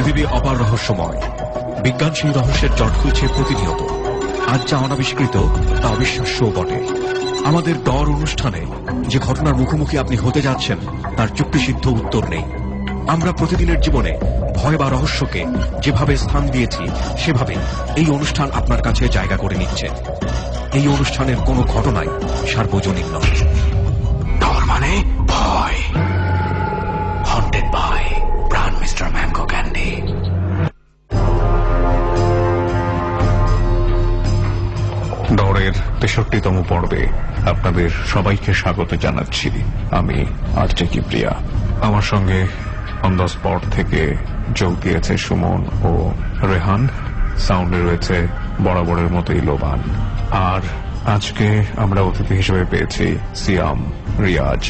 পৃথিবী অপার রহস্যময়। বিজ্ঞান সেই রহস্যের জট খুলছে প্রতিনিয়ত। আজ যা অনাবিষ্কৃত তা অবিশ্বাস্যও বটে। আমাদের ডর অনুষ্ঠানে যে ঘটনার মুখোমুখি আপনি হতে যাচ্ছেন তার যুক্তিসিদ্ধ উত্তর নেই। আমরা প্রতিদিনের জীবনে ভয় বা রহস্যকে যেভাবে স্থান দিয়েছি সেভাবে এই অনুষ্ঠান আপনার কাছে জায়গা করে নিচ্ছে। এই অনুষ্ঠানের কোনো ঘটনাই সার্বজনীন নয়। ডর মানে ভয়। হন্টেড বাই প্রাণ মিস্টার ম্যাঙ্গো ক্যান্ডি। ডরের ৬৩তম পর্বে আপনাদের সবাইকে স্বাগত জানাচ্ছি। আমি আরজে কিবরিয়া। আমার সঙ্গে অন দ্য স্পট থেকে যোগ দিয়েছে সুমন ও রেহান। সাউন্ডে রয়েছে বরাবরের মতোই লোবান। আর আজকে আমরা অতিথি হিসেবে পেয়েছি সিয়াম, রিয়াজ,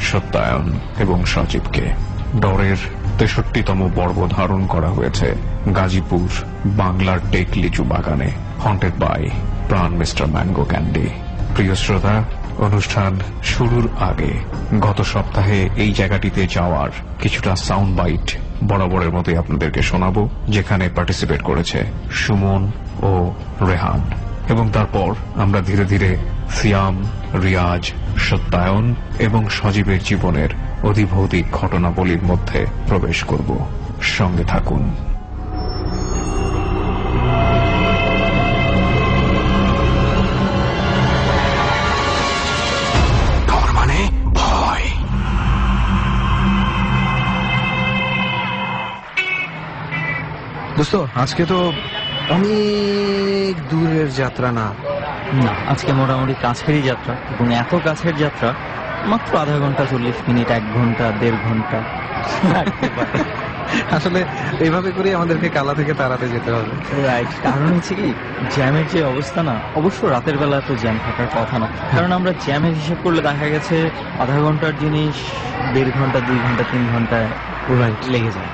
সত্যায়ন এবং সজীবকে। ডরের ৬৩তম পর্ব ধারণ করা হয়েছে গাজীপুর বাংলার টেক লিচু বাগানে। হন্টেড বাই প্রাণ মিস্টার ম্যাঙ্গো ক্যান্ডি। প্রিয় শ্রোতা, অনুষ্ঠান শুরুর আগে গত সপ্তাহে এই জায়গাটিতে যাওয়ার কিছুটা সাউন্ড বাইট বরাবরের মতোই আপনাদেরকে শোনাবো, যেখানে পার্টিসিপেট করেছে সুমন ও রেহান। এবং তারপর আমরা ধীরে ধীরে সিয়াম, রিয়াজ, সত্যায়ন এবং সজীবের জীবনের অধিভৌতিক ঘটনাবলীর মধ্যে প্রবেশ করব। সঙ্গে থাকুন। দোস্ত, আজকে তো অনেক দূরের যাত্রা না? না, আজকে মোটামুটি কাছেরই যাত্রা, এবং এত কাছের যাত্রা মাত্র আধা ঘন্টা ৪০ মিনিট, ১ ঘন্টা ১.৫ ঘন্টা আসলে এইভাবে করে আমাদেরকে কালা থেকে তাড়াতে যেতে হবে। রাইট। কারণ হচ্ছে কি, জ্যামের যে অবস্থা না, অবশ্য রাতের বেলা তো জ্যাম থাকার কথা না, কারণ আমরা জ্যামের হিসেব করলে দেখা গেছে আধা ঘন্টার জিনিস ১.৫ ঘন্টা, ২ ঘন্টা, ৩ ঘন্টায় লেগে যায়।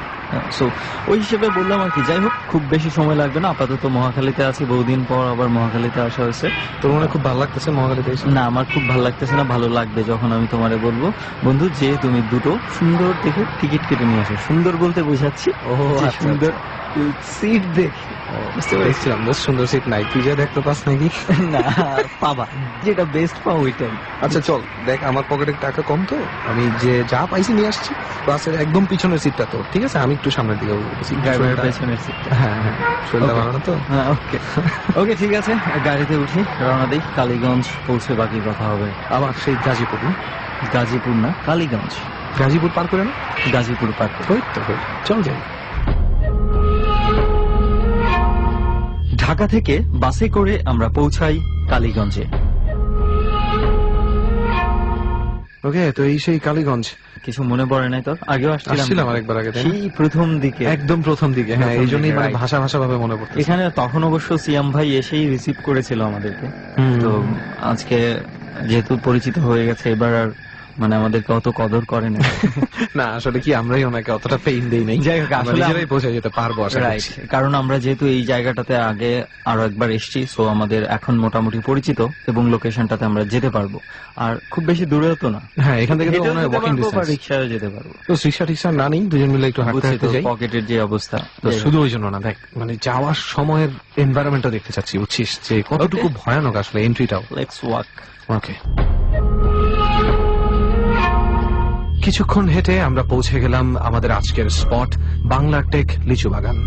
সো ওই হিসেবে বললাম আর কি। যাই হোক, খুব বেশি সময় লাগবে না। আপাতত মহাখালীতে আছি, বহুদিন পর আবার মহাখালীতে আসা হয়েছে। তোর মনে খুব ভালো লাগতেছে মহাখালীতে এসে? না, আমার খুব ভালো লাগতেছে না। ভালো লাগবে যখন আমি তোমারে বলবো, বন্ধু, যে তুমি দুটো সুন্দর দেখে টিকিট কেটে নিয়ে আসো। সুন্দর বলতে বোঝাচ্ছি, ও সুন্দর সিট দেখে। দেখছিলাম দোস্ত, সুন্দর সিট নাই, তুই যা দেখতে পাস নাকি? না, পাবা, যেটা বেস্ট পাও ওইটাই। আচ্ছা চল দেখ, আমার পকেটে টাকা কম তো, আমি যে যা পাইছি নিয়ে আসছি। বাসের একদম পিছনের সিটটা তো ঠিক আছে, আমি একটু সামনের দিকে ড্রাইভারের পেছনের সিট। হ্যাঁ হ্যাঁ, শরীরটা ভালো না তো। হ্যাঁ, ওকে ওকে, ঠিক আছে, গাড়িতে উঠি, রওনা দিই। কালীগঞ্জ পৌঁছে বাকি কথা হবে। আবার সেই গাজীপুর? গাজীপুর না, কালীগঞ্জ। গাজীপুর পার করে না? গাজীপুর পার করে। ওই তো, চল যাই। ঢাকা থেকে বাসে করে আমরা পৌঁছাই কালীগঞ্জে। ওকে, তো এই সেই কালীগঞ্জ। কিছু মনে পড়ে নাই তোর? আগেও আসছিলাম আরেকবার আগে, সেই প্রথম দিকে, একদম প্রথম দিকে। হ্যাঁ, এই জন্যই মানে ভাষা ভাষা ভাবে মনে পড়ছে। এখানে তখন অবশ্য সিয়াম ভাই এসেই রিসিভ করেছিল আমাদেরকে। তো আজকে যেহেতু পরিচিত হয়ে গেছে, এবার আর মানে আমাদেরকে অত কদর করে না। না, আসলে কি, আমরাই ওনাকে অতটা পেইন দেই নাই। যাই হোক, আসলে নিজেরাই পৌঁছে যেতে পারবো। রাইট, কারণ আমরা যেহেতু এই জায়গাটাতে আগে আরো একবার এসেছি, সো আমাদের এখন মোটামুটি পরিচিত, এবং লোকেশনটাতে আমরা যেতে পারবো। আর খুব বেশি দূরেও তো না। হ্যাঁ, এখান থেকে তো ওয়াকিং ডিসটেন্স। রিকশায় যেতে পারবো। তো রিকশা না নেই, দুজন মিলে একটু হাঁটতে হাঁটতে যাই। পকেটের যে অবস্থা, তো শুধু ওই জন্য না, দেখ মানে যাওয়ার সময়ের এনভায়রনমেন্টটা দেখতে চাচ্ছি, বুঝছিস, যে কতটুকু ভয়ানক আসলে এন্ট্রিটাও। Let's walk. ওকে। কিছুক্ষণ হেঁটে আমরা পৌঁছে গেলাম আমাদের আজকের স্পট, বাংলা টেক লিচু বাগান।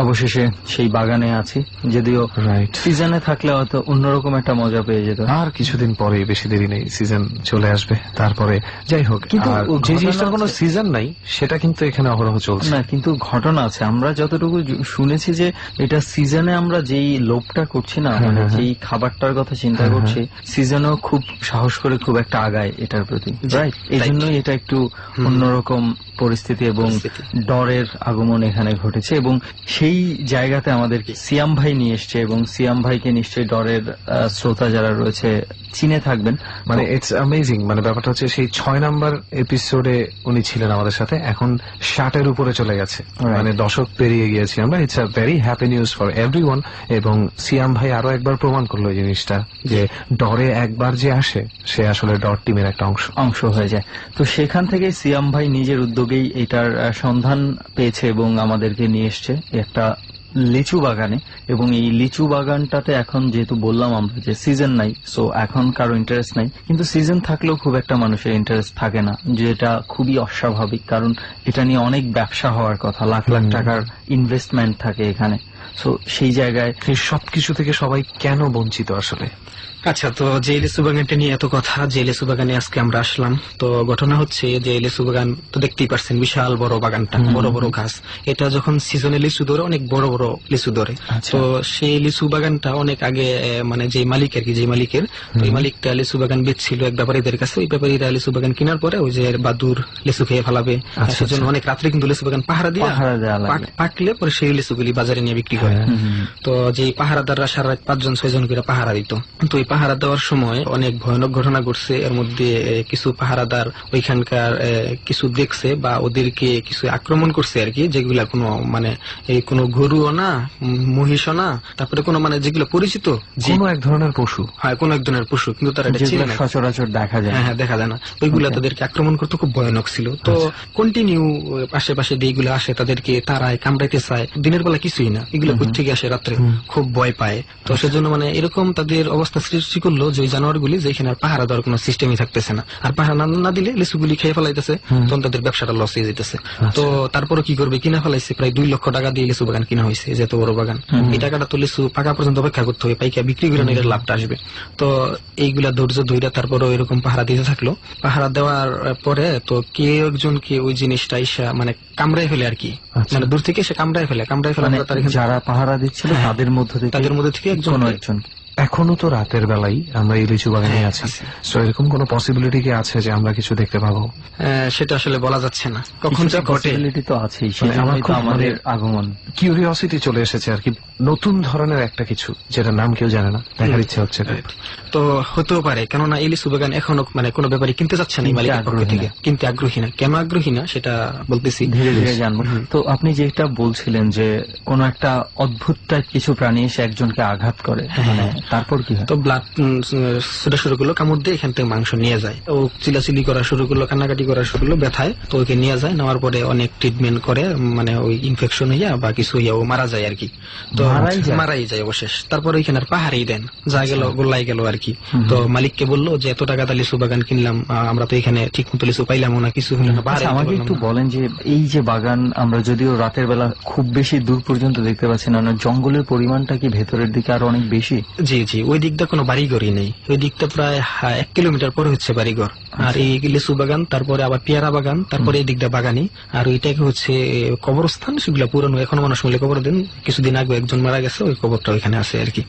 অবশেষে সেই বাগানে আছি, যদিও রাইট, সিজনে থাকলে হয়তো অন্যরকম একটা মজা পেয়ে যেত। আর কিছুদিন পরে, বেশি দেরি নেই, সিজন চলে আসবে। তারপরে যাই হোক, কিন্তু যে জিনিসটার কোনো সিজন নাই সেটা কিন্তু এখানে অহরহ চলছে না। কিন্তু ঘটনা আছে, আমরা যতটুকু শুনেছি যে এটা সিজনে আমরা যেই লোভটা করছি না, মানে যেই খাবারটার কথা চিন্তা করছি, সিজনেও খুব সাহস করে খুব একটা আগায় এটার প্রতি। রাইট, এই জন্যই এটা একটু অন্যরকম পরিস্থিতি এবং ডরের আগমন এখানে ঘটেছে। এবং সেই জায়গাতে আমাদেরকে সিয়াম ভাই নিয়ে এসছে, এবং সিয়াম ভাইকে নিশ্চয়ই ডরের শ্রোতা যারা রয়েছে চিনে থাকবেন। মানে ইটস অ্যামেজিং, মানে ব্যাপারটা হচ্ছে সেই 6 নাম্বার এপিসোডে উনি ছিলেন আমাদের সাথে, এখন 60-এর উপরে চলে গেছে, মানে দশক পেরিয়ে গিয়েছি আমরা। It's a very happy news for everyone. এবং সিয়াম ভাই আরো একবার প্রমাণ করলো এই জিনিসটা যে ডরে একবার যে আসে সে আসলে ডর টিমের একটা অংশ হয়ে যায়। তো সেখান থেকে সিয়াম ভাই নিজের উদ্যোগেই এটার সন্ধান পেয়েছে এবং আমাদেরকে নিয়ে এসছে একটা লিচু বাগানে। এবং এই লিচু বাগানটাতে এখন যেহেতু বললাম আমরা যে সিজন নাই, সো এখন কারো ইন্টারেস্ট নাই, কিন্তু সিজন থাকলেও খুব একটা মানুষের ইন্টারেস্ট থাকে না, যেটা খুবই অস্বাভাবিক, কারণ এটা নিয়ে অনেক ব্যবসা হওয়ার কথা, লাখ লাখ টাকার ইনভেস্টমেন্ট থাকে এখানে। সো সেই জায়গায় সবকিছু থেকে সবাই কেন বঞ্চিত আসলে? আচ্ছা, তো যে লিচু বাগানটা নিয়ে এত কথা, যে লিচু বাগানে আজকে আমরা আসলাম, তো ঘটনা হচ্ছে যে লিচু বাগান তো দেখতেই পারছেন, বিশাল বড় বাগানটা, বড় বড় গাছ। এটা যখন সিজনে লিচু ধরে অনেক বড় বড় লিচু ধরে। তো সেই লিচু বাগানটা অনেক আগে মানে যে মালিক আর কি, যে মালিকের, তো এই মালিকটা লিচু বাগান বেচছিল এক ব্যাপারীদের কাছে। ওই ব্যাপারীরা লিচু বাগান কেনার পরে ওই যে বাদুর লিচু খেয়ে ফেলাবে, সেজন্য অনেক রাত্রে কিন্তু লিচু বাগান পাহারা দিয়ে পাকলে পরে সেই লিচুগুলি বাজারে নিয়ে বিক্রি করে। তো যে পাহারাদাররা সারা রাত 5-6জন করে পাহারা দিত। তো এই পাহারা দেওয়ার সময় অনেক ভয়ানক ঘটনা ঘটছে। এর মধ্যে কিছু পাহারাদার ওইখানকার কিছু দেখছে বা ওদেরকে কিছু আক্রমণ করছে আর কি, যেগুলা কোনো মানে এই কোনো গরুও না, মহিষও না, তারপরে কোনো মানে যেগুলো পরিচিত কোনো এক ধরনের পশু, হ্যাঁ কোনো এক ধরনের পশু, কিন্তু তারা সচরাচর দেখা যায়, হ্যাঁ দেখা যায় না, ওইগুলা তাদেরকে আক্রমণ করতে খুব ভয়ানক ছিল। তো কন্টিনিউ আশেপাশে যেগুলো আসে তাদেরকে তারাই কামড়াইতে চায়, দিনের বেলা কিছুই না, এগুলো থেকে আসে রাত্রে, খুব ভয় পায়। তো সেজন্য মানে এরকম তাদের অবস্থা সৃষ্টি করলো যে ওই জানোয়ারগুলি যেখানে আর পাহারা দেওয়ার কোনো সিস্টেমই থাকতেছে না, আর পাহারা না দিলে লিচুগুলি খেয়ে ফেলাইতেছে, তখন তাদের ব্যবসাটা লস হয়ে যেতেছে। তো তারপরে কি করবে, কিনা ফেলাইছে, প্রায় 2 লক্ষ টাকা দিয়ে লিচু বাগান কিনা হয়েছে, যেত বড় বাগান। এই টাকাটা তো লিচু পাকা পর্যন্ত অপেক্ষা করতে হবে, পাইকা বিক্রি করে নিলে লাভটা আসবে। তো এইগুলা ধৈর্য ধৈর্য তারপরে এরকম পাহারা দিতে থাকলো। পাহারা দেওয়ার পরে তো কেউ একজনকে ওই জিনিসটা ইসা মানে কামড়াই ফেলে আর কি, মানে দূর থেকে সে কামড়াই ফেলে যারা পাহারা দিচ্ছিল তাদের মধ্যে থেকে একজন এখনো তো রাতের বেলায় আমরা এই লিচু বাগানে আছি, তো এরকম কোন পসিবিলিটি কি আছে যে আমরা কিছু দেখতে পাবো? সেটা আসলে বলা যাচ্ছে না, কখন যে ঘটে তো আছেই, আমাদের আগমন কিউরিওসিটি চলে এসেছে আর কি, নতুন ধরনের একটা কিছু যেটা নাম কেউ জানে না, দেখার ইচ্ছা হচ্ছে। তো হতেও পারে, কেননা এই লিচু বাগান এখনো মানে কোনো ব্যাপারে কিনতে চাচ্ছে না মালিকের পক্ষ থেকে, কিনতে আগ্রহী না। কেন আগ্রহী না সেটা বলতেছি, ধীরে ধীরে জানবো। তো আপনি যেটা বলছিলেন যে কোন একটা অদ্ভুত টাইপ কিছু প্রাণী এসে একজনকে আঘাত করে, মানে তারপর কি হয়? তো ব্লাড সেটা শুরু করলো, কামড় দিয়ে এখান থেকে মাংস নিয়ে যায়, ও চিলাচিলি করা শুরু করলো, কান্নাকাটি করা শুরু করলো, ব্যথায় তো ওকে নিয়ে যায়, নেওয়ার পরে অনেক ট্রিটমেন্ট করে, মানে ওই ইনফেকশন হইয়া বা কিছু হইয়া ও মারা যায় আর কি। তো মারাই যায় অবশেষ। তারপর ওইখানে আর পাহাড়েই দেন, যা গেল গোল্লাই গেল আর কি। তো মালিককে বললো যে এত টাকা লিচু বাগান কিনলাম, আমরা তো এখানে ঠিক মতো লিচু পাইলাম না, কিছু হলো না। আমাকে একটু বলেন যে এই যে বাগান আমরা যদিও রাতের বেলা খুব বেশি দূর পর্যন্ত দেখতে পাচ্ছি না, জঙ্গলের পরিমাণটা কি ভেতরের দিকে আরো অনেক বেশি? জি জি, ওই দিকটা কোনো বাড়িঘরই নেই, ওই দিকটা প্রায় 1 কিলোমিটার পরে হচ্ছে বাড়িঘর। আর এই লিচু বাগান, তারপরে আবার পেয়ারা বাগান, তারপরে এই দিকটা বাগানি, আর ওইটাকে হচ্ছে কবরস্থান, সেগুলো পুরানো, এখনো মানুষ মিলে কবর দেন। কিছুদিন আগে একজন মারা গেছে, ওই কবরটা ওইখানে আছে আর কি।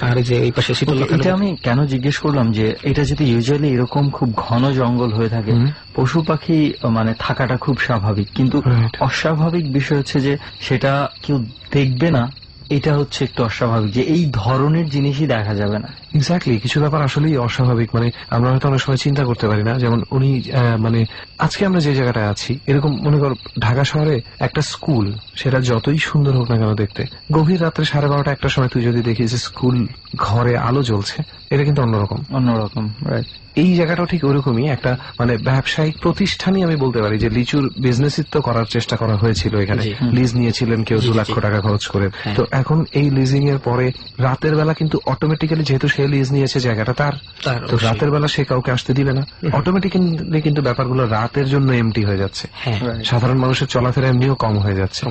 আর যে ওই পাশে এটা আমি কেন জিজ্ঞেস করলাম যে এটা যদি ইউজুয়ালি এরকম খুব ঘন জঙ্গল হয়ে থাকে, পশু পাখি মানে থাকাটা খুব স্বাভাবিক, কিন্তু অস্বাভাবিক বিষয় হচ্ছে যে সেটা কেউ দেখবে না, এটা হচ্ছে একটু অস্বাভাবিক যে এই ধরনের জিনিসই দেখা যাবে না। এক্স্যাক্টলি, কিছু ব্যাপার আসলেই অস্বাভাবিক, মানে আমরা হয়তো অনেক সময় চিন্তা করতে পারি না। যেমন উনি মানে আজকে আমরা যে জায়গাটায় আছি, এরকম মনে করো ঢাকা শহরে একটা স্কুল, সেটা যতই সুন্দর হোক না কেন দেখতে, গভীর রাত্রে 12:30 একটার সময় তুই যদি দেখিস স্কুল ঘরে আলো জ্বলছে, এটা কিন্তু অন্যরকম। রাইট, এই জায়গাটাও ঠিক ওরকমই একটা মানে ব্যবসায়িক প্রতিষ্ঠানই আমি বলতে পারি, যে লিচুর বিজনেসই তো করার চেষ্টা করা হয়েছিল এখানে, লিজ নিয়েছিলেন কেউ 2 লাখ টাকা খরচ করে। তো এখন এই লিজিং এর পরে রাতের বেলা কিন্তু অটোমেটিক্যালি, যেহেতু সে লিজ নিয়েছে জায়গাটা তার, তো রাতের বেলা সে কাউকে আসতে দিবে না, অটোমেটিক্যালি কিন্তু ব্যাপারগুলো রাতের জন্য এমটি হয়ে যাচ্ছে, সাধারণ মানুষের চলাফেরা এমনিও কম হয়ে যাচ্ছে।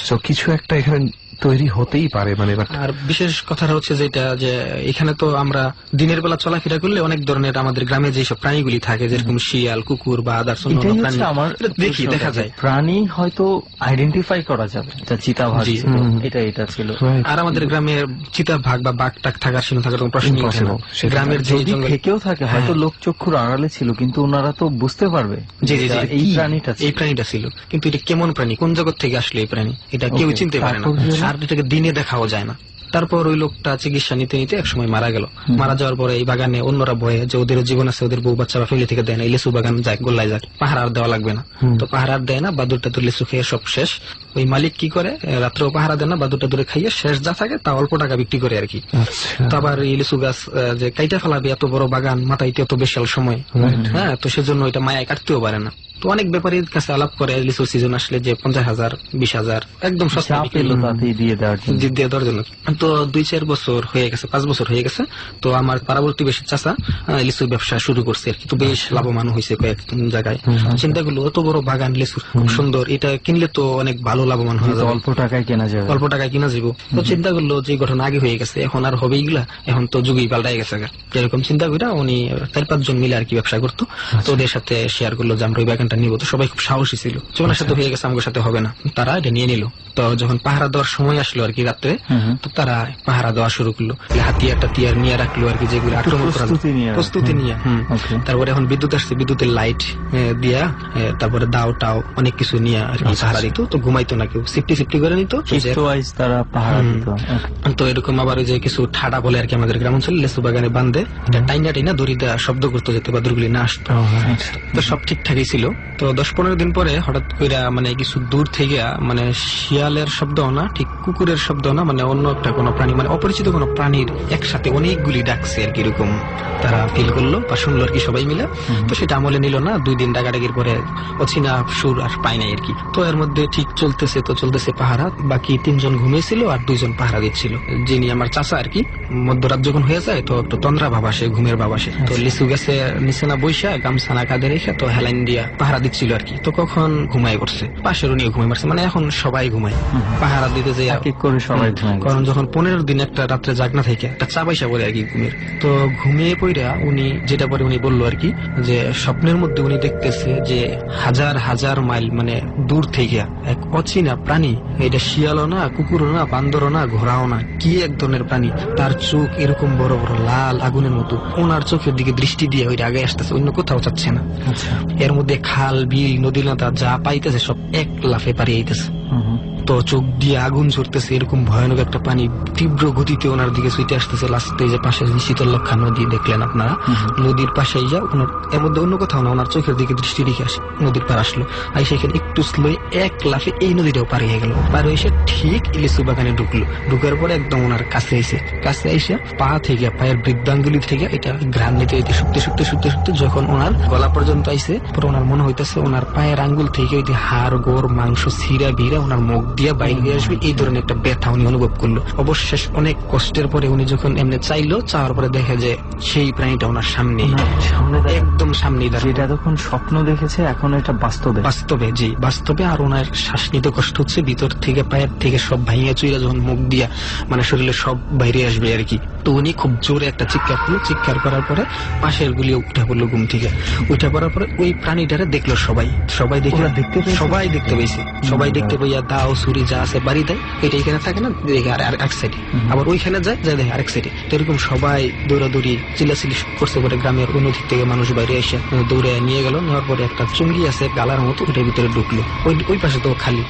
তো কিছু একটা এখানে তৈরি হতেই পারে মানে but আর বিশেষ কথাটা হচ্ছে যেটা যে এখানে তো আমরা দিনের বেলা চলাফেরা করলে অনেক ধরনের আমাদের গ্রামে যেসব প্রাণীগুলি থাকে যেরকম শিয়াল কুকুর বা আদার্স এটাই হচ্ছে আমার দেখি দেখা যায় প্রাণী হয়তো আইডেন্টিফাই করা যাবে, এটা চিতাবাঘ জি। ছিল, এটা ছিল। right. আর আমাদের গ্রামে চিতাবাঘ বা বাঘ টাক থাকার সিনো থাকার কোনো প্রশ্নই ওঠে না। Impossible. গ্রামের যে যদি জঙ্গল থেকেও থাকে হয়তো হ্যাঁ। লোক চক্ষুর আড়ালে ছিল, কিন্তু ওনারা তো বুঝতে পারবে জি জি জি, এই কি? প্রাণীটা ছিল। এই প্রাণীটা ছিল, কিন্তু এটা কেমন প্রাণী, কোন জগৎ থেকে আসলো এই প্রাণী, এটা কেউ Okay, চিনতে পারে না। তারপর কি হলো? আর এটাকে দিনে দেখাও যায় না। তারপর ওই লোকটা চিকিৎসা নিতে নিতে একসময় মারা গেল। মারা যাওয়ার পরে এই বাগানে অন্যরা ভয়ে যে ওদের জীবন আছে, ওদের বউ বাচ্চা বা ফ্যামিলি থেকে দেয় না, এই লিচু বাগান যাক গোল্লায় যাক, পাহাড় আর দেওয়া লাগবে না। তো পাহাড় আর দেয় না, বাদুরটা দূর লিচু খেয়ে সব শেষ। ওই মালিক কি করে, রাত্রেও পাহারা দেয় না, বাদুরটা দূরে খাইয়ে শেষ যা থাকে তা অল্প টাকা বিক্রি করে আর কি। আচ্ছা তো আবার এই লিচু গাছ যে কাইটা ফেলাবে, এত বড় বাগান মাথাইতে এত বিশাল সময়, হ্যাঁ, তো সেজন্য এটা মায়ায় কাটতেও পারে না। তো অনেক ব্যাপারীর কাছে আলাপ করে লিচুর সিজন আসলে যে 50,000 20,000 একদম সস্তা যা বিক্রি পেলো করে। তাতেই দিয়ে দেওয়ার জন্য। দিয়ে দেওয়ার জন্য। তো 2-4 বছর হয়ে গেছে, 5 বছর হয়ে গেছে। তো আমার পার্বতী বেশি চাচা লিচুর ব্যবসা শুরু করছে আর কি। তো বেশ লাভবান হয়েছে কয়েক জায়গায়। চিন্তা করলো অত বড় বাগান লিচুর, খুব সুন্দর, এটা কিনলে তো অনেক ভালো লাভবান হয়ে কিন্তু যাবে, অল্প টাকায় কেনা যাবে। অল্প টাকায় কিনা যাবো। তো চিন্তা করলো যে ঘটনা আগে হয়ে গেছে, এখন আর হবে এইগুলা, এখন তো যুগই পাল্টাই গেছে। এরকম চিন্তা করে উনি 4-5 জন মিলে আর কি ব্যবসা করতো। তো ওদের সাথে শেয়ার করলো যে আমরা ওই বাগানটা নিবো। তো সবাই খুব সাহসী ছিল, ওনার সাথে হয়ে গেছে, আমার সাথে হবে না। তারা এটা নিয়ে নিল। তো যখন পাহারা দেওয়ার সময় আসলো আর কি রাত্রে, তো তারা পাহারা দেওয়া শুরু করলো, হাতিয়ার টাতিয়ার নিয়ে রাখলো আর কি, যেগুলো আক্রমণ করা প্রস্তুতি নিয়ে। Okay. তারপরে এখন বিদ্যুৎ আসছে, বিদ্যুতের লাইট দিয়া, তারপরে দাও টাও অনেক কিছু নিয়ে আর কি পাহারা দিত। তো ঘুমাইতো না কেউ, সিফটি করে নিত। Shift wise তারা পাহারা দিত। তো এরকম আবার ওই যে কিছু ঠাডা বলে আর কি আমাদের গ্রাম অঞ্চলে, লেচু বাগানে বান্ধে এটা টাইনা টাইনা দড়ি দেওয়া শব্দ করতো যাতে বাদুরগুলি না আসতো। তো সব ঠিকঠাকই ছিল। তো 10-15 দিন পরে হঠাৎ করে মানে কিছু দূর থেকে মানে শিয়ালের শব্দ না, ঠিক কুকুরের শব্দ না, মানে অন্য একটা কোনো প্রাণী, মানে অপরিচিত কোনো প্রাণীর একসাথে অনেকগুলি ডাকছে আর কি, এরকম তারা ফিল করলো বা শুনলো আর কি সবাই মিলে। তো সেটা আমলে নিল না। 2 দিন ডাকাডাকির পরে অচিনা সুর আর পায় নাই আর কি। তো এর মধ্যে ঠিক চলতেছে পাহারা। বাকি 3 জন ঘুমিয়েছিল আর 2 জন পাহারা দিচ্ছিল, যিনি আমার চাচা আর কি। মধ্যরাত যখন হয়ে যায় তো একটু তন্দ্রা ভাব আসে, ঘুমের ভাব আসে। তো লিচু গাছে নিচে না বৈশা গামছা না কাঁধে রেখে তো হেলাইন দিয়া পাহারা দিচ্ছিল আর কি। তো কখন ঘুমাই পড়ছে, পাশের উনিও ঘুমাই পড়ছে, মানে এখন সবাই ঘুমায় পাহারা দিতে যে এক এক করে সবাই ঘুমায় গেছে। কারণ যখন 15 দিন একটা রাত্রে জাগনা থেকে একটা চা পয়সা পড়ে আর কি ঘুমের। তো ঘুমিয়ে পড়া উনি যেটা পরে উনি বললো আর কি, যে স্বপ্নের মধ্যে উনি দেখতেছে যে হাজার হাজার মাইল মানে দূর থেকে এক অচেনা প্রাণী, এটা শিয়ালও না, কুকুরও না, বান্দরও না, ঘোড়াও না, কি এক ধরনের প্রাণী, তার চোখ এরকম বড় বড় লাল আগুনের মতো, ওনার চোখের দিকে দৃষ্টি দিয়ে ওইটা আগে আসতেছে, অন্য কোথাও যাচ্ছে না। এর মধ্যে খাল বিল নদী নাতা যা পাইতেছে সব এক লাফে পারিয়ে আইতেছে। তো চোখ দিয়ে আগুন ঝরতেছে, এরকম ভয়ানক একটা পানি তীব্র গতিতে ওনার দিকে ছুটে আসতেছে। লাস্টে যে পাশে শীতলক্ষা নদী দেখলেন আপনারা, নদীর পাশে যা ওনার, এর মধ্যে অন্য কোথাও না, ওনার চোখের দিকে দৃষ্টি রেখে আসে, নদীর পার আসলো। আর সেখানে একটু স্লো এক লাফে এই নদীটাও পার হয়ে গেল। পার এসে ঠিক লিচু বাগানে ঢুকলো। ঢুকার পরে একদম ওনার কাছে এসে পা থেকে, পায়ের বৃদ্ধাঙ্গুলি থেকে এটা ঘ্রাণ নিতে শুকতে যখন ওনার গলা পর্যন্ত আইসে, পরে ওনার মনে হইতেছে ওনার পায়ের আঙ্গুল থেকে ওই হাড় গোড় মাংস ছিঁড়া ভিড়া ওনার মুখ দিয়ে বাইরে হয়ে আসবে, এই ধরনের একটা ব্যথা উনি অনুভব করলো। অবশেষ অনেক কষ্টের পরে উনি যখন এমনি চাইলো, চাওয়ার পরে দেখে যে সেই প্রাণীটা ওনার সামনে একদম সামনে, যেটা তখন স্বপ্ন দেখেছে এখন এটা বাস্তবে। জি বাস্তবে। আর ওনার শ্বাস নিতে কষ্ট হচ্ছে, ভিতর থেকে পায়ের থেকে সব ভাইয়া চুইরা যখন মুখ দিয়া মানে শরীরে সব বাইরে আসবে আর কি। তো উনি খুব জোরে একটা চিৎকার করলো। চিৎকার করার পরে পাশের গুলি উঠে পড়লো ঘুম থেকে। উঠে পড়ার পরে ওই প্রাণীটারে দেখলো সবাই দেখতে পাইয়া দাও ছুরি যা আছে বাড়ি দেয়, এটা এখানে থাকে না, দেখে আর এক সাইডে, আবার ওইখানে যায় দেখে আরেক সাইডে। তো এরকম সবাই দৌড়াদৌড়ি চিল্লাচিল্লি করছে। পরে গ্রামের অন্যদিক থেকে মানুষ বাইরে এসে দৌড়ে নিয়ে গেল। নেওয়ার পরে একটা চুঙ্গি আছে গালার মতো, ওটার ভিতরে ঢুকলো। ওই পাশে তো খালি,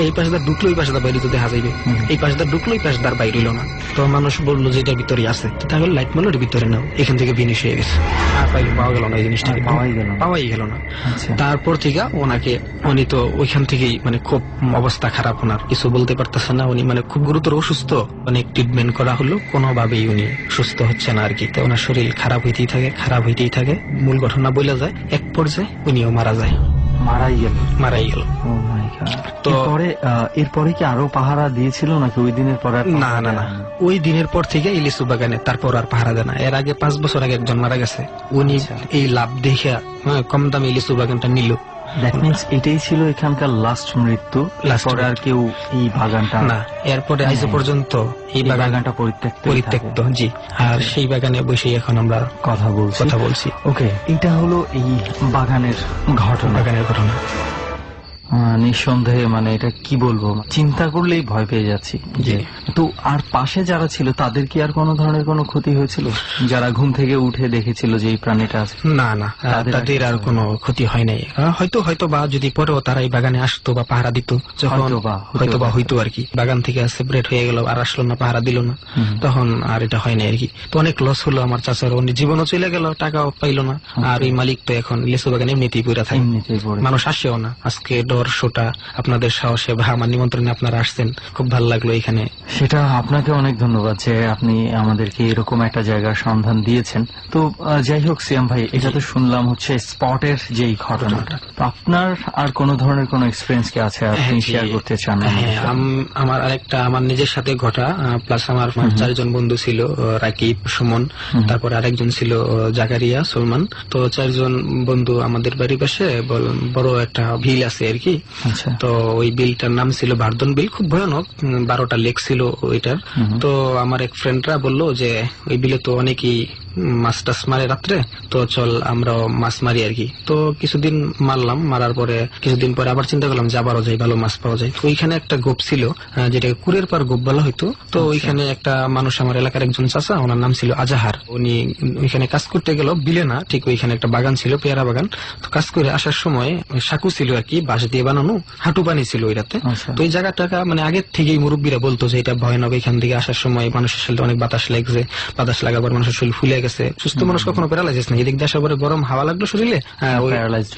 এই পাশে ঢুকলো, ওই পাশে বাইরে তো দেখা যাইবে। এই পাশে ঢুকলো, ওই পাশে তার বাইরে হইলো না। তো মানুষ বললো যে এটার ভিতরে আছে, তাহলে লাইট মারলো এর ভিতরে নাও, এখান থেকে ফিনিশ হয়ে গেছে। আর পাওয়া গেল না এই জিনিসটা, পাওয়াই গেল না। তারপর থেকে উনি তো ওইখান থেকেই মানে খুব অবস্থা খারাপ, ওনার কিছু বলতে পারতেছে না, উনি মানে খুব গুরুতর অসুস্থ। অনেক ট্রিটমেন্ট করা হলো, কোনোভাবেই উনি সুস্থ হচ্ছে না আর কি। তো ওনার শরীর খারাপ হইতেই থাকে। মূল ঘটনা বলা যায় এক পর্যায়ে উনিও মারাই গেল। তো এরপরে কি আরো পাহারা দিয়েছিল নাকি ওই দিনের পর? না, ওই দিনের পর থেকে এই লিচু বাগানে তারপর আর পাহারা দেয় না। এর আগে 5 বছর আগে একজন মারা গেছে, উনি এই লাভ দেখে কম দামে লিচু বাগানটা নিল। দ্যাট মিনস এটাই ছিল এখানকার লাস্ট মৃত্যু, Last তারপরে আর কেউ এই বাগানটা না, এরপরে আজ পর্যন্ত এই বাগানটা পরিত্যক্ত জি। আর সেই বাগানে বসে এখন আমরা কথা বলছি। ওকে, এটা হলো এই বাগানের ঘটনা। নিঃসন্দেহে মানে এটা কি বলবো, চিন্তা করলেই ভয় পেয়ে যাচ্ছি। জি। তো আর পাশে যারা ছিল তাদের কি আর কোনো ধরনের কোনো ক্ষতি হয়েছিল, যারা ঘুম থেকে উঠে দেখেছিল যে এই প্রাণীটা আছে? না, তাদের আর কোনো ক্ষতি হয় নাই। হয়তো বা যদি পরেও তারা এই বাগানে আসতো বা পাহারা দিত, যখন হয়তো বা হইতো আর কি, বাগান থেকে সেপারেট হয়ে গেল আর আসলো না, পাহারা দিল না, তখন আর এটা হয় নাই আর কি। তো অনেক লস হলো আমার চাচার, জীবনও চলে গেল, টাকাও পাইলো না। আর ওই মালিক তো এখন লেসু বাগানে এমনিতেই পড়ে থাকে, মানুষ আসেও না। আজকে শোটা আপনাদের সাহসে বা আমার নিমন্ত্রণে আপনারা আসছেন, খুব ভালো লাগলো এখানে। সেটা আপনাকে অনেক ধন্যবাদ যে আপনি আমাদেরকে এরকম একটা জায়গার সন্ধান দিয়েছেন। তো যাই হোক সিয়াম ভাই, এটা তো শুনলাম হচ্ছে স্পটের যেই ঘটনাটা, আপনার আর কোন ধরনের কোন এক্সপিরিয়েন্স কি আছে আপনি শেয়ার করতে চান? আমার আরেকটা, আমার নিজের সাথে ঘটা, প্লাস আমার 4জন বন্ধু ছিল, রাকিব, সুমন, তারপর আরেকজন ছিল জাকারিয়া, সুলমান। তো 4জন বন্ধু আমাদের বাড়ির পাশে বড় একটা ভিল আছে আর কি। তো ওই বিলটার নাম ছিল ভার্দন বিল, খুব ভয়ানক, 12টা লেক ছিল ওইটার। তো আমার এক ফ্রেন্ডরা বললো যে ওই বিলে তো অনেকেই মাছ টাছ মারে রাত্রে, তো চল আমরাও মাছ মারি আর কি। তো কিছুদিন মারলাম, মারার পরে কিছুদিন পরে আবার চিন্তা করলাম যে আবারও যাই, ভালো মাছ পাওয়া যায়। তো ওইখানে একটা গোপ ছিল, যেটাকে কুরের পার গোপ বলা হইতো। তো ওইখানে একটা মানুষ, আমার এলাকার একজন চাচা, ওনার নাম ছিল আজাহার, উনি ওইখানে কাজ করতে গেল, বিলে না ঠিক ওইখানে একটা বাগান ছিল, পেয়ারা বাগান। তো কাজ করে আসার সময় সাঁকু ছিল আর কি, বাঁশ দিয়ে বানানো, হাঁটু পানি ছিল ওই রাতে। তো এই জায়গাটা মানে আগের থেকেই মুরব্বীরা বলতো যে এটা ভয়ানক, এখান থেকে আসার সময় মানুষের শরীরে অনেক বাতাস লাগছে, বাতাস লাগার পর মানুষের শরীর ফুলে গেছে। সুস্থ মানুষ কখনো প্যারালাইজিস না, এদিক দিয়ে আসার পরে গরম হাওয়া লাগলো শরীরে,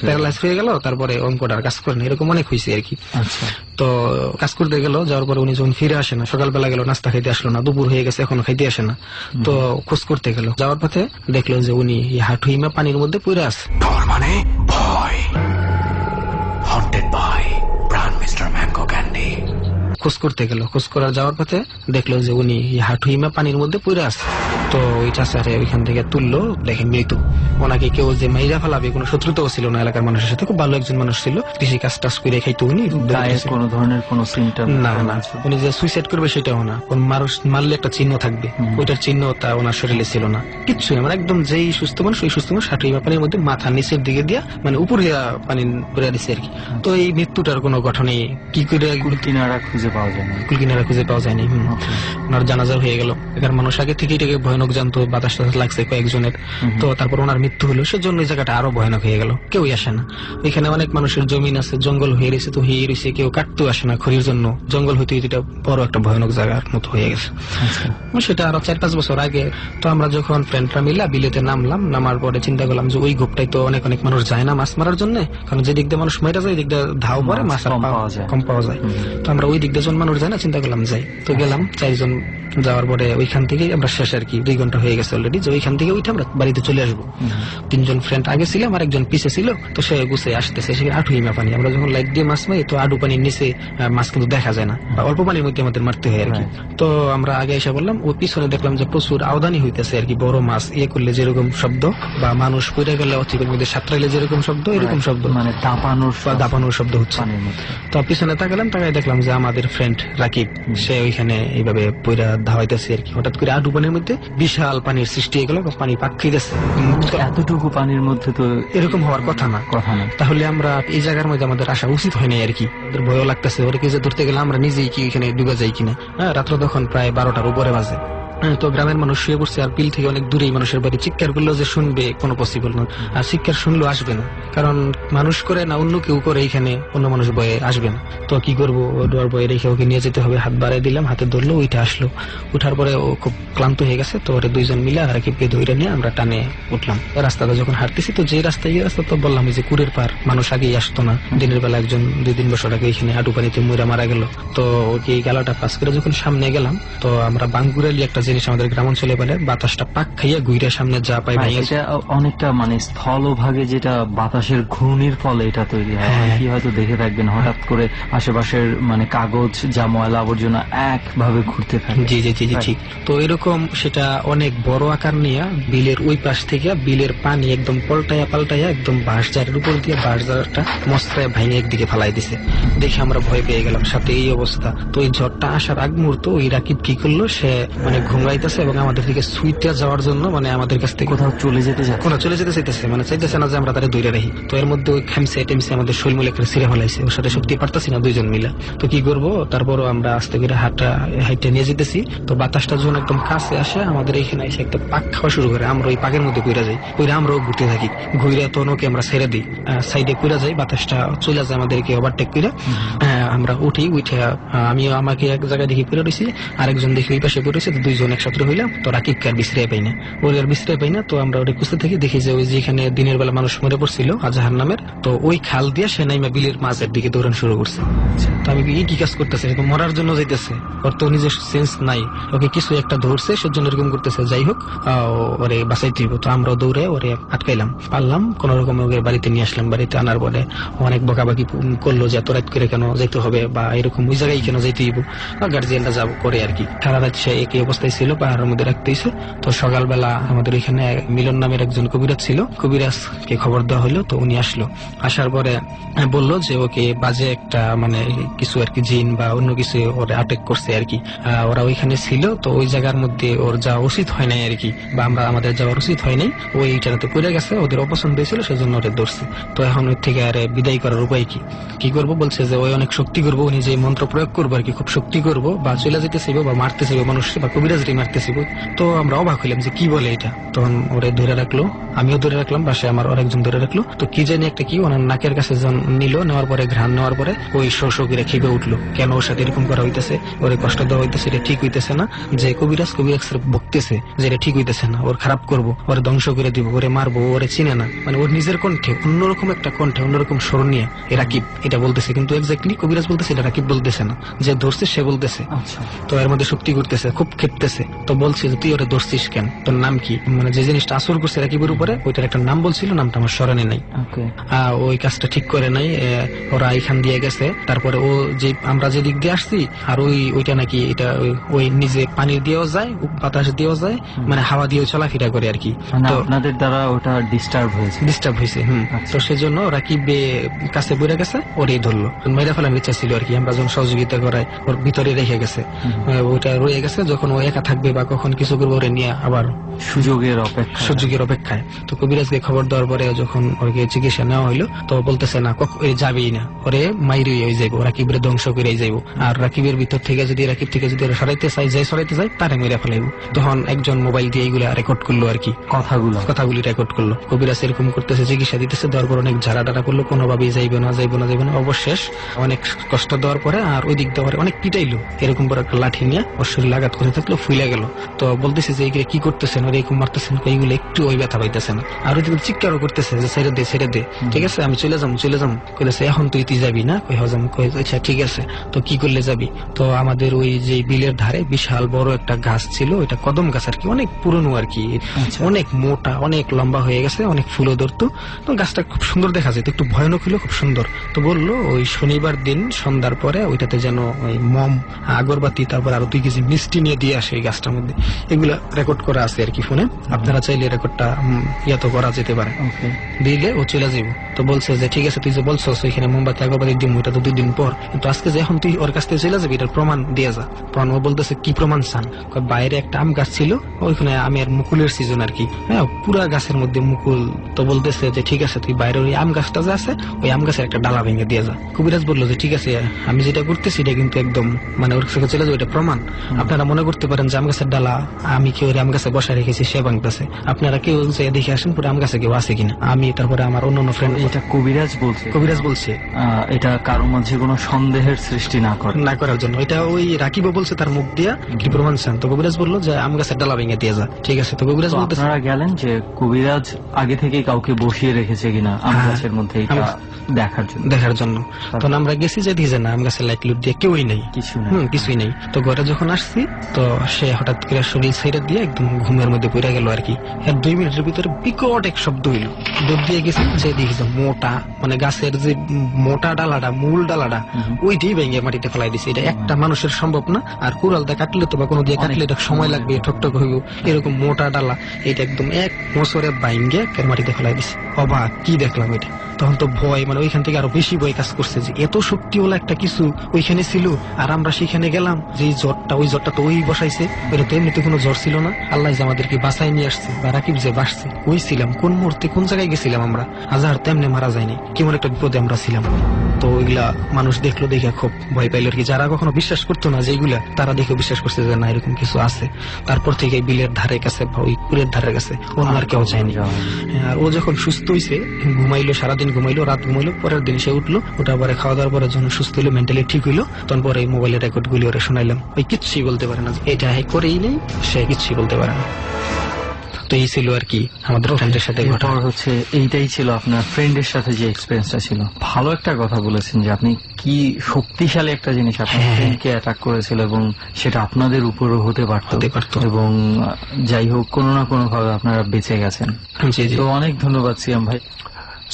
প্যারালাইজ হয়ে গেল, তারপরে অঙ্কটা কাজ করে না, এরকম অনেক হয়েছে আর কি। তো কাজ করতে গেল, যাওয়ার পরে উনি যখন ফিরে আসে না, সকালবেলা গেল, নাস্তা খাইতে আসলো না, দুপুর হয়ে গেছে এখনো খাইতে আসে না। তো খোঁজ করতে গেল, যাওয়ার পথে দেখলো যে উনি হাঁটু হিমা পানির মধ্যে পড়ে আছে। মানে ভয়, হন্টেড বাই প্রাণ মিস্টার ম্যাঙ্গো ক্যান্ডি। খোঁজ করতে গেল, খোঁজ করার যাওয়ার পথে দেখলো যে উনি হাঁটু হিমা পানির মধ্যে পড়ে আছে। তো ওই চাচারে ওইখান থেকে তুললো, দেখে মৃত। ওনাকে কেউ যে মাইরা ফেলাবে কোনো শত্রুতাও ছিল না এলাকার মানুষের সাথে, খুব ভালো একজন মানুষ ছিল, কৃষি কাজ টাজ করে খাইতো উনি। কোন ধরনের কোন সিমটম না, উনি যে সুইসাইড করবে সেটাও না, কোন মানুষ মারলে একটা চিহ্ন থাকবে, ওইটার চিহ্ন তা ওনার শরীরে ছিল না, কিচ্ছু না। মানে একদম যেই সুস্থ মানুষ, ওই সুস্থ মানুষ হাঁটু হিমা পানির মধ্যে মাথা নিচের দিকে দিয়া, মানে উপরে পানি পড়ে দিছে আর কি। তো এই মৃত্যুটার কোনো ঘটনাই কি করে কিনারা খুঁজে পাওয়া যায় না, কুলকিনারা খুঁজে পাওয়া যায়নি। ওনার জানাজা হয়ে গেল, এখানে মানুষ আগে থেকে এটাকে ভয়ানক জানতো, বাতাস টাতাস লাগছে কয়েকজনের। তো তারপর ওনার মৃত্যু হলো, সেজন্য এই জায়গাটা আরো ভয়ানক হয়ে গেল, কেউই আসে না। এখানে অনেক মানুষের জমিন আছে, জঙ্গল হয়ে রয়েছে, তো হয়ে রয়েছে, কেউ কাটতেও আসে না খড়ির জন্য, জঙ্গল হইতে এটা বড় একটা ভয়ানক জায়গার মতো হয়ে গেছে। সেটা আরো 4-5 বছর আগে। তো আমরা যখন ফ্রেন্ডরা মিলা বিলেতে নামলাম, নামার পরে চিন্তা করলাম যে ওই গোপটাই তো অনেক মানুষ যায় না মাছ মারার জন্য, কারণ যে দিক দিয়ে মানুষ মেরা যায়, ওই দিক দিয়ে ধাও পরে মাছ কম পাওয়া যায়। তো আমরা ওই দিক দিয়ে যখন মানুষ যায় না, চিন্তা করলাম যাই। তো গেলাম 4জন, যাওয়ার পরে ওইখান থেকে আমরা শেষ আর কি, 2 ঘন্টা হয়ে গেছে অলরেডি, যে ওইখান থেকে উঠে আমরা বাড়িতে চলে আসবো। 3জন ফ্রেন্ড আগে ছিলাম, আর একজন পিছে ছিল। তো সে গুছে আসতেছে, সে আঁটু হিমা পানি, আমরা যখন লাইট দিয়ে মাছ মারি, তো আডু পানির নিচে মাছ কিন্তু দেখা যায় না, বা অল্প পানির মধ্যে আমাদের মারতে হয় আর কি। তো আমরা আগে এসে বললাম, ওই পিছনে দেখলাম যে প্রচুর আওদানি হইতেছে আর কি, বড় মাছ ইয়ে করলে যেরকম শব্দ, বা মানুষ পড়ে গেলে অচিকের মধ্যে সাঁতরাইলে যেরকম শব্দ, এরকম শব্দ, মানে দাপানোর শব্দ হচ্ছে। তো পিছনে তাকালাম, তাকাই দেখলাম যে আমাদের ফ্রেন্ড রাকিব, সে ওইখানে এইভাবে পয়রা ধাওয়াইতেছে আর কি। হঠাৎ করে আডু পানির মধ্যে বিশাল পানির সৃষ্টি হয়ে গেল, পানি পাক খেয়েছে। এতটুকু পানির মধ্যে তো এরকম হওয়ার কথা না। তাহলে আমরা এই জায়গার মধ্যে আমাদের আসা উচিত হয় না আর কি, ভয়ও লাগতেছে, ওরা কি যে ধরতে গেলে আমরা নিজেই কি এখানে ডুবে যাই কিনা। রাত্র তখন প্রায় 12টার উপরে বাজে। তো গ্রামের মানুষ শুয়ে পড়ছে, আর বিল থেকে অনেক দূরেই মানুষের বাড়ি। চিৎকার করলেও যে শুনবে কোনো পসিবল না, আর চিৎকার শুনলেও আসবে না, কারণ মানুষ করে না অন্য কেউ করে, এখানে অন্য মানুষ বয়ে আসবে না। তো কি করবো, ডোয়ার বয়ে রেখে ওকে নিয়ে যেতে হবে। হাত বাড়াই দিলাম, হাতে ধরলো, ওইটা আসলো। উঠার পরে ও খুব ক্লান্ত হয়ে গেছে, তো ওরা 2জন মিলে আর কি ধরে নিয়ে আমরা টানে উঠলাম। রাস্তাটা যখন হাঁটতেছি, তো যে রাস্তায় গিয়ে রাস্তা, তো বললাম যে কুরের পার, মানুষ আগেই আসতো না। দিনের বেলা একজন 2-3 বছর আগে এখানে হাঁটু পানিতে ময়রা মারা গেল। তো ওকে এই গালাটা পাস করে যখন সামনে গেলাম, তো আমরা বাঙ্গুরালি একটা জিনিস আমাদের গ্রাম অঞ্চলে বলে বাতাসটা পাক খাইয়া ঘুরে সামনে যা পাই হ্যাঁ, ভেঙে এটা অনেকটা মানে স্থলভাগে যেটা বাতাসের ঘূর্ণির ফলে এটা তৈরি হয়। হ্যাঁ। কি হয়তো দেখে থাকবেন হঠাৎ করে আশেপাশের মানে কাগজ যা ময়লা আবর্জনা একভাবে ঘুরতে থাকে। জি জি জি জি ঠিক। তো এরকম সেটা অনেক বড় আকার নিয়ে বিলের ওই পাশ থেকে বিলের পানি একদম পাল্টাইয়া একদম বাঁশঝাড়ের উপর দিয়ে বাঁশঝাড়টা মস্তায় ভাঙে একদিকে ফালাই দিছে। দেখে আমরা ভয় পেয়ে গেলাম, সাথে এই অবস্থা। তো এই ঝড়টা আসার আগ মুহূর্ত ওই রাকিব কি করলো, সে মানে ঘুমাইতেছে এবং আমাদের দিকে সুইটে যাওয়ার জন্য মানে আমাদের কাছ থেকে কোথাও চলে যেতে যাচ্ছে। কোথাও চলে যেতে চাইতেছে, মানে চাইতেছে না যে আমরা তারা দূরে রাখি। তো এর মধ্যে ওই খামসে টেমসে আমাদের শৈলমূল একটা ছিঁড়ে ফেলাইছে, ওর সাথে শক্তি পারতাছি না দুইজন মিলে। তো কি করবো, তারপরও আমরা আস্তে করে হাইটে নিয়ে যেতেছি। তো বাতাসটা যখন একদম কাছে আসে আমাদের এখানে এসে একটা পাক খাওয়া শুরু করে, আমরা ওই পাকের মধ্যে ঘুরে যাই, ওইরা আমরাও ঘুরতে থাকি। ঘুরে তো ওকে আমরা ছেড়ে দিই, সাইডে ঘুরে যাই, বাতাসটা চলে যায় আমাদেরকে ওভারটেক করে। আমরা উঠে আমি আমাকে এক জায়গায় দেখি পড়ে রয়েছি, আরেকজন দেখি ওই পাশে পড়েছে। তো দুইজন একসাথে হইলাম। তো রাকিবকে আর বিশ্রায় পাই না, ওর আর বিশ্রায় পাই না। তো আমরা ওটা খুঁজতে থাকি, দেখি যে ওই যেখানে দিনের বেলা মানুষ মরে পড়ছিল আজাহার নামের, তো ওই খাল দিয়ে সে নাইমা বিলের মাঝের দিকে দৌড়ান শুরু করছে। তো আমি কি কাজ করতেছে, মরার জন্য যাইতেছে, ওর তো নিজের সেন্স নাই, ওকে কিছু একটা ধরছে সেজন্য এরকম করতেছে। যাই হোক ওরে বাঁচাইতে হইব। তো আমরা দৌড়ে ওরে আটকাইলাম, পারলাম কোন রকম ওকে বাড়িতে নিয়ে আসলাম। বাড়িতে আনার পরে অনেক বকাবাকি করলো যে এত রাত করে কেন যাইতে হবে বা এরকম ওই জায়গায় কেন যাইতে হইব, গার্জিয়ানরা যাবো করে আর কি। সারা রাত সে একই অবস্থায় ছিল, পাহাড়ের মধ্যে রাখতেইছে। তো সকালবেলা আমাদের এখানে মিলন নামের একজন কবিরাজ ছিল, কবিরাজকে খবর দেওয়া হলো। তো উনি আসলো, আসার পরে বললো যে ওকে বাজে একটা মানে কিছু আর কি জিন বা অন্য কিছু ওরা আটেক করছে আর কি। ওরা ওইখানে ছিল, তো ওই জায়গার মধ্যে ওর যাওয়া উচিত হয় নাই আর কি, বা আমাদের যাওয়ার উচিত হয় নাই। ওই এইটাতে পড়ে গেছে, ওদের অপছন্দ হয়েছিল সেজন্য ওরে ধরছে। তো এখন ওই থেকে আরে বিদায় করার উপায় কি করবো, বলছে যে ওই অনেক শক্তি করবো, উনি যে মন্ত্র প্রয়োগ করবো আর কি, খুব শক্তি করবো বা চলে যেতে চাইবো বা মারতে চাইবো মানুষ বা কবিরাজরে মারতে চাইবো। তো আমরা অবাক হইলাম যে কি বলে এটা। তখন ওরে ধরে রাখলো, আমিও ধরে রাখলাম, পাশে আমার আরেকজন ধরে রাখলো। তো কি জানি একটা কি ওনার নাকের কাছে নিল, নেওয়ার পরে ঘ্রাণ নেওয়ার পরে ওই শোষকেরা খেপে উঠলো, কেন ওর সাথে এরকম করা হইতেছে, ওরে কষ্ট দেওয়া হইতেছে, এটা ঠিক হইতেছে না। যে কবিরাজ বকতেছে যে এটা ঠিক হইতেছে না, ওর খারাপ করবো, ওরে ধ্বংস করে দিব, ওরে মারবো, ওরে চিনে না, মানে ওর নিজের কণ্ঠে অন্যরকম একটা কণ্ঠে অন্যরকম স্বর নিয়ে রাকিব এটা বলতেছে, কিন্তু এক্স্যাক্টলি কবিরাজ বলতেছে এটা রাকিব বলতেছে না, যে ধরছে সে বলতেছে। তো এর মধ্যে শক্তি করতেছে, খুব খেপতেছে। তো বলছে যে তুই ওরে ধরছিস কেন, তোর নাম কি, মানে যে জিনিসটা আসর করছে রাকিবের উপরে ওইটার একটা নাম বলছিল, নামটা আমার স্মরণে নাই। ওই কাজটা ঠিক করে নাই, ওরা এখান দিয়ে গেছে। তারপরে ও যে আমরা যে দিক দিয়ে আসছি আর ওইটা নাকি এটা ওই নিজে পানি দিয়েও যায়, বাতাস দিয়েও যায়, মানে হাওয়া দিয়েও চলাফেরা করে আর কি। তো আপনাদের দ্বারা ওটা ডিস্টার্ব হয়েছে। তো সেজন্য রাকিব কাছে বইরা গেছে, ওরই ধরলো, মেয়েরা ফেলার ইচ্ছা ছিল আর কি। আমরা যখন সহযোগিতা করাই ওর ভিতরে রেখে গেছে, ওইটা রয়ে গেছে। যখন ও একা থাকবে বা কখন কিছু করবে ওরে নিয়ে আবার সুযোগের অপেক্ষায়। তো কবিরাজকে খবর দেওয়ার পরে যখন ওকে চিকিৎসা নেওয়া হইলো, তো বলতেছে না যাবেই না, ওরে মাইরে যাইবো, রাকিবের ধ্বংস করে যাইবো। আর রাকিবের ভিতর থেকে যদি রাকিব থেকে যদি সরাইতে যায় তারে মেরে ফেলাইবো। তখন একজন মোবাইল দিয়ে এইগুলা রেকর্ড করলো আর কি, কথাগুলি রেকর্ড করলো। কবিরাজ এরকম করতেছে, চিকিৎসা দিতেছে, দেওয়ার পর অনেক ঝাড়া করলো, কোনোভাবেই যাইবে না। অবশেষ অনেক কষ্ট দেওয়ার পরে আর ওই দিক দেওয়ার অনেক পিটাইলো, এরকম করে একটা লাঠি নিয়ে ওর শরীর আঘাত করে থাকলো, ফুলে গেল। তো বলতেছে যে এইগুলো কি করতেছেন, ওর এরকম মারতেছেন, এইগুলো একটু ওই ব্যথা পাইতেছে না। আর ওই দিকে চিৎকারও করতেছে যে ছেড়ে দে, ঠিক আছে আমি চলে যাবো। কইলেছে এখন তুই যাবি না, আচ্ছা ঠিক আছে, তো কি করলে যাবি। তো আমাদের ওই যে বিলের ধারে বিশাল বড় একটা গাছ ছিল, ওইটা কদম গাছ আর কি, অনেক পুরনো আর কি, অনেক মোটা, অনেক লম্বা হয়ে গেছে, অনেক ফুলও ধরতো। তো গাছটা খুব সুন্দর দেখা যেত, একটু ভয়ানক হলো, খুব সুন্দর। তো বললো ওই শনিবার দিন সন্ধ্যার পরে ওইটাতে যেন ওই মম, আগরবাতি, তারপর আরো 2 কেজি মিষ্টি নিয়ে দিয়ে আসে এই গাছটার মধ্যে। এগুলা রেকর্ড করা আছে আর কি ফোনে, আপনারা চাইলে রেকর্ডটা তো করা যেতে পারে, দিলে ও চলে যাবো। তো বলছে যে ঠিক আছে, তুই যে বলছো এখানে মোমবাতি আগরবাতি দিন, ওইটা তো 2 দিন পর, কিন্তু আজকে যে এখন তুই ওর কাছ থেকে চলে যাবি, এটার প্রমাণ দিয়ে যা। তখন ও বলতেছে কি প্রমাণ চান, বাইরে একটা আম গাছ ছিল, ওইখানে আমের মুকুলের সিজন আর কি, হ্যাঁ পুরা গাছের মধ্যে মুকুল। তো বলতেছে যে ঠিক আছে, তুই বাইরে ওই আম গাছটা যে আছে ওই আম গাছের একটা ডালা ভেঙে দিয়ে যা। কবিরাজ বললো যে ঠিক আছে, আমি যেটা করতেছি এটা কিন্তু একদম মানে ওর কাছে চলে যাবো, এটা প্রমাণ। আপনারা মনে করতে পারেন যে আম গাছের ডালা আমি কেউ আম গাছে বসা রেখেছি, সে ভাঙতেছে, আপনারা কেউ দেখে আসেন পুরো আম গাছে কেউ আছে কিনা। আমি তারপরে আমার অন্য ফ্রেন্ড, এটা কবিরাজ বলছে এটা কারো মাঝে কোনো সন্দেহের সৃষ্টি না করার জন্য। এটা ওই রাকিবও বলছে তার মুখ দিয়া কি প্রমাণ চান। তো কবিরাজ বললো যে আম গাছের ডালা ভেঙে দিয়ে যা, ঠিক আছে। তো কবিরাজ বলতেছে আপনারা গেলেন যে কবিরাজ আগে থেকে কাউকে বসিয়ে রেখেছে কিনা আম গাছের মধ্যে এটা দেখার জন্য। তখন আমরা গেছি যে দিছে না, আম গাছের লাইট লুট দিয়ে কেউই নেই, কিছুই নেই। তো ঘরে যখন আসছি তো সে হঠাৎ করে শরীর ছেড়ে দিয়ে একদম ঘুমের মধ্যে পড়ে গেল আর কি। আর 2 মিনিটের ভিতরে বিকট এক শব্দ হইল, দৌড় দিয়ে গেছি, যে দেখি যে মোটা মানে গাছের যে মোটা ডালাটা, মূল ডালাটা ওইটাই ভেঙে মাটিতে ফেলাই দিছে। এটা একটা মানুষের সম্ভব না, আর কুড়াল দিয়ে কাটলে তো বা কোনো দিয়ে কাটলে এটা সময় লাগবে, ঠকঠক হইব, এরকম মোটা ডালা এটা একদম এক মোচরে ভাঙে মাটিতে ফেলাই দিছে। অবাক কি দেখলাম এটা, তখন তো ভয়, মানে ওইখান থেকে আরো বেশি ভয় কাজ করছে যে এত শক্তিওয়ালা একটা কিছু ওইখানে ছিল, আর আমরা সেখানে গেলাম যে জ্বরটা, ওই জ্বরটা তো ওই বসাইছে, ওইটা তো এমনিতে কোনো জ্বর ছিল না, আল্লাহ যে আমাদেরকে বাঁচাই নিয়ে আসছে, বা রাকিব যে বাঁচছে, ওই ছিলাম কোন মুহূর্তে কোন জায়গায় গেছিলাম আমরা, আজার তেমনি মারা যায়নি, কেমন একটা বিপদে আমরা ছিলাম। তো ওইগুলা মানুষ দেখলো, দেখে খুব ভয় পাইল আর কি। যারা কখনো বিশ্বাস করতো না যে এইগুলা, তারা দেখে বিশ্বাস করছে যে না এরকম কিছু আছে। তারপর থেকে বিলের ধারে কাছে বা ওই পুরের ধারে কাছে অন্য আর কেউ যায়নি। আর ও যখন সুস্থ হয়েছে, ঘুমাইলো, সারাদিন ঘুমাইলো, রাত ঘুমাইলো, পরের দিন সে উঠলো, ওটার পরে খাওয়া দাওয়ার পরে যখন সুস্থ হইলো, মেন্টালি ঠিক হইলো, তখন পরে এই মোবাইলের রেকর্ড গুলি ওরা শোনাইলাম। ওই কিচ্ছুই বলতে পারে না, এটা করেই নেই, সে কিচ্ছুই বলতে পারে না। তো এই ছিল আর কি আমাদের ফ্রেন্ডের সাথে ঘটনা। হচ্ছে এইটাই ছিল আপনার ফ্রেন্ডের সাথে যে এক্সপিরিয়েন্সটা ছিল। ভালো একটা কথা বলেছেন যে আপনি কি শক্তিশালী একটা জিনিস আপনার ফ্রেন্ডকে অ্যাটাক করেছিল, এবং সেটা আপনাদের উপরও হতে পারত, এবং যাই হোক কোনো না কোনো ভাবে আপনারা বেঁচে গেছেন। তো অনেক ধন্যবাদ সিয়াম ভাই।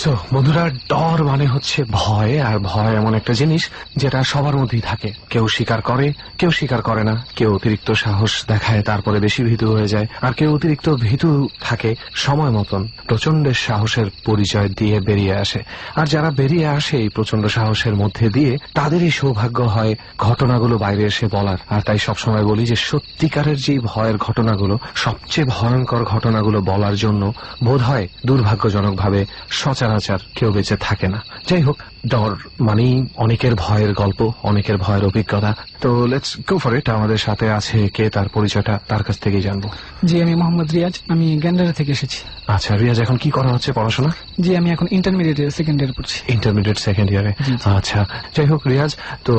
সো বন্ধুরা, ডর মানে হচ্ছে ভয়, আর ভয় এমন একটা জিনিস যেটা সবার মধ্যেই থাকে। কেউ স্বীকার করে, কেউ স্বীকার করে না, কেউ অতিরিক্ত সাহস দেখায় তারপরে বেশি ভীতু হয়ে যায়, আর কেউ অতিরিক্ত ভীতু থাকে সময় মতন প্রচন্ডের সাহসের পরিচয় দিয়ে বেরিয়ে আসে। আর যারা বেরিয়ে আসে এই প্রচন্ড সাহসের মধ্যে দিয়ে, তাদেরই সৌভাগ্য হয় ঘটনাগুলো বাইরে এসে বলার। আর তাই সবসময় বলি যে সত্যিকারের যে ভয়ের ঘটনাগুলো, সবচেয়ে ভয়ঙ্কর ঘটনাগুলো বলার জন্য বোধ হয় দুর্ভাগ্যজনকভাবে সচরাচর কেউ বেঁচে থাকে না। যাই হোক, ডর মানেই অনেকের ভয়ের গল্প, অনেকের ভয়ের অভিজ্ঞতা। তো লেটস গো ফর ইট। আমাদের সাথে আছে কে, তার পরিচয়টা তার কাছ থেকেই জানবো। জি, আমি মোহাম্মদ রিয়াজ, আমি গ্যান্ডারা থেকে এসেছি। আচ্ছা রিয়াজ, এখন কি করা হচ্ছে পড়াশোনা? জি, আমি এখন ইন্টারমিডিয়েট সেকেন্ড ইয়ার পড়ছি। ইন্টারমিডিয়েট সেকেন্ড ইয়ারে। আচ্ছা, যাই হোক রিয়াজ, তো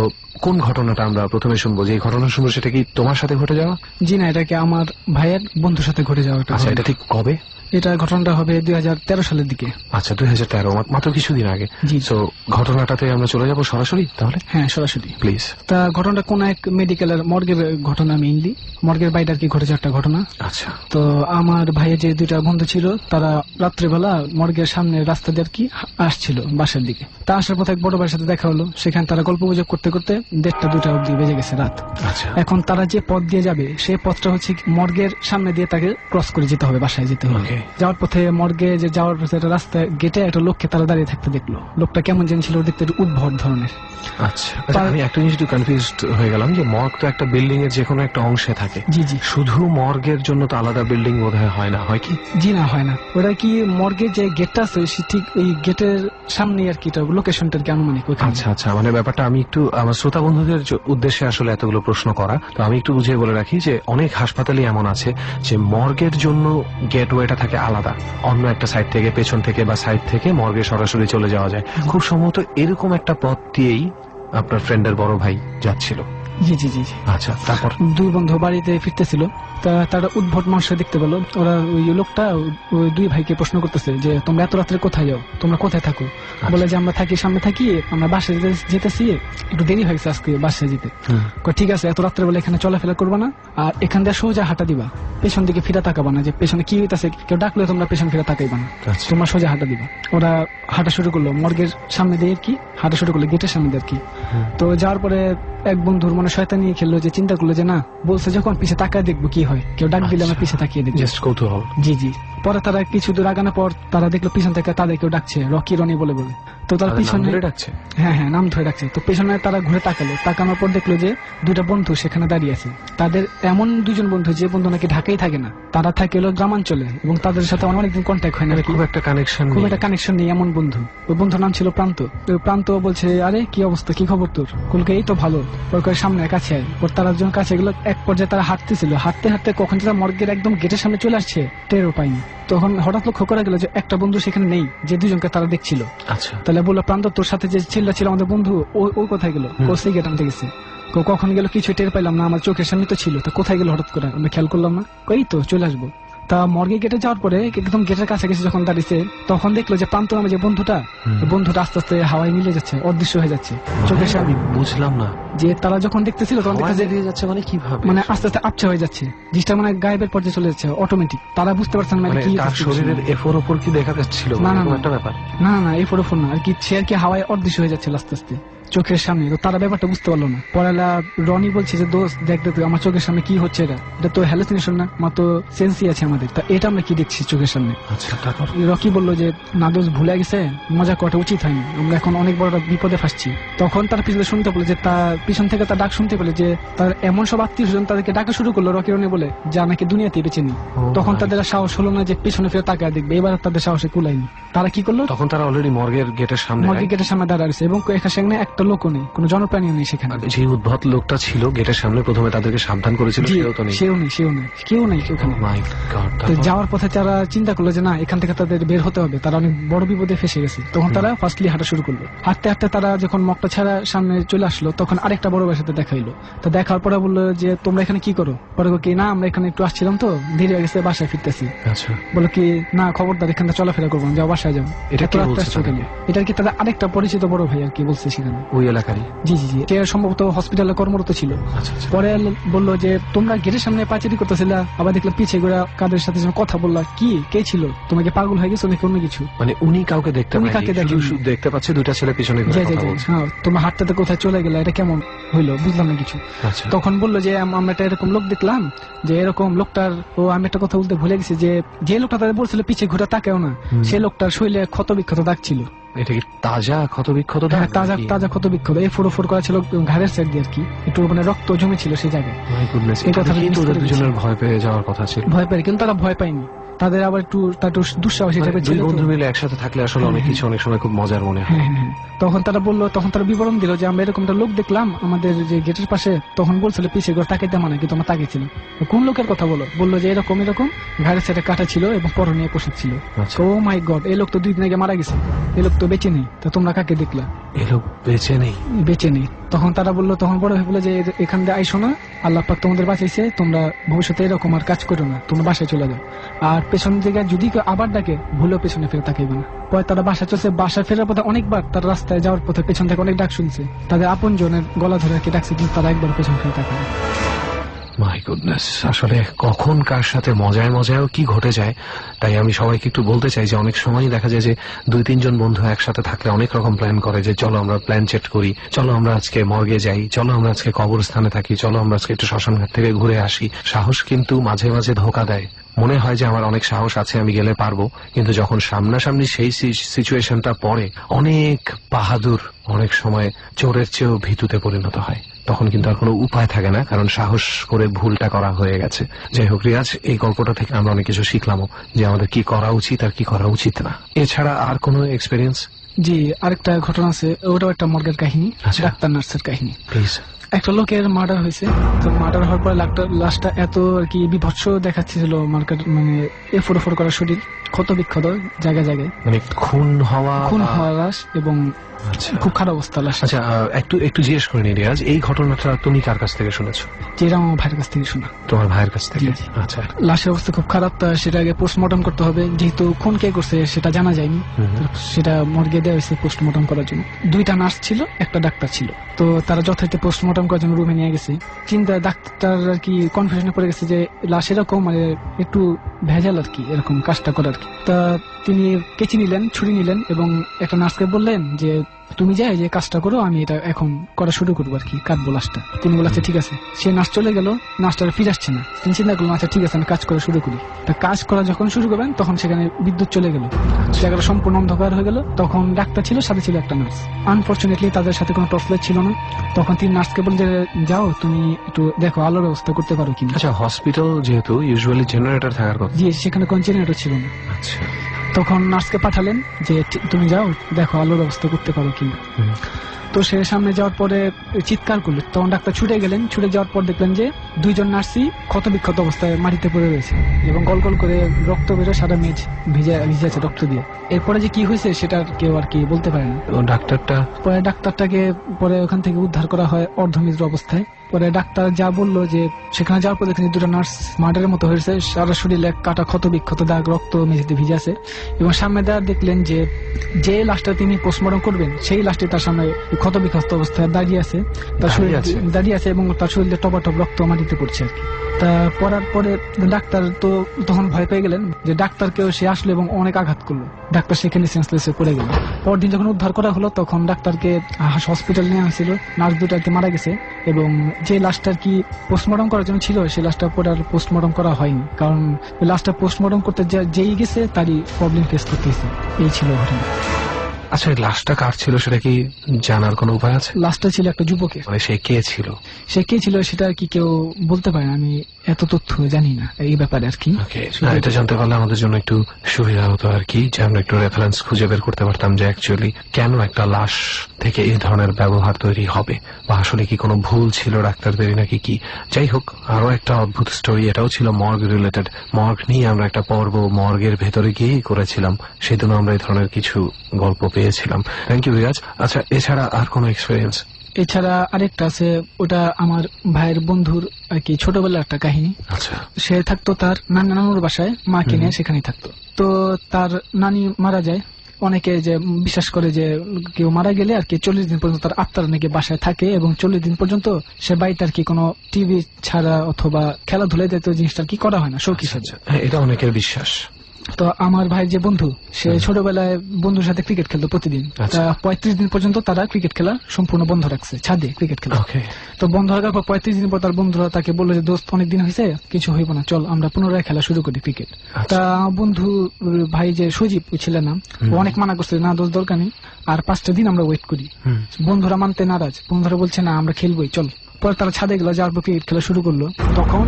কোন ঘটনাটা আমরা প্রথমে শুনবো? যে ঘটনা শুনবো সেটা কি তোমার সাথে ঘটে যাওয়া? জি না, এটাকে আমার ভাইয়ের বন্ধুর সাথে ঘটে যাওয়া। আচ্ছা, এটা ঠিক কবে? এটা ঘটনাটা হবে 2013 সালের দিকে। আচ্ছা, 2013, মাত্র কিছুদিন আগে। জি। তো ঘটনাটাতে আমরা চলে যাবো সরাসরি তাহলে? হ্যাঁ, সরাসরি প্লিজ। তা ঘটনাটা কোন এক মেডিকেলের মর্গের ঘটনা, মেইনলি মর্গের বাইরে আর কি ঘটেছে একটা ঘটনা। আচ্ছা। তো আমার ভাইয়ের যে দুইটা বন্ধু ছিল, তারা রাত্রেবেলা মর্গের সামনে রাস্তা দিয়ে আর কি আসছিল বাসার দিকে। তা আসার পথে এক বড় ভাইয়ের সাথে দেখা হলো, সেখানে তারা গল্প গুজব করতে করতে 1:30-2টা অব্দি বেজে গেছে রাত। আচ্ছা। এখন তারা যে পথ দিয়ে যাবে, সেই পথটা হচ্ছে মর্গের সামনে দিয়ে তাকে ক্রস করে যেতে হবে, বাসায় যেতে হবে। যাওয়ার পথে মর্গে যে যাওয়ার পথে একটা রাস্তা গেটে একটা লোককে তারা দাঁড়িয়ে থাকতে দেখলো। লোকটা কেমন যেন ছিল, দেখতে একটু উদ্ভট ধরনের। আচ্ছা, আমি একটা জিনিস একটু কনফিউজড হয়ে গেলাম যে মর্গ তো একটা বিল্ডিং এর যে কোনো একটা অংশে থাকে। জি জি। শুধু মর্গের জন্য তো আলাদা বিল্ডিং বোধহয় হয় না, হয় কি? জি না, হয় না। ওটা কি মর্গের যে গেটটা আছে, সে ঠিক ওই গেটের সামনে আর কি, লোকেশনটার কি আনুমানিক। আচ্ছা আচ্ছা, মানে ব্যাপারটা আমি একটু আমার শ্রোতা বন্ধুদের উদ্দেশ্যে আসলে এতগুলো প্রশ্ন করা, তো আমি একটু বুঝিয়ে বলে রাখি যে অনেক হাসপাতালই এমন আছে যে মর্গের জন্য গেটওয়েটা থাকে আলাদা, অন্য একটা সাইড থেকে, পেছন থেকে বা সাইড থেকে মর্গে সরাসরি চলে যাওয়া যায়। খুব সম্ভবত এরকম একটা পথ দিয়েই আপনার ফ্রেন্ডের বড় ভাই যাচ্ছিল। জি জি জি। আচ্ছা, তারপর? দুই বন্ধু বাড়িতে ফিরতেছিল, তা তারা উদ্ভট মানুষ দেখতে পেলো। ওরা ওই লোকটা ওই দুই ভাইকে প্রশ্ন করতেছে যে তোমরা এত রাত্রে কোথায় যাও, তোমরা কোথায় থাকো? বলে যে আমরা থাকি সামনে থাকি, আমরা বাসায় যেতেছি, একটু দেরি হয়েছে আজকে বাসায় যেতে। ঠিক আছে, এত রাত্রে বলে এখানে চলাফেরা করবা না, আর এখান দিয়ে সোজা হাঁটা দিবা, পেছন দিকে ফিরে তাকাবা না, যে পেছনে কি হইতেছে কেউ ডাকলে তোমরা পেছন ফিরে তাকাইবা না, তোমরা সোজা হাঁটা দিবা। ওরা হাঁটা শুরু করলো মর্গের সামনে দিয়ে আর কি, হাঁটা শুরু করলো গেটের সামনে দিয়ে আর কি। তো যাওয়ার পরে এক বন্ধুর মানে শয়তানি খেললো, যে চিন্তা করলো যে না, বলছে যখন পিছে তাকায় দেখবো কি হয়, কেউ ডাক দিলে আমরা পিছে তাকিয়ে দেখবো, জাস্ট কৌতূহল। জি জি। পরে তারা কিছু দূর আগানোর পর তারা দেখলো পিছন থেকে তাদের কেউ ডাকছে, রকি রনি বলে বলে। তো তারা পিছনে ডাকছে, হ্যাঁ হ্যাঁ নাম ধরে ডাকছে। তো পেছনে তারা ঘুরে তাকালো, তাকানোর পর দেখলো যে দুইটা বন্ধু সেখানে দাঁড়িয়ে আছে। তাদের এমন দুজন বন্ধু, যে বন্ধু নাকি ঢাকায় থাকে না, তারা থাকে হলো গ্রামাঞ্চলে, এবং তাদের সাথে অনেকদিন কন্ট্যাক্ট হয় না, খুব একটা কানেকশন নেই এমন বন্ধু। ওই বন্ধুর নাম ছিল প্রান্ত। প্রান্ত বলছে আরে কি অবস্থা, কি খবর তোর? কুলকে এই তো ভালো। ওর সামনে কাছে আয়। ওর তারা যখন কাছে গেলো, এক পর্যায়ে তারা হাঁটতেছিল, হাঁটতে হাঁটতে কখন তারা মর্গের একদম গেটের সামনে চলে আসছে, টেরও পাইনি। তখন হঠাৎ লক্ষ্য করা গেল যে একটা বন্ধু সেখানে নেই, যে দুজনকে তারা দেখছিল। আচ্ছা। তাহলে বললো প্রান্ত তোর সাথে যে ছিল আমাদের বন্ধু, ও কোথায় গেল? ও সেই গেট আনতে গেছে। কখন গেল কিছু টের পাইলাম না, আমার চোখের সামনে তো ছিল, তা কোথায় গেল হঠাৎ করে আমরা খেয়াল করলাম না। এই তো চলে আসবো। তা মর্গে গেটে যাওয়ার পরে একদম গেটের কাছাকাছি যখন দাঁড়িয়েছে, তখন দেখলো যে প্রান্ত নামে যে বন্ধুটা আস্তে আস্তে হাওয়ায় মিলে যাচ্ছে, অদৃশ্য হয়ে যাচ্ছে চোখের সামনে। বুঝলাম না, যে তারা যখন দেখতেছিল তখন হাওয়ায় দেখতেছে বেরিয়ে যাচ্ছে মানে কিভাবে? মানে আস্তে আস্তে আবছা হয়ে যাচ্ছে, জিনিসটা মানে গায়েবের পর্যায়ে চলে যাচ্ছে অটোমেটিক। তারা বুঝতে পারছেন না মানে কি তার হচ্ছে। শরীরের এফোর ওপর কি দেখা যাচ্ছিল? না, না, এরকম না। একটা ব্যাপার। না না এই ফোর না আর কি, সে আর কি হাওয়ায় অদৃশ্য হয়ে যাচ্ছে আস্তে আস্তে চোখের সামনে। তো তারা ব্যাপারটা বুঝতে পারলো না। পরেলা রনি বলছে যে দোস্ত দেখ তুই আমার চোখের সামনে কি হচ্ছে, এটা তো হ্যালুসিনেশন না, আমার তো সেন্সই আছে আমাদের, তা এটা আমরা কি দেখছি চোখের সামনে। আচ্ছা, তারপর? রকি বললো যে না দোষ ভুলে গেছে, মজা করাটা উচিত হয়নি, আমরা এখন অনেক বড় বিপদে ফাঁসছি। তখন তার পিছনে শুনতে পেলো যে তার পিছন থেকে তার ডাক শুনতে পেলে যে তার এমন সব আত্মীয় স্বজন তাদেরকে ডাকা শুরু করলো রকি রনি বলে, যা নাকি দুনিয়াতে বেঁচে নেই। তখন my তাদের আর সাহস হলো না যে পিছনে ফিরে তাকায় দেখবে, এবার তাদের সাহসে কুলায়নি। তারা কি করলো, তখন তারা অলরেডি মর্গের গেটের সামনে। মর্গের গেটের সামনে দাঁড়াইছে এবং সেখানে একটা লোকও নেই, কোনো জনপ্রাণীও নেই সেখানে। যে উদ্ভট লোকটা ছিল গেটের সামনে প্রথমে তাদেরকে সাবধান করেছিল, জি, সেও তো নেই। কেউ নেই ওখানে। মাই গড। তো যাওয়ার পথে তারা চিন্তা করলো যে না এখান থেকে তাদের বের হতে হবে, তারা অনেক বড় বিপদে ফেসে গেছে। তখন তারা ফার্স্টলি হাঁটা শুরু করলো। হাঁটতে হাঁটতে তারা যখন মগটা ছাড়া সামনে চলে আসলো তখন আরেকটা বড় ভাইয়ের সাথে দেখা হইলো। তো দেখার পরে বললো যে তোমরা এখানে কি করো? পরে কি না আমরা এখানে একটু আসছিলাম তো দেরি হয়ে গেছে, বাসায় ফিরতেছি। আচ্ছা, বলো কি না খবরদার এখানে চলাফেরা করবো না, যাও বাসায় যাও। এটা কে এত রাত্রে বলছে আসছো কেন? এটা কি তাদের আরেকটা পরিচিত বড় ভাই আর কি বলছে সেখানে। ওই এলাকারই? জি জি জি, সে সম্ভবত হসপিটালে কর্মরত ছিল। আচ্ছা আচ্ছা। পরে বললো যে তোমরা গেটের সামনে পাচারি করতেছিলা, আবার দেখলাম পিছিয়ে ঘুরে কাদের সাথে যেন কথা বললা, কি কে ছিল? তোমাকে পাগল হয়ে গেছো নাকি অন্য কিছু? মানে উনি কাউকে দেখতে উনি পায়নি, কাকে শুধু দেখেননি। শুধু দেখতে পাচ্ছে দুইটা ছেলে পিছনে ঘুরে জি জি কথা জি, বলছে। হ্যাঁ তোমরা হাঁটতে কোথায় চলে গেলা, এটা কেমন হইলো বুঝলাম না কিছু। আচ্ছা, তখন বললো যে আমরা একটা এরকম লোক দেখলাম, যে এরকম লোকটার আমি একটা কথা বলতে ভুলে গেছি, যে লোকটা তাদের বলছিল পিছিয়ে ঘুরে তাকেও না, সেই লোকটার শরীরে ক্ষত বিক্ষত দাগ ছিল। এটা কি তাজা ক্ষত বিক্ষত? হ্যাঁ তাজা তাজা ক্ষত বিক্ষত, এই ফোড়ো করা ছিল ঘাড়ের সাইড দিয়ে আর কি, একটু মানে রক্ত জমে ছিল সেই জায়গায়। মাই গুডনেস, এই এটা কথাটা কি miss তোদের করে দুজনের ভয় পেয়ে যাওয়ার কথা ছিল? ভয় পাই, কিন্তু তারা ভয় পায়নি, তাদের আবার একটু দুঃসাহসী মানে টাইপের দুই ছিল তো। বন্ধু মিলে একসাথে থাকলে আসলে অনেক কিছু অনেক সময় খুব মজার মনে হয়। হ্যাঁ, হ্যাঁ, হ্যাঁ। তখন তারা বিবরণ দিল যে আমরা এরকম একটা লোক দেখলাম আমাদের যে গেটের পাশে, তখন বলছিল পিছিয়ে ঘর তাকাইতে মানে কিন্তু আমরা তাকিয়েছিলাম। কোন লোকের কথা বললো যে এরকম ঘাড়ের সাইডে কাটা ছিল এবং পরনে পোশাক ছিল। আচ্ছা। ও মাই গড, এই লোক তো 2 দিন আগে মারা গেছে, এই লোক তো বেঁচে নেই, তা তোমরা কাকে দেখলা? এ লোক বেঁচে নেই? বেঁচে নেই। তখন তারা বললো, তখন বড় হয়ে বললো যে এখান দিয়ে আইসো না, আল্লাহ পাক তোমাদের বাঁচাইছে, তোমরা ভবিষ্যতে এরকম আর কাজ করো না, তোমরা বাসায় চলে যাও। আর পেছন দিকে যদি কেউ আবার ডাকে ভুলেও পেছনে ফিরে তাকাইবে না। পরে তারা বাসা চলছে, বাসায় ফেরার পথে অনেকবার তারা রাস্তায় যাওয়ার পথে পেছন থেকে অনেক ডাক শুনছে, তাদের আপন জনের গলা ধরে আর কি ডাকছে, কিন্তু তারা একবার পেছন ফিরে তাকায়। মাই গুডনেস, আসলে কখন কার সাথে মজায় মজায়ও কি ঘটে যায়। তাই আমি সবাইকে একটু বলতে চাই যে অনেক সময় দেখা যায় যে 2-3 জন বন্ধু একসাথে থাকলে অনেক রকম প্ল্যান করে, যে চলো আমরা প্ল্যান চেট করি, চলো আমরা আজকে মর্গে যাই, চলো আমরা আজকে কবরস্থানে থাকি, চলো আমরা আজকে একটু শ্মশান ঘাট থেকে ঘুরে আসি। সাহস কিন্তু মাঝে মাঝে ধোকা দেয়। মনে হয় যে আমার অনেক সাহস আছে, আমি গেলে পারবো, কিন্তু যখন সামনাসামনি সেই সিচুয়েশনটা পড়ে অনেক বাহাদুর অনেক সময় চোরের চেয়েও ভীতুতে পরিণত হয়। তখন কিন্তু আর কোনো উপায় থাকে না, কারণ সাহস করে ভুলটা করা হয়ে গেছে। যাই হোক রিয়াজ, এই গল্পটা থেকে আমরা অনেক কিছু শিখলামও, যে আমাদের কি করা উচিত আর কি করা উচিত না। এছাড়া আর কোনো এক্সপিরিয়েন্স? জি, আরেকটা ঘটনা আছে, ওটাও একটা মর্গের কাহিনী, আচ্ছা। ডাক্তার নার্সের কাহিনী। প্লিজ। একটা লোকের মার্ডার হয়েছে, তো মার্ডার হওয়ার পরে লাশটা এত আর কি বিভৎস দেখাচ্ছিল, মানে এফোর করা শরীর, ক্ষত বিক্ষত জায়গায় জায়গায়, মানে খুন হওয়া লাশ এবং আচ্ছা খুব খারাপ অবস্থা লাশ। আচ্ছা, একটু জিজ্ঞেস করে নি রিয়াজ, এই ঘটনাটা তুমি কার কাছ থেকে শুনেছো? যেটা আমার ভাইয়ের কাছ থেকে শোনা। তোমার ভাইয়ের কাছ থেকে? জি, জি। আচ্ছা। লাশের অবস্থা খুব খারাপ, তা সেটা আগে পোস্টমর্টম করতে হবে, যেহেতু খুন কে করছে সেটা জানা যায়নি, সেটা মর্গে দেওয়া হয়েছে পোস্টমর্টম করার জন্য। 2টা নার্স ছিল, একটা ডাক্তার ছিল, তো তারা যথারীতি পোস্টমর্টম করার জন্য রুমে নিয়ে গেছে। চিন্তা ডাক্তার আর কি কনফিউশনে পড়ে গেছে যে লাশ এরকম মানে একটু ভেজাল আর কি, এরকম কাজটা করার কি। তা তিনি কেচি নিলেন, ছুরি নিলেন এবং একটা নার্সকে বললেন যে তুমি যাই যে কাজটা করো, আমি এটা এখন করা শুরু করবো আর কি, কাটবো লাশটা। তিনি বলে আচ্ছা ঠিক আছে। সে নার্স চলে গেল, নার্সটা ফিরে আসছে না। তিনি চিন্তা করলেন আচ্ছা ঠিক আছে আমি কাজ করা শুরু করি। তা কাজ করা যখন শুরু করবেন তখন সেখানে বিদ্যুৎ চলে গেল, জায়গাটা সম্পূর্ণ অন্ধকার হয়ে গেল। তখন ডাক্তার ছিল, সাথে ছিল একটা নার্স। আনফরচুনেটলি তাদের সাথে কোনো টর্চ লাইট ছিল না। তখন তিনি নার্সকে বলেন যে যাও তুমি একটু দেখো আলোর ব্যবস্থা করতে পারো কিনা। আচ্ছা, হসপিটাল যেহেতু ইউজুয়ালি জেনারেটর থাকার কথা। জি, সেখানে কোনো জেনারেটর ছিল না। আচ্ছা। তখন নার্সকে পাঠালেন যে তুমি যাও দেখো আলোর ব্যবস্থা করতে পারো কিনা। তো সে সামনে যাওয়ার পরে চিৎকার করলো, তখন ডাক্তার ছুটে গেলেন। ছুটে যাওয়ার পর দেখলেন যে 2 জন নার্সই ক্ষত বিক্ষত অবস্থায় মাটিতে পড়ে রয়েছে এবং গল গল করে রক্ত বেরোয়, সাদা মেঝ ভিজে আছে রক্ত দিয়ে। এরপরে যে কি হয়েছে সেটা কেউ আর কি বলতে পারে না। ডাক্তারটা পরে ডাক্তারটাকে পরে ওখান থেকে উদ্ধার করা হয় অর্ধমৃত অবস্থায়। পরে ডাক্তার যা বললো যে সেখানে যাওয়ার পর দেখেন 2টা নার্স মার্ডারের মতো হয়েছে, সারা শরীরে কাটা ক্ষত বিক্ষত দাগ, রক্ত মেঝেতে ভিজে আছে এবং সামনে দেওয়া দেখলেন যে লাশটা তিনি পোস্টমর্টম করবেন সেই লাশটি তার সামনে ক্ষতবিক্ষত অবস্থায় দাঁড়িয়ে আছে, দাঁড়িয়ে আছে এবং তার শরীরে টপাটপ রক্ত মাটিতে পড়ছে আর কি। তা পড়ার পরে ডাক্তার তো তখন ভয় পেয়ে গেলেন যে ডাক্তারকেও সে আসলো এবং অনেক আঘাত করলো, ডাক্তার সেখানে সেন্সলেসে পড়ে গেল। পরদিন যখন উদ্ধার করা হলো তখন ডাক্তারকে হসপিটাল নেওয়া হয়েছিল, নার্স দুটো আর কি মারা গেছে এবং যে লাশটা আর কি পোস্টমর্টম করার জন্য ছিল সেই লাশটা পরে আর পোস্টমর্টম করা হয়নি, কারণ লাশটা পোস্টমর্টম করতে যেই গেছে তারই প্রবলেম ফেস করতে হয়েছে। এই ছিল ঘটনা। আচ্ছা, এই লাশটা কার ছিল সেটা কি জানার কোনো উপায় আছে? লাশটা ছিল একটা যুবকের। মানে সে কে ছিল? সে কে ছিল সেটা আর কি কেউ বলতে পারে না, আমি এত তথ্য জানি না এই ব্যাপারে আর কি। এটা জানতে পারলে আমাদের জন্য একটু সুবিধা হতো আর কি, যে আমরা একটু রেফারেন্স খুঁজে বের করতে পারতাম যে অ্যাকচুয়ালি কেন একটা লাশ থেকে এই ধরনের ব্যবহার তৈরি হবে, বা আসলে কি কোনো ভুল ছিল ডাক্তারদেরই নাকি কি। যাই হোক, আরো একটা অদ্ভুত স্টোরি, এটাও ছিল মর্গ রিলেটেড। মর্গ নিয়ে আমরা একটা পর্ব মর্গের ভেতরে গিয়েই করেছিলাম, সেদিন আমরা এই ধরনের কিছু গল্প পেয়েছিলাম। Thank you Riaz. আচ্ছা, এছাড়া আর কোনো এক্সপিরিয়েন্স? এছাড়া আরেকটা আছে, ওটা আমার ভাইয়ের বন্ধুর আর কি ছোটবেলার একটা কাহিনী। আচ্ছা। সে থাকতো তার নানুর বাসায়, মাকে নিয়ে সেখানেই থাকতো। তো তার নানি মারা যায়, অনেকে যে বিশ্বাস করে যে কেউ মারা গেলে আর কি 40 দিন পর্যন্ত তার আত্মার নাকি বাসায় থাকে এবং 40 দিন পর্যন্ত সে বাড়িতে আর কি কোনো টিভি ছাড়া অথবা খেলাধুলা জাতীয় জিনিসটা কি করা হয় না, শৌক হিসেবে। এটা অনেকের বিশ্বাস। তো আমার ভাই যে বন্ধু, সে ছোটবেলায় বন্ধুর সাথে ক্রিকেট খেলতো প্রতিদিন। 35 দিন পর্যন্ত তারা ক্রিকেট খেলা সম্পূর্ণ বন্ধ রাখছে, ছাদে ক্রিকেট খেলা। তো বন্ধ হওয়ার পর 35 দিন পর তার বন্ধুরা তাকে বললো যে দোস্ত অনেক দিন হয়েছে, কিছু হইব না, চল আমরা পুনরায় খেলা শুরু করি ক্রিকেট। তা বন্ধু ভাই যে সজীব ছিল না, ও অনেক মানা করছে, না দোস্ত দরকার নেই, আর 5টা দিন আমরা ওয়েট করি। বন্ধুরা মানতে নারাজ, বন্ধুরা বলছে না আমরা খেলবোই, চল। পরে তারা ছাদে গেল, যাওয়ার পর ক্রিকেট খেলা শুরু করলো। তখন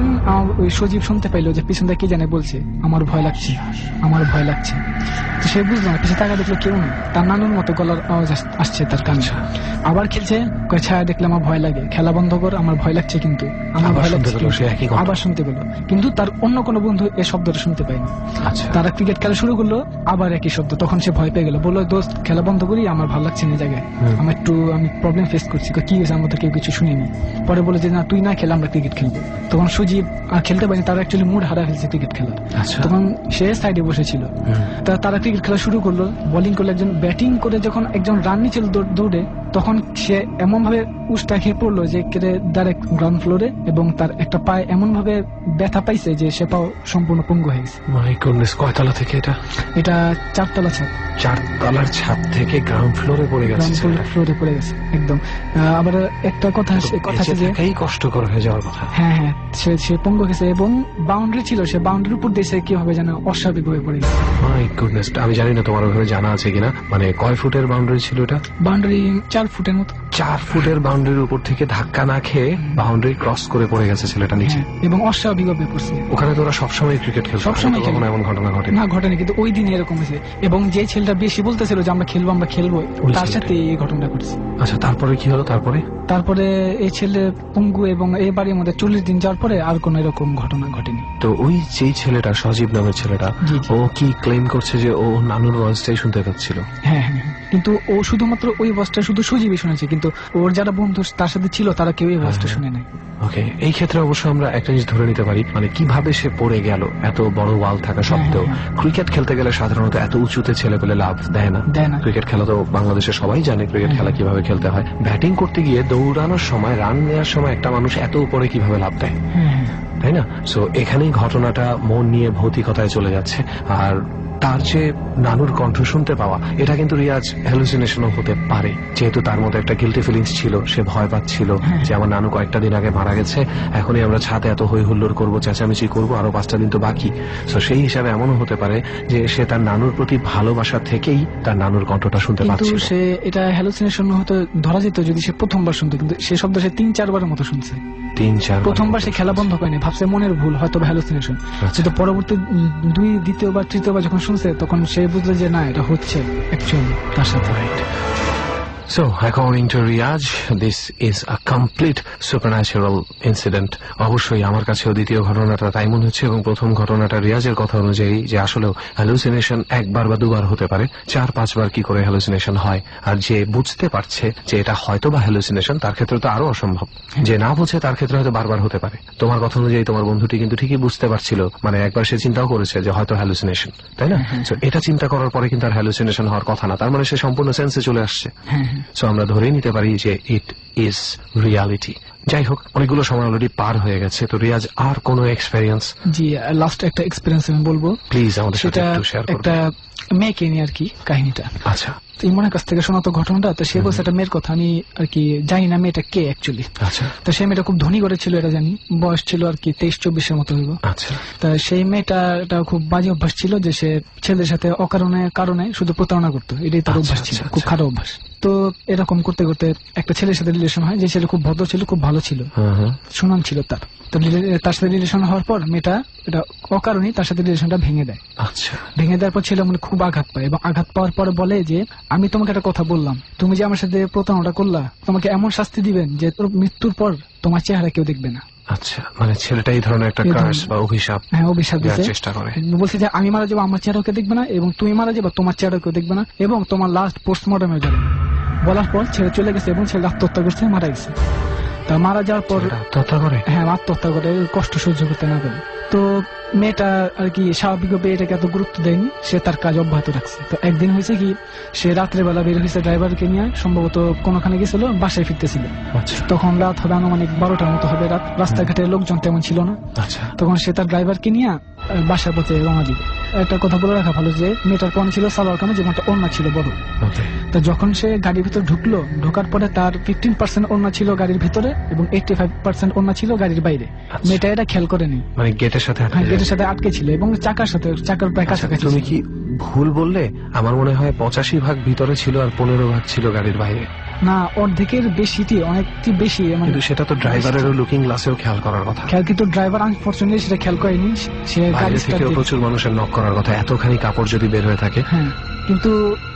ওই সজীব শুনতে পাইলো যে পিছন থেকে কি জানে বলছে, আমার ভয় লাগছে, আমার ভয় লাগছে। তো সে বুঝলো না, পিছনে টাকা দেখলো কেউ নেই, তার নানুর মতো গলার আওয়াজ আসছে তার কানে। আবার খেলছে, ছায়া দেখলে আমার ভয় লাগে, খেলা বন্ধ কর, আমার ভয় লাগছে, কিন্তু আমার ভয় লাগছে। আবার শুনতে পেলো, কিন্তু তার অন্য কোনো বন্ধু এই শব্দটা শুনতে পায়নি। তারা ক্রিকেট খেলা শুরু করলো, আবার একই শব্দ। তখন সে ভয় পেয়ে গেল, বললো দোস্ত খেলা বন্ধ করি, আমার ভালো লাগছে না জায়গায়, আমি প্রবলেম ফেস করছি। কি হয়েছে, আমার তো কেউ কিছু শুনিনি। পরে বলে যে না তুই না খেলে আমরা ক্রিকেট খেলবো। তখন সুজিব আর খেলতে পারেনি, তারা অ্যাকচুয়ালি মুড হারা ফেলছে ক্রিকেট খেলার। তখন সে সাইডে বসেছিল, তারা ক্রিকেট খেলা শুরু করলো, বোলিং করলো। একজন ব্যাটিং করে যখন একজন রান নিচ্ছিল দৌড়ে, তখন সে এমন ভাবে উষ্টা খেয়ে পড়লো যে ডাইরেক্ট গ্রাউন্ড ফ্লোরে, এবং তার একটা পায়ে এমন ভাবে ব্যথা পাইছে যে সে পাও সম্পূর্ণ পঙ্গু হয়ে গেছে। মাই গডনেস, কয়তলা থেকে এটা? এটা 4 তলা ছাদ। 4 তলার ছাদ থেকে গ্রাউন্ড ফ্লোরে পড়ে গেছে। ফ্লোরে পড়ে গেছে একদম। আবার একটা কথা যে কষ্টকর হয়ে যাওয়ার কথা। হ্যাঁ, সে পঙ্গু গেছে এবং বাউন্ডারি ছিল, সে বাউন্ডারির উপর দিয়ে কিভাবে যেন অস্বাভাবিক হয়ে পড়ে গেছে। মাই গুডনেস, আমি জানি না তোমার ওইভাবে জানা আছে কিনা, মানে কয় ফুটের বাউন্ডারি ছিল এটা? বাউন্ডারি 4 ফুটের মতো। 4 ফুটের বাউন্ডারির উপর থেকে ধাক্কা না খেয়ে বাউন্ডারি ক্রস করে পড়ে গেছে ছেলেটা নিচে, এবং অস্বাভাবিক ভাবে পড়ছে। ওখানে তোরা সবসময় ক্রিকেট খেলছো? সবসময় খেলো। এমন ঘটনা ঘটে না, ঘটেনি, কিন্তু ওই দিন এরকম হয়েছে। এবং যে ছেলেটা বেশি বলতেছিল যে আমরা খেলবো, তার সাথে এই ঘটনা ঘটেছে। আচ্ছা, তারপরে কি হলো? তারপরে এই ছেলে পঙ্গু এবং এই বাড়ির মধ্যে 40 দিন যাওয়ার পরে আর কোন এরকম ঘটনা ঘটেনি। তো ওই যেই ছেলেটা, সজীব নামের ছেলেটা, ও কি ক্লেম করছে যে ও নানুর ভয়েসটাই শুনতে পাচ্ছিল? হ্যাঁ, কিন্তু ও শুধুমাত্র ওই ভয়েসটা শুধু সজীবই শুনেছে, কিন্তু ওর যারা বন্ধু তার সাথে ছিল তারা কেউ এই ভয়েসটা শুনে নাই। ওকে, এই ক্ষেত্রে অবশ্য আমরা একটা জিনিস ধরে নিতে পারি, মানে কিভাবে সে পড়ে গেল এত বড় ওয়াল থাকা সত্ত্বেও। ক্রিকেট খেলতে গেলে সাধারণত এত উঁচুতে ছেলে পেলে লাভ দেয় না। ক্রিকেট খেলা তো বাংলাদেশে সবাই জানে ক্রিকেট খেলা কিভাবে খেলতে হয়। ব্যাটিং করতে গিয়ে দৌড়ানোর সময়, রান নেওয়ার সময় একটা মানুষ এত উপরে কিভাবে লাভ দেয়, তাই না? সো এখানেই ঘটনাটা মন নিয়ে ভৌতিকতায় চলে যাচ্ছে। আর তার যে নানুর কণ্ঠ শুনতে পাওয়া, এটা কিন্তু রিয়াজ হ্যালুসিনেশনও হতে পারে, যেহেতু তার মধ্যে একটা গিল্টি ফিলিংস ছিল, সে ভয় পাচ্ছিল যে আমার নানু কয়েকটা দিন আগে মারা গেছে, এখনই আমরা ছাদে এত হই হুল্লোড় করবো, চেঁচামেচি করবো, আরো 5টা দিন তো বাকি। তো সেই হিসাবে এমনও হতে পারে যে সে তার নানুর প্রতি ভালোবাসা থেকেই তার নানুর কণ্ঠটা শুনতে পাচ্ছিল। কিন্তু সে এটা হ্যালুসিনেশন হতে ধরা যেত যদি সে প্রথমবার শুনতো, কিন্তু সে শব্দ সে 3-4 বারের মতো শুনছে। 3-4 প্রথমবার সে খেলা বন্ধ করেনি, ভাবছে মনের ভুল, হয়তো হ্যালুসিনেশন। কিন্তু পরবর্তী 2, দ্বিতীয়বার, তৃতীয়বার যখন শুনছে, তখন সে বুঝলো যে না, এটা হচ্ছে অ্যাকচুয়ালি তার সাথে। So, according to Riyaz, this is a complete supernatural incident. অবশ্যই আমার কাছেও দ্বিতীয় ঘটনাটা তাই মনে হচ্ছে, এবং প্রথম ঘটনাটা রিয়াজের কথা অনুযায়ী যে আসলেও হ্যালুসিনেশন একবার বা দুবার হতে পারে, 4-5 বার কি করে হ্যালুসিনেশন হয়। আর যে বুঝতে পারছে যে এটা হয়তো বা হ্যালুসিনেশন, তার ক্ষেত্রে তো আরো অসম্ভব। যে না বুঝে তার ক্ষেত্রে হয়তো বারবার হতে পারে। তোমার কথা অনুযায়ী তোমার বন্ধুটি কিন্তু ঠিকই বুঝতে পারছিল, মানে একবার সে চিন্তাও করেছে যে হয়তো হ্যালুসিনেশন, তাই না? So, এটা চিন্তা করার পরে কিন্তু আর হ্যালুসিনেশন হওয়ার কথা না, তার মানে সে সম্পূর্ণ সেন্সে চলে আসছে। সো আমরা ধরেই নিতে পারি যে ইট ইজ রিয়ালিটি। যাই হোক, অনেকগুলো সময় অলরেডি পার হয়ে গেছে, তো রিয়াজ আর কোনো এক্সপেরিয়েন্স? জি, লাস্ট একটা এক্সপিরিয়েন্স আমি বলবো, প্লিজ আমাদের সাথে সেটা একটু শেয়ার করুন। একটা মেয়েকে নিয়ে আর কি কাহিনীটা। আচ্ছা তো ইমনের কাছ থেকে শোনা তো ঘটনাটা, তো সে বলছে একটা মেয়ের কথা, আমি আর কি জানি না মেয়েটা কে অ্যাকচুয়ালি। আচ্ছা তো সেই মেয়েটা খুব ধনী করে ছিল এটা জানি, বয়স ছিল আর কি 23-24 মতো হইব। আচ্ছা তা সেই মেয়েটা খুব বাজে অভ্যাস ছিল যে সে ছেলেদের সাথে কারণে শুধু প্রতারণা করতো, এটাই তার আচ্ছা, অভ্যাস ছিল, আচ্ছা, খুব আচ্ছা। খারাপ অভ্যাস। তো এরকম করতে করতে একটা ছেলের সাথে রিলেশন হয়, যে ছেলে খুব ভদ্র ছিল, খুব ভালো ছিল, সুনাম ছিল তার। তো তার সাথে রিলেশন হওয়ার পর মেয়েটা এটা অকারণেই তার সাথে রিলেশনটা ভেঙে দেয়। আচ্ছা ভেঙে দেওয়ার পর ছেলে মানে খুব আঘাত পায়, এবং আঘাত পাওয়ার পর বলে যে আমি তোমাকে একটা কথা বললাম, তুমি যে আমার সাথে প্রতারণা করলা, তোমাকে এমন শাস্তি দিবেন যে তোর মৃত্যুর পর তোমার চেহারা কেউ দেখবে না। আচ্ছা, মানে ছেলেটা এই ধরনের একটা এই কার্স ধরনের- বা অভিশাপ হ্যাঁ, অভিশাপ দেওয়ার দিছে। চেষ্টা করে। বলছে যে আমি মারা যাবো, আমার চেহারা কেউ দেখবে না, এবং তুমি মারা যাবো, তোমার চেহারা কেউ দেখবে না, এবং তোমার লাস্ট পোস্টমর্টমে যাবে। বলার পর ছেলে চলে গেছে এবং ছেলে আত্মহত্যা করছে, মারা গেছে। তা মারা যাওয়ার পর ছেলেটা আত্মহত্যা করে? হ্যাঁ, আত্মহত্যা করে, কষ্ট সহ্য করতে না পারে। তো মেয়েটা আর কি স্বাভাবিকভাবে এটাকে এত গুরুত্ব দেয়নি, সে তার কাজ অব্যাহত রাখছে। তো একদিন হয়েছে কি, সে রাত্রে বেলা বের হয়েছে ড্রাইভারকে নিয়ে, সম্ভবত কোনোখানে গেছিল, বাসায় ফিরতেছিল। আচ্ছা তখন রাত হবে আনুমানিক 12টার মতো হবে রাত, রাস্তাঘাটে লোকজন তেমন ছিল না। আচ্ছা তখন সে তার ড্রাইভারকে নিয়ে বাসার পথে রওনা দিবে। একটা কথা বলে রাখা ভালো যে মেয়েটার পরনে ছিল সালোয়ার কামিজ, যেমনটা ওড়না ছিল বড়। ওকে তো যখন সে গাড়ির ভিতর ঢুকলো, ঢোকার পরে তার 15% ওড়না ছিল গাড়ির ভিতরে এবং 85% ওড়না ছিল গাড়ির বাইরে। আচ্ছা। মেয়েটা এটা খেয়াল করেনি, মানে গেটের সাথে আটকে হ্যাঁ, যায়। গেটের সাথে আটকে ছিল এবং চাকার প্রায় আচ্ছা, কাছাকাছি তুমি ছিল। কি ভুল বললে? আমার মনে হয় 85% ভিতরে ছিল আর 15% ছিল গাড়ির বাইরে। না, অর্ধেকের বেশিটি, অনেকটি বেশি, মানে কিন্তু সেটা তো ড্রাইভারেরও লুকিং গ্লাসেও খেয়াল করার কথা। খেয়াল, কিন্তু ড্রাইভার আনফরচুনেটলি সেটা খেয়াল করেনি। সে গাড়ি বাইরে স্টার্ট থেকেও দিয়ে- প্রচুর মানুষের নক করার কথা, এতখানি কাপড় যদি বের হয়ে থাকে। হ্যাঁ, কিন্তু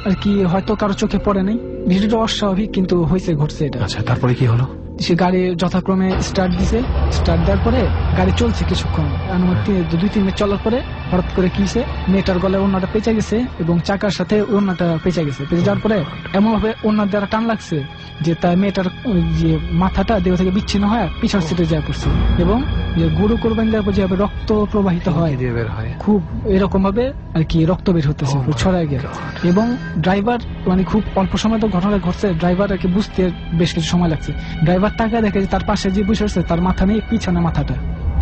আর কি হয়তো কারো চোখে পড়ে নাই, বিষয়টা অস্বাভাবিক, কিন্তু ঘটছে এটা। আচ্ছা, তারপরে কি হলো? সে গাড়ি যথাক্রমে স্টার্ট দিছে, স্টার্ট দেওয়ার পরে গাড়ি চলছে কিছুক্ষণ, অনুমতি 2-3 মিনিট চলার পরে হঠাৎ করে কি হয়েছে, মেয়েটার গলায় ওড়নাটা পেঁচে গেছে এবং চাকার সাথে ওড়নাটা পেঁচে গেছে। পেঁচে যাওয়ার পরে এমন ভাবে ওড়নার দ্বারা টান লাগছে যে তার মেয়েটার ওই যে মাথাটা দেহ থেকে বিচ্ছিন্ন হয় পিছন সিটে যায় পড়ছে, এবং যে গুরু কোরবানি দেওয়ার পর যেভাবে রক্ত প্রবাহিত হয়, দিয়ে বের হয়। খুব এরকম ভাবে আর কি রক্ত বের হতেছে, Oh my ছড়ায় গিয়ে। God. এবং ড্রাইভার মানে খুব অল্প সময় তো ঘটনা ঘটছে, ড্রাইভার আর কি বুঝতে বেশ কিছু সময় লাগছে। ড্রাইভার টাকা দেখে যে তার পাশে যে বসে আছে তার মাথা নেই, পিছনে মাথাটা,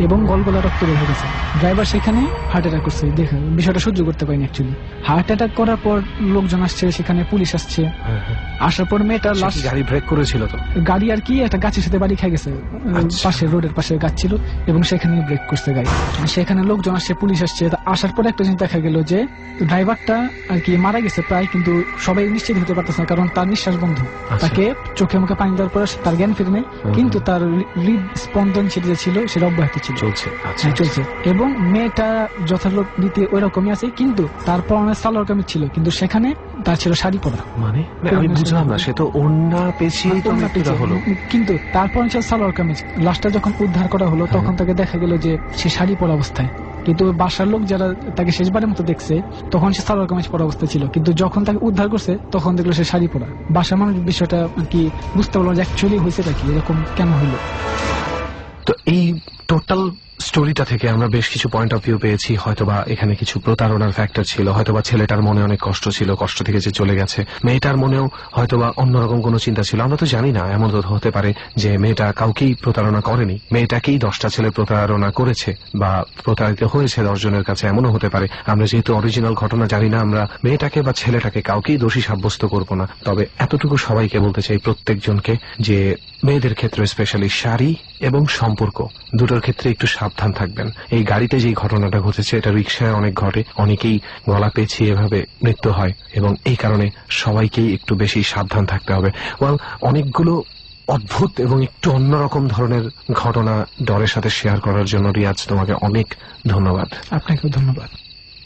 এবং গলগলা রক্ত বের হয়ে গেছে। ড্রাইভার সেখানে হার্ট অ্যাটাক করছে, দেখে বিষয়টা সহ্য করতে পারেনি অ্যাকচুয়ালি। হার্ট অ্যাটাক করার পর লোকজন আসছে, সেখানে পুলিশ আসছে। হ্যাঁ, হ্যাঁ। আসার পর মেয়েটার সে লাশ, কি গাড়ি ব্রেক করেছিল তো? গাড়ি আর কি একটা গাছের সাথে বাড়ি খেয়ে গেছে, আচ্ছা। পাশে রোডের পাশে গাছ ছিল এবং সেখানে ব্রেক করছে গাড়ি। সেখানে লোকজন আসছে, পুলিশ আসছে। তা আসার পর একটা জিনিস দেখা গেল যে ড্রাইভারটা আর কি মারা গেছে প্রায়, কিন্তু সবাই নিশ্চিত হতে পারতেছে না, কারণ তার নিঃশ্বাস বন্ধ। তাকে চোখে মুখে পানি দেওয়ার পরে তার জ্ঞান ফিরে নেই, কিন্তু তার হৃদ স্পন্দন সেটা ছিল, সেটা অব্যাহত ছিল, চলছে। আচ্ছা হ্যাঁ, চলছে। এবং মেয়েটা যথারীতি ওই রকমই আছে, কিন্তু তার পরনে সালোয়ার কামিজ ছিল, কিন্তু সেখানে তার ছিল শাড়ি পরা। মানে আমি বুঝলাম না, সে তো ওড়না পেঁচিয়েই তো মৃত্যুটা হলো। কিন্তু তারপর ছিল সালোয়ার কামিজ। লাশটা যখন উদ্ধার করা হলো তখন তাকে দেখা গেল যে সে শাড়ি পরা অবস্থায়, কিন্তু বাসার লোক যারা তাকে শেষবারের মতো দেখছে তখন সে সালোয়ার কামিজ পরা অবস্থায় ছিল, কিন্তু যখন তাকে উদ্ধার করছে তখন দেখলো সে শাড়ি পরা। বাসার মানুষ বিষয়টা আর কি বুঝতে পারলো যে অ্যাকচুয়ালি হয়েছে নাকি, এরকম কেন হইলো। তো এই টোটাল স্টোরিটা থেকে আমরা বেশ কিছু পয়েন্ট অফ ভিউ পেয়েছি। হয়তোবা এখানে কিছু প্রতারণার ফ্যাক্টর ছিল, হয়তোবা ছেলেটার মনে অনেক কষ্ট ছিল, কষ্ট থেকে যে চলে গেছে। মেয়েটার মনেও হয়তোবা অন্যরকম কোনো চিন্তা ছিল, আমরা তো জানি না। এমন তো হতে পারে যে মেয়েটা কাউকেই প্রতারণা করেনি, মেয়েটাকেই 10টা ছেলে প্রতারণা করেছে বা প্রতারিত হয়েছে 10 জনের কাছে, এমনও হতে পারে। আমরা যেহেতু অরিজিনাল ঘটনা জানি না, আমরা মেয়েটাকে বা ছেলেটাকে কাউকেই দোষী সাব্যস্ত করব না। তবে এতটুকু সবাইকে বলতে চাই, প্রত্যেকজনকে, যে মেয়েদের ক্ষেত্রে স্পেশালি শাড়ি এবং সম্পর্ক দুটোর ক্ষেত্রে একটু সাবধান থাকবেন। এই গাড়িতে যে ঘটনাটা ঘটেছে এটা রিক্সায় অনেক ঘটে, অনেকেই গলা পেঁচিয়ে এভাবে মৃত্যু হয়, এবং এই কারণে সবাইকেই একটু বেশি সাবধান থাকতে হবে। অনেকগুলো অদ্ভুত এবং একটু অন্যরকম ধরনের ঘটনা ডরের সাথে শেয়ার করার জন্য রিয়াজ, তোমাকে অনেক ধন্যবাদ। আপনাকেও ধন্যবাদ।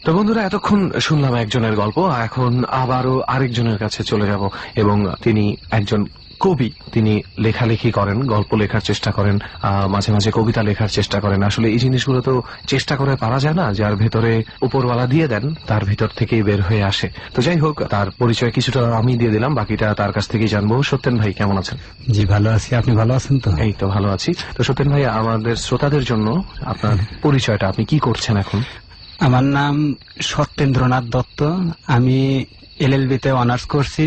তো বন্ধুরা, এতক্ষণ শুনলাম একজনের গল্প, এখন আবারও আরেকজনের কাছে চলে যাব এবং তিনি একজন কবি। তিনি লেখালেখি করেন, গল্প লেখার চেষ্টা করেন, মাঝে মাঝে কবিতা লেখার চেষ্টা করেন। আসলে এই জিনিসগুলো তো চেষ্টা করে পারা যায় না, যার ভেতরে উপরওয়ালা দিয়ে দেন তার ভিতর থেকেই বের হয়ে আসে। তো যাই হোক, তার পরিচয় কিছুটা আমি দিয়ে দিলাম, বাকিটা তার কাছ থেকেই জানবো। সত্যেন ভাই কেমন আছেন? জি ভালো আছি, আপনি ভালো আছেন তো? এই তো ভালো আছি। তো সত্যেন ভাই, আমাদের শ্রোতাদের জন্য আপনার পরিচয়টা, আপনি কি করছেন এখন? আমার নাম সত্যেন্দ্রনাথ দত্ত। আমি LLB তে অনার্স করছি,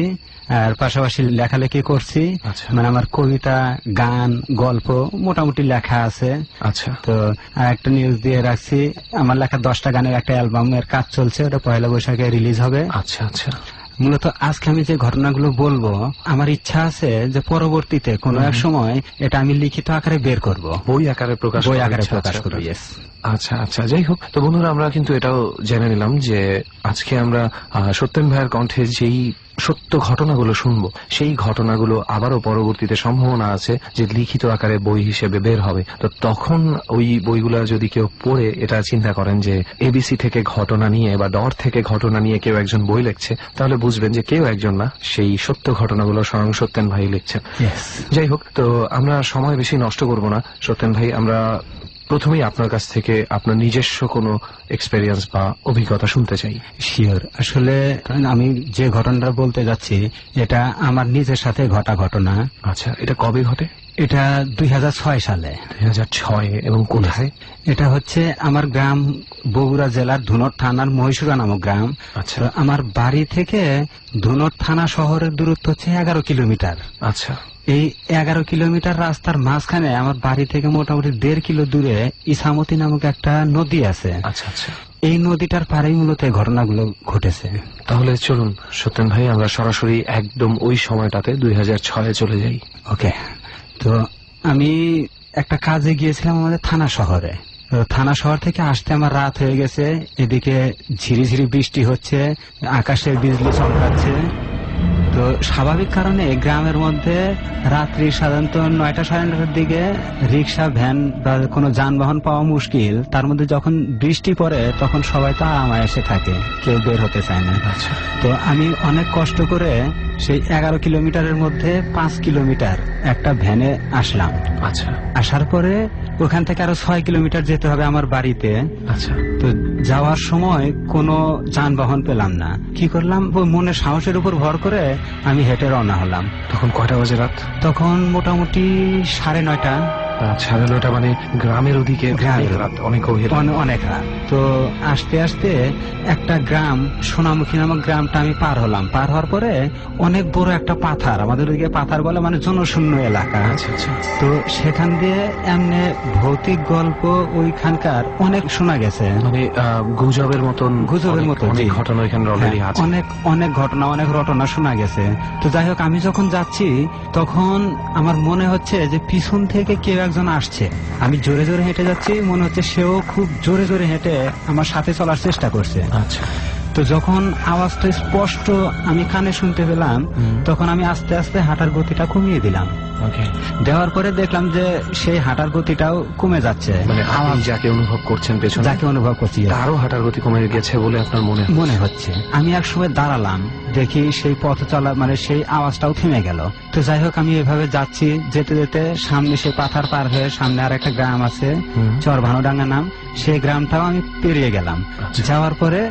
আর পাশাপাশি লেখালেখি করছি। আচ্ছা। মানে আমার কবিতা, গান, গল্প মোটামুটি লেখা আছে। আচ্ছা। তো আর একটা নিউজ দিয়ে রাখছি, আমার লেখা 10টা গানের একটা অ্যালবামের কাজ চলছে, ওটা 1লা বৈশাখে রিলিজ হবে। আচ্ছা আচ্ছা। মূলত আজকে আমি যে ঘটনাগুলো বলবো, আমার ইচ্ছা আছে যে পরবর্তীতে কোনো এক সময় এটা আমি লিখিত আকারে বের করব, বই আকারে প্রকাশ বই করার আকারে ইচ্ছা প্রকাশ আছে করবো। আপনার? ইয়েস। আচ্ছা আচ্ছা। যাই হোক, তো বন্ধুরা, আমরা কিন্তু এটাও জেনে নিলাম যে আজকে আমরা সত্যেন ভাইয়ের কণ্ঠে যেই সত্য ঘটনাগুলো শুনবো, সেই ঘটনাগুলো আবারও পরবর্তীতে সম্ভাবনা আছে যে লিখিত আকারে বই হিসেবে বের হবে। তো তখন ওই বইগুলো যদি কেউ পড়ে এটা চিন্তা করেন যে ABC থেকে ঘটনা নিয়ে বা ডর থেকে ঘটনা নিয়ে কেউ একজন বই লিখছে, তাহলে বুঝবেন যে কেউ একজন না, সেই সত্য ঘটনাগুলো স্বয়ং সত্যেন ভাই লিখছেন। যাই হোক, তো আমরা সময় বেশি নষ্ট করব না। সত্যেন ভাই, আমরা প্রথমেই আপনার কাছ থেকে আপনার নিজস্ব কোনো এক্সপেরিয়েন্স বা অভিজ্ঞতা শুনতে চাই। শিওর। আসলে আমি যে ঘটনাটা বলতে যাচ্ছি এটা আমার নিজের সাথে ঘটা ঘটনা। আচ্ছা, এটা কবে ঘটে? এটা 2006 সালে। 2006 এবং কোথায়? এটা হচ্ছে আমার গ্রাম বগুড়া জেলার ধুনট থানার মহীশুরা নামক গ্রাম। আচ্ছা। তো আমার বাড়ি থেকে ধুনট থানা শহরের দূরত্ব হচ্ছে 11 কিলোমিটার। আচ্ছা। এই 11 কিলোমিটার রাস্তার মাঝখানে আমার বাড়ি থেকে মোটামুটি 1.5 কিলো দূরে ইসামতি নামক একটা নদী আছে। আচ্ছা আচ্ছা। এই নদীটার পাড়েই মূলত এই ঘটনাগুলো ঘটেছে। তাহলে চলুন সত্যেন ভাই, আমরা সরাসরি একদম ওই সময়টাতে 2006 চলে যাই। ওকে। তো আমি একটা কাজে গিয়েছিলাম আমাদের থানা শহরে। তো থানা শহর থেকে আসতে আমার রাত হয়ে গেছে, এদিকে ঝিরিঝিরি বৃষ্টি হচ্ছে, আকাশে বিজলি চমকাচ্ছে। তো স্বাভাবিক কারণে গ্রামের মধ্যে রাত্রি সাধারণত 9টা সাড়ে 9টার দিকে রিক্সা, ভ্যান বা কোনো যানবাহন পাওয়া মুশকিল। তার মধ্যে যখন বৃষ্টি পড়ে তখন সবাই তো আরামায়েশে থাকে, কেউ বের হতে চায় না। আচ্ছা। তো আমি অনেক কষ্ট করে সেই 11 কিলোমিটারের মধ্যে 5 কিলোমিটার একটা ভ্যানে আসলাম। আচ্ছা। আসার পরে ওখান থেকে আরো 6 কিলোমিটার যেতে হবে আমার বাড়িতে। আচ্ছা। তো যাওয়ার সময় কোনো যানবাহন পেলাম না। কি করলাম, ওই মনের সাহসের উপর ভর করে আমি হেঁটে রওনা হলাম। তখন কয়টা বাজে রাত? তখন মোটামুটি 9:30। 9:30 মানে গ্রামের ওদিকে গ্রামের রাত, অনেক গভীর রাত। অনেক রাত। তো আস্তে আস্তে একটা গ্রাম, সোনামুখী নামক গ্রামটা আমি পার হলাম। পার হওয়ার পরে অনেক বড় একটা পাথার, আমাদের ওদিকে পাথার বলে মানে জনশূন্য এলাকা। আচ্ছা আচ্ছা। তো সেখান দিয়ে এমনি ভৌতিক গল্প ওইখানকার অনেক শোনা গেছে, মানে গুজবের মতন অনেক জি। ঘটনা এখানে অলরেডি আছে। অনেক ঘটনা, অনেক রটনা শোনা গেছে। তো যাই হোক, আমি যখন যাচ্ছি তখন আমার মনে হচ্ছে যে পিছন থেকে কেউ একজন আসছে। আমি জোরে জোরে হেঁটে যাচ্ছি, মনে হচ্ছে সেও খুব জোরে জোরে হেঁটে আমার সাথে চলার চেষ্টা করছে। আচ্ছা। তো যখন আওয়াজটা স্পষ্ট আমি কানে শুনতে পেলাম, তখন আমি আস্তে আস্তে হাঁটার গতিটা কমিয়ে দিলাম। দেওয়ার পরে দেখলাম যে সেই হাঁটার গতিটাও কমে যাচ্ছে। মানে আপনি যাকে অনুভব করছেন পেছনে, যাকে অনুভব করছি, তারও হাঁটার গতি কমে গেছে বলে আপনার মনে হচ্ছে। আমি একসময় দাঁড়ালাম, দেখি সেই পথ চলা মানে সেই আওয়াজটাও থেমে গেল। তো যাই হোক, আমি এভাবে যাচ্ছি, যেতে যেতে সামনে সেই পাথার পার হয়ে সামনে আর একটা গ্রাম আছে, চরভানুডাঙ্গা নাম, সেই গ্রামটাও আমি পেরিয়ে গেলাম। যাওয়ার পরে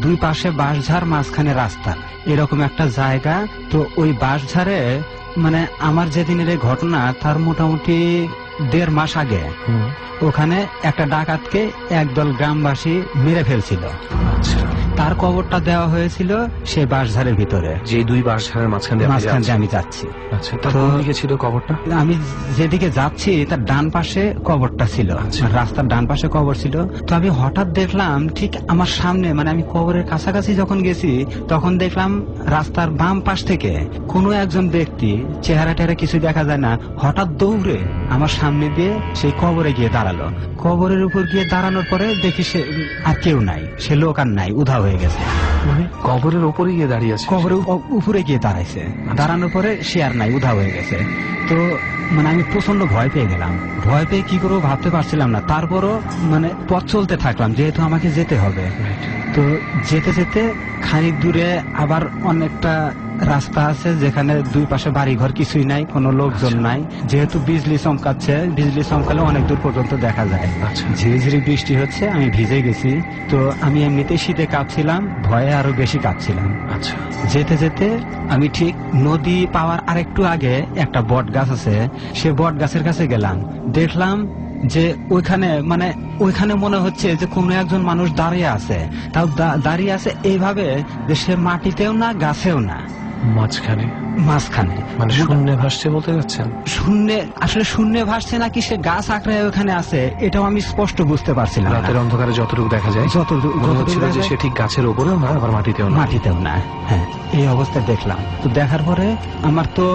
দুই পাশে বাঁশঝাড়, মাঝখানে রাস্তা, এরকম একটা জায়গা। তো ওই বাঁশঝাড়ে মানে আমার যেদিনের এই ঘটনা তার মোটামুটি 1.5 মাস আগে ওখানে একটা ডাকাতকে একদল গ্রামবাসী মেরে ফেলছিল। আচ্ছা। তার কবরটা দেওয়া হয়েছিল সেই বাঁশঝাড়ের ভিতরে, যে দুই বাঁশঝাড়ের মাঝখান দিয়ে আমি যাচ্ছি। আচ্ছা, তার কোন দিকে ছিল কবরটা? আমি যেদিকে যাচ্ছি তার ডান পাশে কবরটা ছিল, রাস্তার ডান পাশে কবর ছিল। তো আমি হঠাৎ দেখলাম ঠিক আমার সামনে, মানে আমি কবরের কাছাকাছি যখন গেছি তখন দেখলাম রাস্তার বাম পাশ থেকে কোনো একজন ব্যক্তি, চেহারা টেহারা কিছু দেখা যায় না, হঠাৎ দৌড়ে আমার সামনে দিয়ে সেই কবরে গিয়ে দাঁড়ালো। কবরের উপর গিয়ে দাঁড়ানোর পরে দেখি সে আর কেউ নাই, সে লোক আর নাই, উধাও হয়ে গেছে। মানে কবরের উপরে গিয়ে দাঁড়িয়ে আছে? কবরের উপরে গিয়ে দাঁড়াইছে, দাঁড়ানোর পরে সে আর নাই, উধাও হয়ে গেছে। তো মানে আমি প্রচন্ড ভয় পেয়ে গেলাম। ভয় পেয়ে কি করবো ভাবতে পারছিলাম না। তারপরও মানে পথ চলতে থাকলাম, যেহেতু আমাকে যেতে হবে। তো যেতে যেতে খানিক দূরে আবার অনেকটা রাস্তা আছে যেখানে দুই পাশে বাড়ি ঘর কিছুই নাই, কোনো লোকজন নাই। যেহেতু বিজলি চমকাচ্ছে, বিজলি চমকালে অনেক দূর পর্যন্ত দেখা যায়। ঝিরি ঝিরি বৃষ্টি হচ্ছে, আমি ভিজে গেছি। তো আমি এমনিতেই শীতে কাঁপছিলাম, ভয়ে আরো বেশি কাঁপছিলাম। আচ্ছা, যেতে যেতে আমি ঠিক নদী পাওয়ার আরেকটু আগে একটা বট গাছ আছে, সে বট গাছের কাছে গেলাম। দেখলাম যে ওইখানে মনে হচ্ছে যে কোনো একজন মানুষ দাঁড়িয়ে আছে, তাও দাঁড়িয়ে আছে এইভাবে যে সে মাটিতেও না গাছেও না, মাঝখানে মানে শূন্যে ভাসছে বলতে যাচ্ছেন? আসলে শূন্যে ভাসছে নাকি সে গাছ আঁকড়ে ওখানে আছে এটাও আমি স্পষ্ট বুঝতে পারছিলাম না। রাতের অন্ধকারে যতটুকু দেখা যায়, সে ঠিক গাছের ওপরেও না, আবার মাটিতেও না। হ্যাঁ, এই অবস্থায় দেখলাম। তো দেখার পরে আমার তো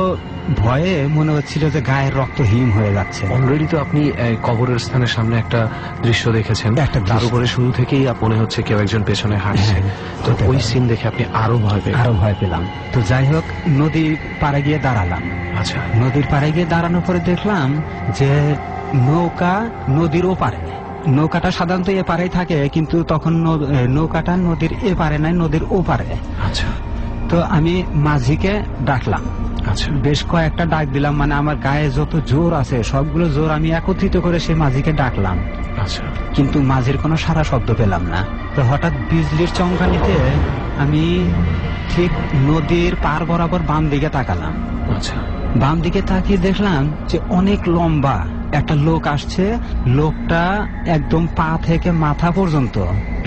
ভয়ে মনে হচ্ছিল যে গায়ের রক্ত হিম হয়ে যাচ্ছে। অলরেডি তো আপনি কবরের স্থানের সামনে একটা দৃশ্য দেখেছেন, তার উপরে শুরু থেকেই মনে হচ্ছে কেউ একজন পেছনে হাঁটছে। তো ওই সিন দেখে আপনি আরো ভয় পেলাম। তো যাই হোক, নদীর পাড়ে গিয়ে দাঁড়ালাম। আচ্ছা, নদীর পাড়ে গিয়ে দাঁড়ানোর পরে দেখলাম যে নৌকা নদীর ওপারে। নৌকাটা সাধারণত এপারেই থাকে, কিন্তু তখন নৌকাটা নদীর এপারে নাই, নদীর ওপারে। আচ্ছা, তো আমি মাঝিকে ডাকলাম। আচ্ছা, বেশ কয়েকটা ডাক দিলাম, মানে আমার গায়ে যত জোর আছে সবগুলো জোর আমি একত্রিত করে সেই মাঝিকে ডাকলাম। আচ্ছা, কিন্তু মাঝির কোনো সারা শব্দ পেলাম না। তো হঠাৎ বিজলির চমকানিতে আমি ঠিক নদীর পার বরাবর বাম দিকে তাকালাম। আচ্ছা, বাম দিকে তাকিয়ে দেখলাম যে অনেক লম্বা একটা লোক আসছে। লোকটা একদম পা থেকে মাথা পর্যন্ত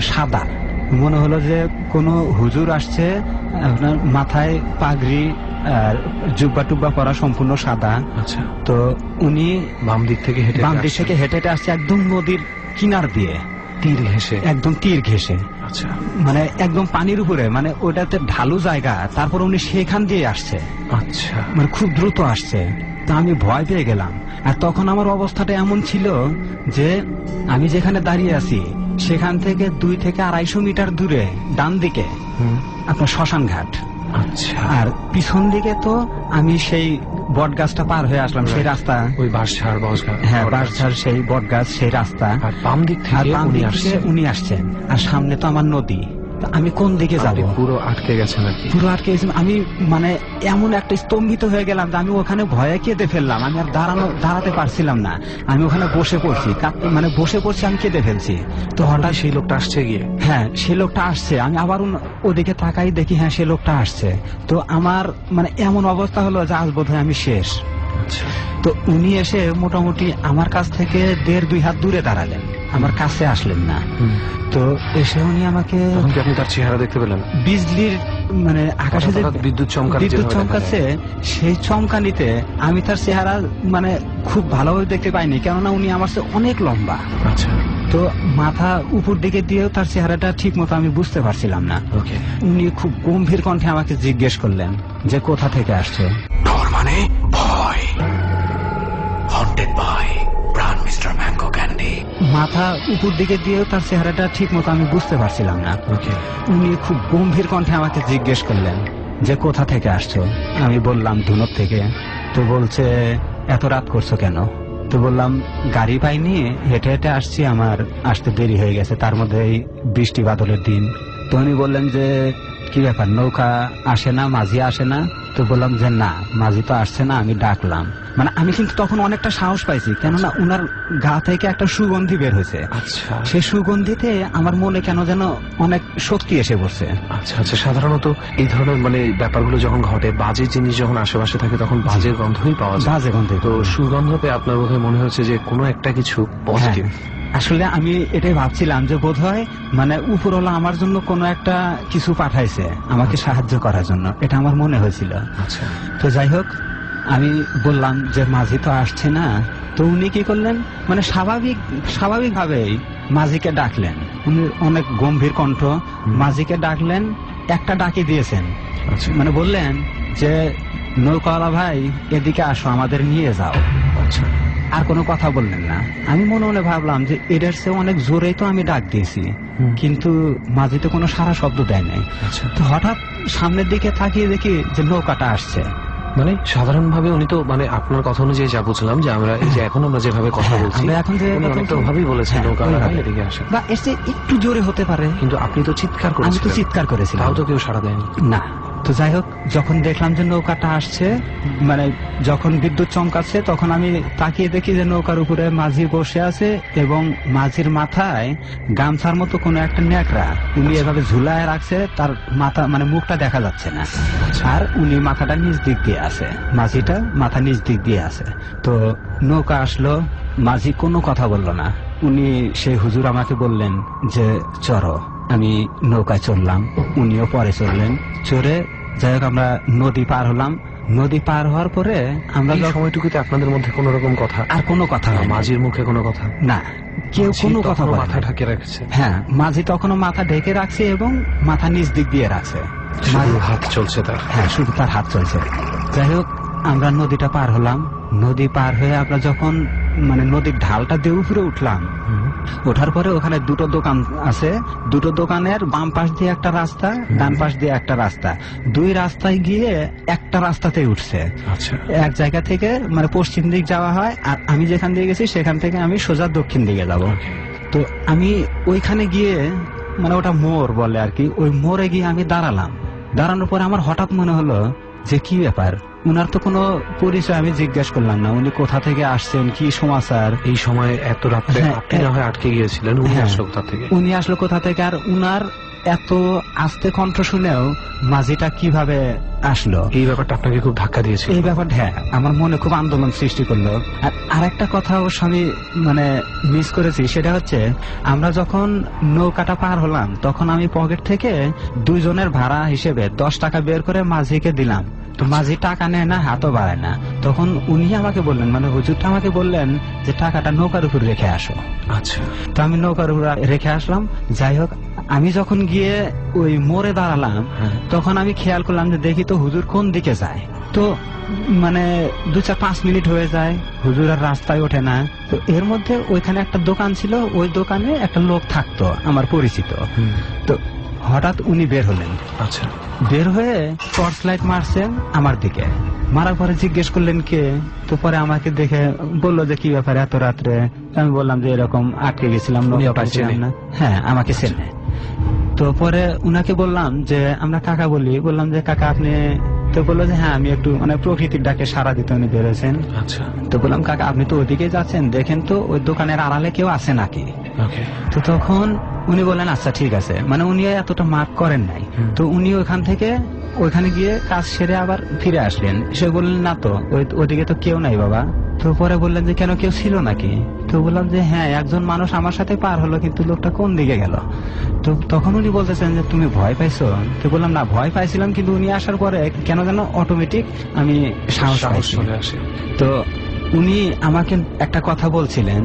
সাদা, মনে হলো যে কোনো হুজুর আসছে। আপনার মাথায় পাগড়ি আর জুব্বা টুব্বা পরা, সম্পূর্ণ সাদা। আচ্ছা, তো উনি বাম দিক থেকে হেঁটে হেঁটে আসছে একদম নদীর কিনার দিয়ে, একদম তীর ঘেঁষে। আচ্ছা, মানে একদম পানির উপরে, মানে ওটাতে ঢালু জায়গা, তারপর উনি সেখান দিয়ে আসছে। আচ্ছা, মানে খুব দ্রুত আসছে। তা আমি ভয় পেয়ে গেলাম। আর তখন আমার অবস্থাটা এমন ছিল যে আমি যেখানে দাঁড়িয়ে আছি সেখান থেকে 2 থেকে 250 মিটার দূরে ডান দিকে আপনার শ্মশান ঘাট। আচ্ছা, আর পিছন দিকে তো আমি সেই বট গাছটা পার হয়ে আসলাম, সেই রাস্তা, ওই বাঁশঝাড় সেই বট গাছ, সেই রাস্তা। আর বাম দিক থেকে উনি আসছেন, আর সামনে তো আমার নদী। আমি কোন দিকে যাবো? পুরো আটকে গেছেন আর কি? পুরো আটকে গেছিলাম আমি, মানে এমন একটা স্তম্ভিত হয়ে গেলাম যে আমি ওখানে ভয়ে কেঁদে ফেললাম। আমি আর দাঁড়াতে পারছিলাম না, আমি ওখানে বসে পড়ছি, আমি কেঁদে ফেলছি। তো হঠাৎ সেই লোকটা আসছে গিয়ে? হ্যাঁ, সেই লোকটা আসছে। আমি আবার ওদিকে তাকাই, দেখি হ্যাঁ সেই লোকটা আসছে। তো আমার মানে এমন অবস্থা হলো যে আজ বোধহয় আমি শেষ। আচ্ছা, তো উনি এসে মোটামুটি আমার কাছ থেকে 1.5-2 হাত দূরে দাঁড়ালেন, আমার কাছে আসলেন না। তো এসে উনি আমাকে, আপনি তার চেহারা দেখতে পেলেন? বিজলির মানে আকাশে যে বিদ্যুৎ চমকাচ্ছে, সেই চমকানিতে আমি তার চেহারা মানে খুব ভালোভাবে দেখতে পাইনি, কেননা উনি আমার চেয়ে অনেক লম্বা। আচ্ছা, তো মাথা উপর দিকে দিয়েও তার চেহারাটা ঠিক মতো আমি বুঝতে পারছিলাম না। উনি খুব গম্ভীর কণ্ঠে আমাকে জিজ্ঞেস করলেন যে কোথা থেকে আসছে। ডর মানে ভয়, হন্টেড বাই প্রাণ মিস্টার ম্যাঙ্গো ক্যান্ডি। মাথা উপর দিকে দিয়েও তার চেহারাটা ঠিক মতো আমি বুঝতে পারছিলাম না। উনি খুব গম্ভীর কণ্ঠে আমাকে জিজ্ঞেস করলেন যে কোথা থেকে আসছো। আমি বললাম ধুনট থেকে। তো বলছে এত রাত করছো কেন? তো বললাম গাড়ি পাইনি, হেঁটে হেঁটে আসছি, আমার আসতে দেরি হয়ে গেছে, তার মধ্যে এই বৃষ্টি বাদলের দিন। তো উনি বললেন যে কি ব্যাপার, নৌকা আসে না, মাঝি আসে না? তো বললাম যে না, মাঝি তো আসছে না, আমি ডাকলাম। মানে আমি কিন্তু তখন অনেকটা সাহস পাইছি, কেননা উনার গা থেকে একটা সুগন্ধি বের হয়েছে। আচ্ছা, সেই সুগন্ধিতে আমার মনে কেন যেন অনেক শক্তি এসে পড়ছে। আচ্ছা আচ্ছা, সাধারণত এই ধরনের মানে ব্যাপারগুলো যখন ঘটে, বাজে জিনিস যখন আশেপাশে থাকে তখন বাজে গন্ধই পাওয়া যায়। বাজে গন্ধ। তো সুগন্ধ পেয়ে আপনার বোধহয় মনে হচ্ছে যে কোনো একটা কিছু পজিটিভ। আসলে আমি এটাই ভাবছিলাম যে বোধহয় মানে উপরওয়ালা আমার জন্য কোনো একটা কিছু পাঠাইছে আমাকে সাহায্য করার জন্য, এটা আমার মনে হয়েছিল। আচ্ছা, তো যাই হোক, আমি বললাম যে মাঝি তো আসছে না। তো উনি কি করলেন, মানে স্বাভাবিকভাবেই মাঝিকে ডাকলেন। উনি অনেক গম্ভীর কণ্ঠ মাঝিকে ডাকলেন, একটা ডাকি দিয়েছেন। মানে বললেন যে নৌকাওয়ালা ভাই এদিকে আসো, আমাদের নিয়ে যাও। আচ্ছা, আর কোনো কথা বললেন না। আমি মনে মনে ভাবলাম যে এটার চেয়ে অনেক জোরেই তো আমি ডাক দিয়েছি, কিন্তু মাঝি তো কোনো সারা শব্দ দেয় নাই। আচ্ছা, তো হঠাৎ সামনের দিকে তাকিয়ে দেখি যে নৌকাটা আসছে। মানে সাধারণভাবে উনি তো মানে আপনার কথা অনুযায়ী যা বুঝলাম যে আমরা এই যে এখন আমরা যেভাবে কথা হ্যাঁ, বলছি আমরা এখন যে উনি কথা অনেকটা বলছি, ভাবেই বলেছেন হ্যাঁ, নৌকা ওইভাবে। এদিকে আসে, বা এর চেয়ে একটু জোরে হতে পারে। কিন্তু আপনি তো চিৎকার আমি তো করেছিলেন, চিৎকার করেছিলাম, তাও তো কেউ সাড়া দেয়নি। না। তো যাই হোক, যখন দেখলাম যে নৌকাটা আসছে, মানে যখন বিদ্যুৎ চমকাচ্ছে, তখন আমি তাকিয়ে দেখি যে নৌকার উপরে মাঝি বসে আছে এবং মাঝির মাথায় গামছার মতো কোনো একটা ন্যাকড়া উনি এভাবে ঝুলায় রাখছে, তার মাথা মানে মুখটা দেখা যাচ্ছে না, আর উনি মাথাটা নিচ দিক দিয়ে আছে, মাঝিটা মাথা নিচ দিক দিয়ে আছে। তো নৌকা আসলো, মাঝি কোনো কথা বললো না, উনি সেই হুজুর আমাকে বললেন যে চড়ো। আমি নৌকায় চললাম, উনিও পরে চললেন, চড়ে যাই হোক আমরা নদী পার হলাম। নদী পার হওয়ার পরে আমরা এই সময়টুকুতে আপনাদের মধ্যে কোনো রকম কথা, আর কোনো কথা হয় না। মাঝির মুখে কোনো কথা না, কেউ মাঝি কোনো কথা তখনও বলে মাথা না। ঢাকে রাখছে, হ্যাঁ, মাঝি তখনও মাথা ঢেকে রাখছে এবং মাথা নিচ দিক দিয়ে রাখছে, শুধু হাত চলছে তার। হ্যাঁ, শুধু তার হাত চলছে। যাই হোক, আমরা নদীটা পার হলাম। নদী পার হয়ে আমরা যখন মানে নদীর ঢালটা দিয়ে উপরে উঠলাম, ওঠার পরে ওখানে দুটো দোকান আছে, দুটো দোকানের বাম পাশ দিয়ে একটা রাস্তা, ডান পাশ দিয়ে একটা রাস্তা, দুই রাস্তায় গিয়ে একটা রাস্তাতে উঠছে। আচ্ছা, এক জায়গা থেকে মানে পশ্চিম দিক যাওয়া হয়, আর আমি যেখান দিয়ে গেছি সেখান থেকে আমি সোজা দক্ষিণ দিকে যাব। তো আমি ওইখানে গিয়ে মানে ওটা মোড় বলে আর কি, ওই মোড়ে গিয়ে আমি দাঁড়ালাম। দাঁড়ানোর পরে আমার হঠাৎ মনে হলো যে কি ব্যাপার, উনার তো কোনো পরিচয় আমি জিজ্ঞেস করলাম না, উনি কোথা থেকে আসছেন, কি সমাচার। এই সময় এত রাত্রে হ্যাঁ, আপনি না হয় আটকে গিয়েছিলেন, উনি হ্যাঁ। আসলো কোথা থেকে? উনি আসলো কোথা থেকে, আর উনার এত আস্তে কণ্ঠ শুনেও মাঝিটা কিভাবে আসলো, এই ব্যাপারটা আপনাকে খুব ধাক্কা দিয়েছিল। এই ব্যাপারটা হ্যাঁ আমার মনে খুব আন্দোলন সৃষ্টি করলো। আর আরেকটা কথা অবশ্য আমি মানে মিস করেছি, সেটা হচ্ছে আমরা যখন নৌকাটা পার হলাম তখন আমি পকেট থেকে দুইজনের ভাড়া হিসেবে 10 টাকা বের করে মাঝিকে দিলাম। তো মাঝি টাকা নেয় না, হাতও বাড়ায় না। তখন উনি আমাকে বললেন, মানে হুজুরটা আমাকে বললেন যে টাকাটা নৌকার উপর রেখে আসো। আচ্ছা, তো আমি নৌকার উপর রেখে আসলাম। যাই হোক, আমি যখন গিয়ে ওই মোড়ে দাঁড়ালাম তখন আমি খেয়াল করলাম যে দেখি তো হুজুর কোন দিকে যায়। তো মানে 2-4-5 মিনিট হয়ে যায়, হুজুর আর রাস্তায় ওঠে না। তো এর মধ্যে ওইখানে একটা দোকান ছিল, ওই দোকানে একটা লোক থাকতো আমার পরিচিত। তো হঠাৎ উনি বের হলেন। আচ্ছা, বের হয়ে টর্চ লাইট মারছেন আমার দিকে, মারার পরে জিজ্ঞেস করলেন কে। তো পরে আমাকে দেখে বললো যে কি ব্যাপার এত রাত্রে। আমি বললাম যে এরকম আটকে গেছিলাম, উনি নৌকা আপনাকে পাচ্ছিলাম চেনে? না। হ্যাঁ, আমাকে চেনে। তো পরে উনাকে বললাম যে আমরা কাকা বলি, বললাম যে কাকা আপনি, তো বললো যে হ্যাঁ আমি একটু মানে প্রকৃতির ডাকে সারা দিতে উনি বেরোছেন। আচ্ছা, তো বললাম কাকা আপনি তো ওইদিকে যাচ্ছেন, দেখেন তো ওই দোকানের আড়ালে কেউ আছে নাকি। ওকে, তো তখন উনি বললেন আচ্ছা ঠিক আছে, মানে উনি এতটা মার্ক করেন নাই। তো উনি ওখান থেকে ওইখানে গিয়ে কাজ সেরে আবার ফিরে আসলেন, সে বললেন না তো ওইদিকে তো কেউ নাই বাবা। তো পরে বললেন যে কেন কেউ ছিল নাকি। তো বললাম যে হ্যাঁ একজন মানুষ আমার সাথে পার হলো, কিন্তু লোকটা কোন দিকে গেল। তো তখন উনি বলতেছেন যে তুমি ভয় পাইছো। তো বললাম না ভয় পাইছিলাম, কিন্তু উনি আসার পরে কেন যেন অটোমেটিক আমি সাহস পাইছি। চলে আসে। তো উনি আমাকে একটা কথা বলছিলেন,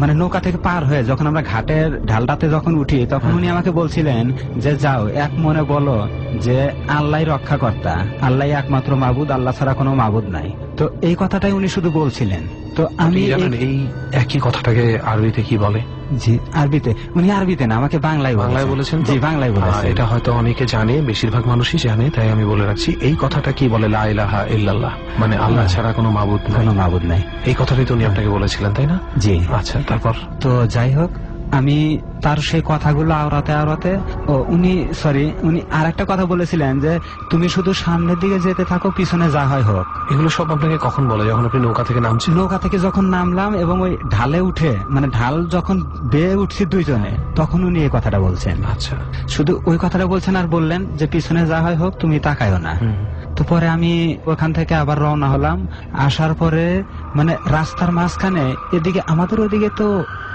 মানে নৌকা থেকে পার হয়ে যখন আমরা ঘাটের ঢালটাতে যখন উঠি তখন উনি আমাকে বলছিলেন যে যাও এক মনে বলো যে আল্লাহ রক্ষাকর্তা, আল্লাহ একমাত্র মাবুদ, আল্লাহ ছাড়া কোনো মাবুদ নাই। তো এই কথাটাই উনি শুধু বলছিলেন। তো আমি আপনি জানেন এই একই কথাটাকে আরবিতে কি বলে? জি আরবিতে, উনি আরবিতে না আমাকে বাংলায় বলেছেন তো? জি বাংলায় বলেছেন। এটা হয়তো অনেকে জানে, বেশিরভাগ মানুষই জানে, তাই আমি বলে রাখছি। এই কথাটা কি বলে? লা ইলাহা ইল্লাল্লাহ, মানে আল্লাহ ছাড়া কোনো মাবুদ নাই। কোনো মাবুদ নাই, এই কথাটাই তো উনি আপনাকে বলেছিলেন, তাই না? জি। আচ্ছা, তারপর? তো যাই হোক, আমি তার সেই কথাগুলো আওড়াতে আওড়াতে উনি আর একটা কথা বলেছিলেন যে তুমি শুধু সামনের দিকে যেতে থাকো, পিছনে যা হয় হোক। এগুলো সব আপনাকে কখন বলে? যখন আপনি নৌকা থেকে নামছেন? নৌকা থেকে যখন নামলাম এবং ওই ঢালে উঠে, মানে ঢাল যখন বেয়ে উঠছি দুইজনে, তখন উনি এই কথাটা বলছেন। আচ্ছা, শুধু ওই কথাটা বলছেন আর বললেন যে পিছনে যা হয় হোক তুমি তাকায়ও না। তো পরে আমি ওখান থেকে আবার রওনা হলাম। আসার পরে মানে রাস্তার মাঝখানে এদিকে আমাদের ওদিকে তো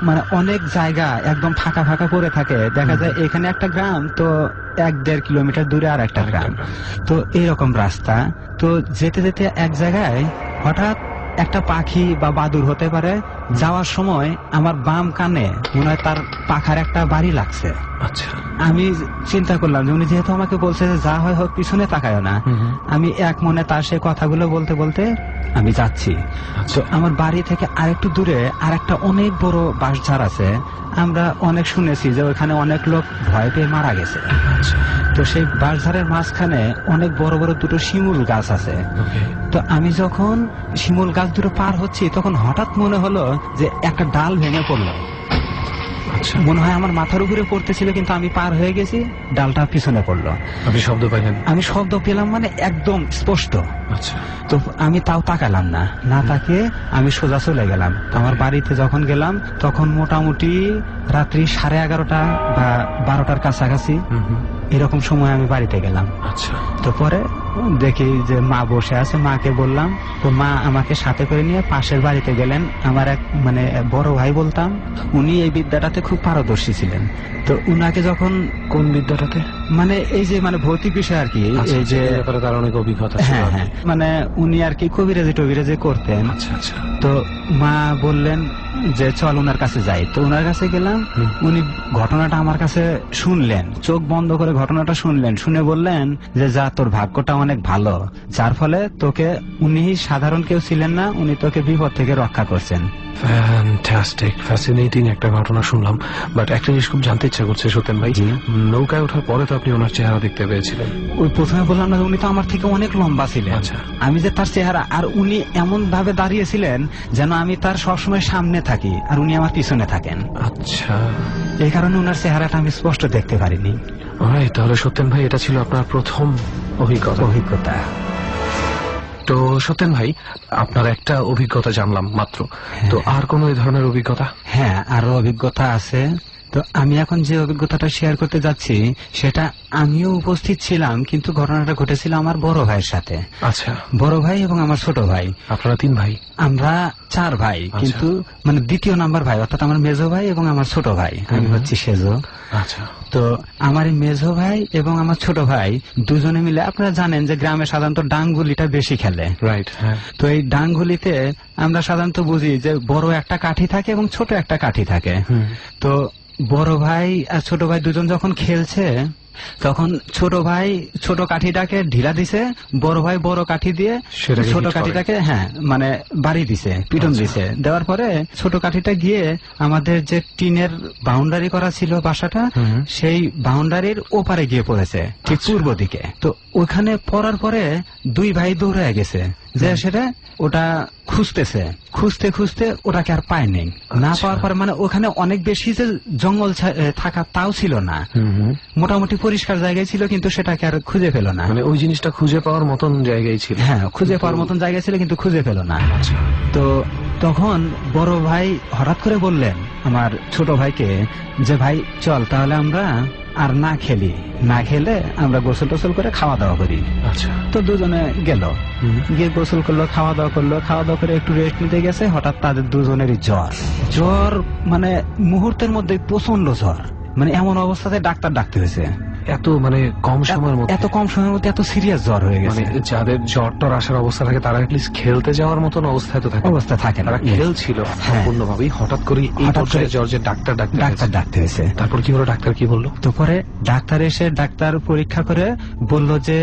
মানে অনেক জায়গা একদম ফাঁকা ফাঁকা পড়ে থাকে, দেখা যায় এখানে একটা গ্রাম, তো 1-1.5 কিলোমিটার দূরে আর একটা গ্রাম। তো এইরকম রাস্তা। তো যেতে যেতে এক জায়গায় হঠাৎ একটা পাখি বা বাদুড় হতে পারে যাওয়ার সময় আমার বাম কানে মনে হয় তার পাখার একটা বাড়ি লাগছে। আচ্ছা। আমি চিন্তা করলাম যে উনি যেহেতু আমাকে বলছে যে যা হয় হোক পিছনে তাকায় না, আমি এক মনে তার সে কথাগুলো বলতে বলতে আমি যাচ্ছি। তো আমার বাড়ি থেকে আরেকটু দূরে আরেকটা অনেক বড় বাঁশঝাড় আছে। আমরা অনেক শুনেছি যে ওখানে অনেক লোক ভয় পেয়ে মারা গেছে। তো সেই বাঁশঝাড়ের মাঝখানে অনেক বড় বড় দুটো শিমুল গাছ আছে। তো আমি যখন শিমুল গাছ দুটো পার হচ্ছি তখন হঠাৎ মনে হলো যে একটা ডাল ভেঙে পড়লো। মনে হয় আমার মাথার উপরে পড়তেছিল, কিন্তু আমি পার হয়ে গেছি, ডালটা পিছনে পড়লো। আপনি শব্দ পাইলেন? আমি শব্দ পেলাম মানে একদম স্পষ্ট। আচ্ছা। তো আমি তাও তাকালাম না, না তাকিয়ে আমি সোজা চলে গেলাম। আমার বাড়িতে যখন গেলাম তখন মোটামুটি রাত্রি 11:30 বা 12টার কাছাকাছি এরকম সময় আমি বাড়িতে গেলাম। আচ্ছা। তো পরে দেখি যে মা বসে আছে, মাকে বললাম, তো মা আমাকে সাথে করে নিয়ে পাশের বাড়িতে গেলেন। আমার এক মানে বড় ভাই বলতাম, উনি এই বিদ্যাটাতে খুব পারদর্শী ছিলেন। তো উনাকে যখন কোন বিদ্যাটাতে? মানে এই যে মানে ভৌতিক বিষয় আর কি, এই যে ব্যাপারে তার অনেক অভিজ্ঞতা। হ্যাঁ হ্যাঁ, মানে উনি আর কি কবিরাজি করতেন। আচ্ছা আচ্ছা। তো মা বললেন যে চল ওনার কাছে যাই। তো ওনার কাছে গেলাম। উনি ঘটনাটা আমার কাছে শুনলেন, চোখ বন্ধ করে ঘটনাটা শুনলেন, শুনে বললেন যে যা, তোর ভাগ্যটা অনেক ভালো, যার ফলে তোকে, উনি সাধারণ কেউ ছিলেন না, উনি তোকে বিপদ থেকে রক্ষা করছেন। ফ্যান্টাস্টিক, ফ্যাসিনেটিং একটা ঘটনা শুনলাম। বাট একটা জিনিস খুব জানতে ইচ্ছা করছে সত্যেন ভাই, নৌকায় ওঠার পরে তো আপনি ওনার চেহারা দেখতে পেয়েছিলেন। ওই প্রথমে বললাম না, উনি তো আমার থেকে অনেক লম্বা ছিলেন। আচ্ছা। আমি যে তার চেহারা, আর উনি এমন ভাবে দাঁড়িয়েছিলেন যেন আমি তার সবসময় সামনে থাকি আর উনি আমার পিছনে থাকেন। আচ্ছা। এই কারণে ওনার চেহারাটা আমি স্পষ্ট দেখতে পারিনি। অলরাইট, তাহলে সত্যেন ভাই এটা ছিল আপনার প্রথম অভিজ্ঞতা। তো সত্যেন ভাই, আপনার একটা অভিজ্ঞতা জানলাম মাত্র, তো আর কোন এই ধরনের অভিজ্ঞতা? হ্যাঁ, আরো অভিজ্ঞতা আছে। তো আমি এখন যে অভিজ্ঞতাটা শেয়ার করতে যাচ্ছি সেটা আমিও উপস্থিত ছিলাম, কিন্তু ঘটনাটা ঘটেছিল আমার বড় ভাইয়ের সাথে। আচ্ছা। বড় ভাই এবং আমার ছোট ভাই। আপনারা 3 ভাই? আমরা 4 ভাই, কিন্তু মানে দ্বিতীয় নাম্বার ভাই, অর্থাৎ আমার মেজো ভাই এবং আমার ছোট ভাই, আমি হচ্ছি সেজো। আচ্ছা। তো আমার মেজো ভাই এবং আমার ছোট ভাই দুজনে মিলে, আপনারা জানেন যে গ্রামে সাধারণত ডাংগুলিটা বেশি খেলে। রাইট। হ্যাঁ। তো এই ডাংগুলিতে আমরা সাধারণত বুঝি যে বড় একটা কাঠি থাকে এবং ছোট একটা কাঠি থাকে। তো বড় ভাই আর ছোট ভাই দুজন যখন খেলছে, তখন ছোট ভাই ছোট কাঠিটাকে ঢিলা দিছে, বড় ভাই বড় কাঠি দিয়ে ছোট কাঠিটাকে মানে বাড়ি দিছে, পিটন দিছে। দেওয়ার পরে ছোট কাঠিটা গিয়ে আমাদের যে টিনের বাউন্ডারি করা ছিল বাসাটা, সেই বাউন্ডারির ওপারে গিয়ে পড়েছে, ঠিক পূর্ব দিকে। তো ওখানে পড়ার পরে 2 ভাই দৌড়ে গেছে, যে সেটা ওটা খুঁজতেছে, খুঁজতে খুঁজতে ওটাকে আর পায় নেই। না পাওয়ার পরে মানে ওখানে অনেক বেশি যে জঙ্গল থাকা তাও ছিল না, মোটামুটি পরিষ্কার জায়গায় ছিল, কিন্তু সেটাকে আর খুঁজে পেল না। মানে ওই জিনিসটা খুঁজে পাওয়ার মতন জায়গায় ছিল। হ্যাঁ, খুঁজে পাওয়ার মতন জায়গায় ছিল, কিন্তু খুঁজে পেল না। তো তখন বড় ভাই হঠাৎ করে বললেন আমার ছোট ভাইকে যে ভাই চল তাহলে আমরা আর না খেলি, না খেলে আমরা গোসল টোসল করে খাওয়া দাওয়া করি। আচ্ছা। তো দুজনে গেল, গিয়ে গোসল করলো, খাওয়া দাওয়া করলো, খাওয়া দাওয়া করে একটু রেস্ট নিতে গেছে। হঠাৎ তাদের দুজনেরই জ্বর, মানে মুহূর্তের মধ্যে প্রচন্ড জ্বর, মানে এমন অবস্থাতে ডাক্তার ডাকতে হয়েছে। এত মানে কম সময়ের মধ্যে, এত কম সময়ের মধ্যে এত সিরিয়াস জ্বর হয়ে গেছে। মানে যাদের জ্বর আসার অবস্থা থাকে তারা এটলিস্ট খেলতে যাওয়ার মতন অবস্থায় তো থাকে, অবস্থা থাকে না। তারা খেলছিল সম্পূর্ণভাবেই, হঠাৎ করে এই পর্যায়ে জ্বর যে ডাক্তার ডাকতে হয়েছে। তারপর কি হলো, ডাক্তার কি বললো? তো পরে ডাক্তার এসে ডাক্তার পরীক্ষা করে বলল যে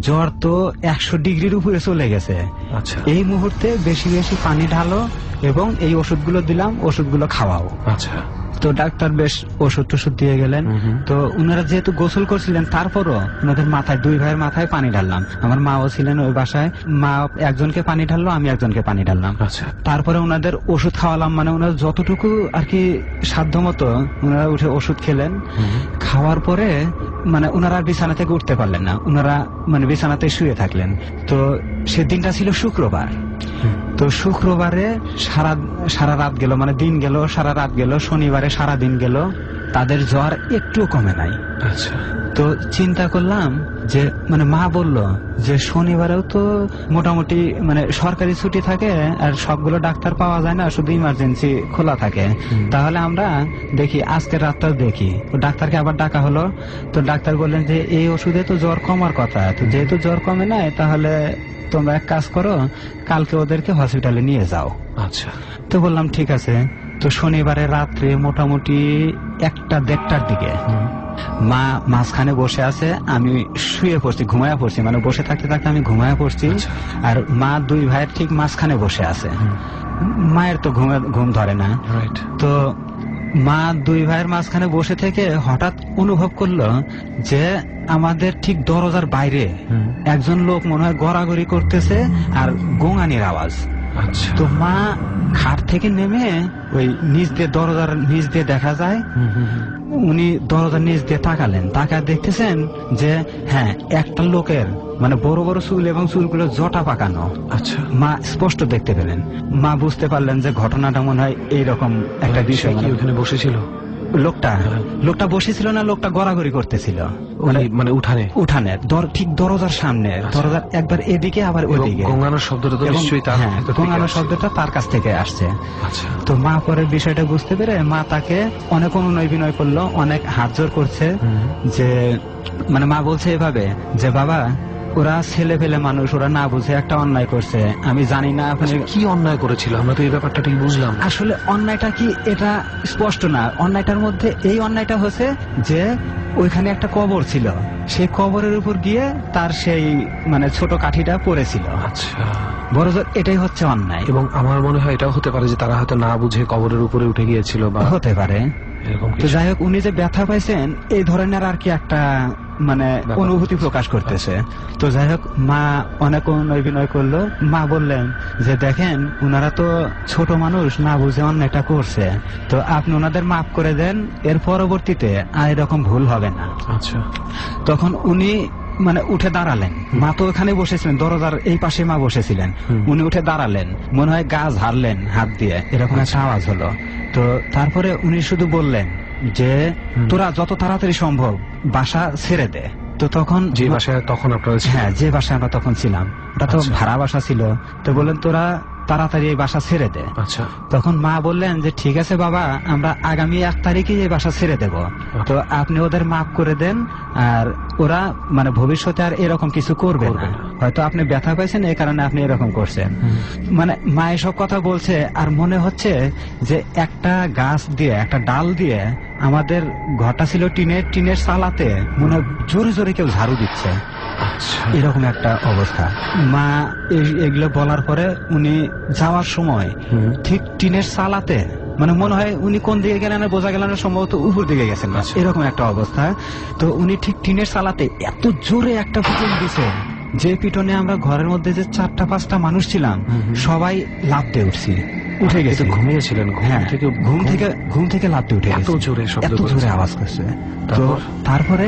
জ্বর তো 100 ডিগ্রির উপরে চলে গেছে। আচ্ছা। এই মুহূর্তে বেশি বেশি পানি ঢালো এবং এই ওষুধগুলো দিলাম, ওষুধগুলো খাওয়াও। আচ্ছা। তো ডাক্তার বেশ ওষুধ টষুধ দিয়ে গেলেন। তো উনারা যেহেতু গোসল করছিলেন, তারপরও ওনাদের মাথায়, 2 ভাইয়ের মাথায় পানি ঢাললাম। আমার মাও ছিলেন ওই বাসায়, মা একজনকে পানি ঢাললো, আমি একজনকে পানি ঢাললাম। আচ্ছা। তারপরে ওনাদের ওষুধ খাওয়ালাম, মানে ওনারা যতটুকু আর কি সাধ্য মতো ওনারা উঠে ওষুধ খেলেন। খাওয়ার পরে মানে ওনারা বিছানা থেকে উঠতে পারলেন না, ওনারা মানে বিছানাতে শুয়ে থাকলেন। তো সেদিনটা ছিল শুক্রবার। তো শুক্রবারে সারা রাত গেল, মানে দিন গেল, সারা রাত গেল। শনিবারে সারা দিন গেল, তাদের জ্বর একটু কমে নাই। আচ্ছা। তো চিন্তা করলাম যে মানে মা বলল যে শনিবারেও তো মোটামুটি মানে সরকারি ছুটি থাকে আর সবগুলো ডাক্তার পাওয়া যায় না, শুধু ইমার্জেন্সি খোলা থাকে। তাহলে আমরা দেখি আজকের রাতটা দেখি। তো ডাক্তারকে আবার ডাকা হলো। তো ডাক্তার বললেন যে এই ওষুধে তো জ্বর কমার কথা, তো যেহেতু জ্বর কমে নাই তাহলে তোমরা এক কাজ করো, কালকে ওদেরকে হসপিটালে নিয়ে যাও। আচ্ছা। তো বললাম ঠিক আছে। তো শনিবারে রাত্রে মোটামুটি 1টা-1:30টার দিকে মা মাঝখানে বসে আছে, আমি শুয়ে পড়ছি, ঘুমায়া পড়ছি, মানে বসে থাকতে থাকতে আমি ঘুমায়া পড়ছি। আর মা 2 ভাইয়ের ঠিক মাঝখানে বসে আছে। মায়ের তো ঘুম ধরে না। তো মা 2 ভাইয়ের মাঝখানে বসে থেকে হঠাৎ অনুভব করলো যে আমাদের ঠিক দরজার বাইরে একজন লোক মনে হয় গড়াগড়ি করতেছে আর গোঙানির আওয়াজ। আচ্ছা। তো মা খাট থেকে নেমে ওই নিচ দিয়ে দরজার নিচ দিয়ে দেখা যায়, উনি দরজার নিচ দিয়ে তাকালেন, তাকা দেখতেছেন যে হ্যাঁ একটা লোকের মানে বড় বড় চুল এবং চুলগুলো জটা পাকানো। আচ্ছা। মা স্পষ্ট দেখতে পেলেন। মা বুঝতে পারলেন যে ঘটনাটা মনে হয় এইরকম একটা বিষয়। কি ওখানে বসেছিল লোকটা বসেছিল না, লোকটা গড়াগড়ি করতেছিল মানে উঠানে ঠিক দরজার সামনে, দরজার একবার এদিকে আবার ওইদিকে। গোঙানোর শব্দটা তো নিশ্চয়ই তার, হ্যাঁ গোঙানোর শব্দটা তার কাছ থেকে আসছে। আচ্ছা। তো মা পরে বিষয়টা বুঝতে পেরে মা তাকে অনেক অনুনয় বিনয় করলো, অনেক হাত জোর করছে। যে মানে মা বলছে এভাবে যে বাবা ওরা ছেলে ফেলে মানুষ, ওরা না বুঝে একটা অন্যায় করছে, আমি জানি না আপনি কি অন্যায় করেছিল, আমরা তো এই ব্যাপারটা ঠিক বুঝলাম। আসলে অন্যায়টা কি এটা স্পষ্ট না। অন্যায়টার মধ্যে এই অন্যায়টা হচ্ছে যে ওইখানে একটা কবর ছিল, সেই কবরের উপর গিয়ে তার সেই মানে ছোট কাঠিটা পড়েছিল। আচ্ছা। বড় জোর এটাই হচ্ছে অন্যায়। এবং আমার মনে হয় এটাও হতে পারে যে তারা হয়তো না বুঝে কবরের উপরে উঠে গিয়েছিল, বা হতে পারে। তো যাই হোক, উনি যে ব্যথা পাইছেন এই ধরনের আর কি একটা মানে অনুভূতি প্রকাশ করতেছে। তো যাই হোক, মা অনেক অনুনয় বিনয় করলো। মা বললেন যে দেখেন উনারা তো ছোট মানুষ, না বুঝে অন্যায়টা করছে, তো আপনি ওনাদের মাফ করে দেন, এর পরবর্তীতে আর এরকম ভুল হবে না। আচ্ছা। তখন উনি মানে উঠে দাঁড়ালেন। মা তো ওখানে বসেছিলেন, দরজার এই পাশে মা বসেছিলেন। উনি উঠে দাঁড়ালেন, মনে হয় গা ঝাড়লেন হাত দিয়ে, এরকম একটা আওয়াজ হলো। তো তারপরে উনি শুধু বললেন যে তোরা যত তাড়াতাড়ি সম্ভব বাসা ছেড়ে দে। তো তখন যে বাসায় তখন আপনারা, হ্যাঁ যে বাসায় আমরা তখন ছিলাম, ওটা তো ভাড়া বাসা ছিল। তো বললেন তোরা তাড়াতাড়ি এই বাসা ছেড়ে দে। আচ্ছা। তখন মা বললেন যে ঠিক আছে বাবা, আমরা আগামী 1 তারিখে এই বাসা ছেড়ে দেব, তো আপনি ওদের মাফ করে দেন, আর ওরা মানে ভবিষ্যতে আর এরকম কিছু করবে না। হয়তো আপনি ব্যথা পাইছেন এই কারণে আপনি এরকম করছেন। মানে মা এসব কথা বলছে আর মনে হচ্ছে যে একটা গাছ দিয়ে, একটা ডাল দিয়ে, আমাদের ঘরটা ছিল টিনের চালাতে মনে হয় জোরে জোরে কেউ ঝাড়ু দিচ্ছে, এরকম একটা অবস্থা। মা এগুলো বলার পরে উনি যাওয়ার সময় ঠিক টিনের চালাতে, মানে মনে হয় উনি কোন দিকে গেলেন বোঝা গেল না, সম্ভবত উপর দিকে গেছেন, এরকম একটা অবস্থা। তো উনি ঠিক টিনের চালাতে এত জোরে একটা পিটন দিছে, যে পিটনে আমরা ঘরের মধ্যে যে 4-5টা মানুষ ছিলাম সবাই লাফ দিয়ে উঠছি, উঠে গেছে। ঘুমিয়েছিলেন? হ্যাঁ, ঘুম থেকে লাফ দিয়ে উঠে গেছে, এত জোরে আওয়াজ করছে। তো তারপরে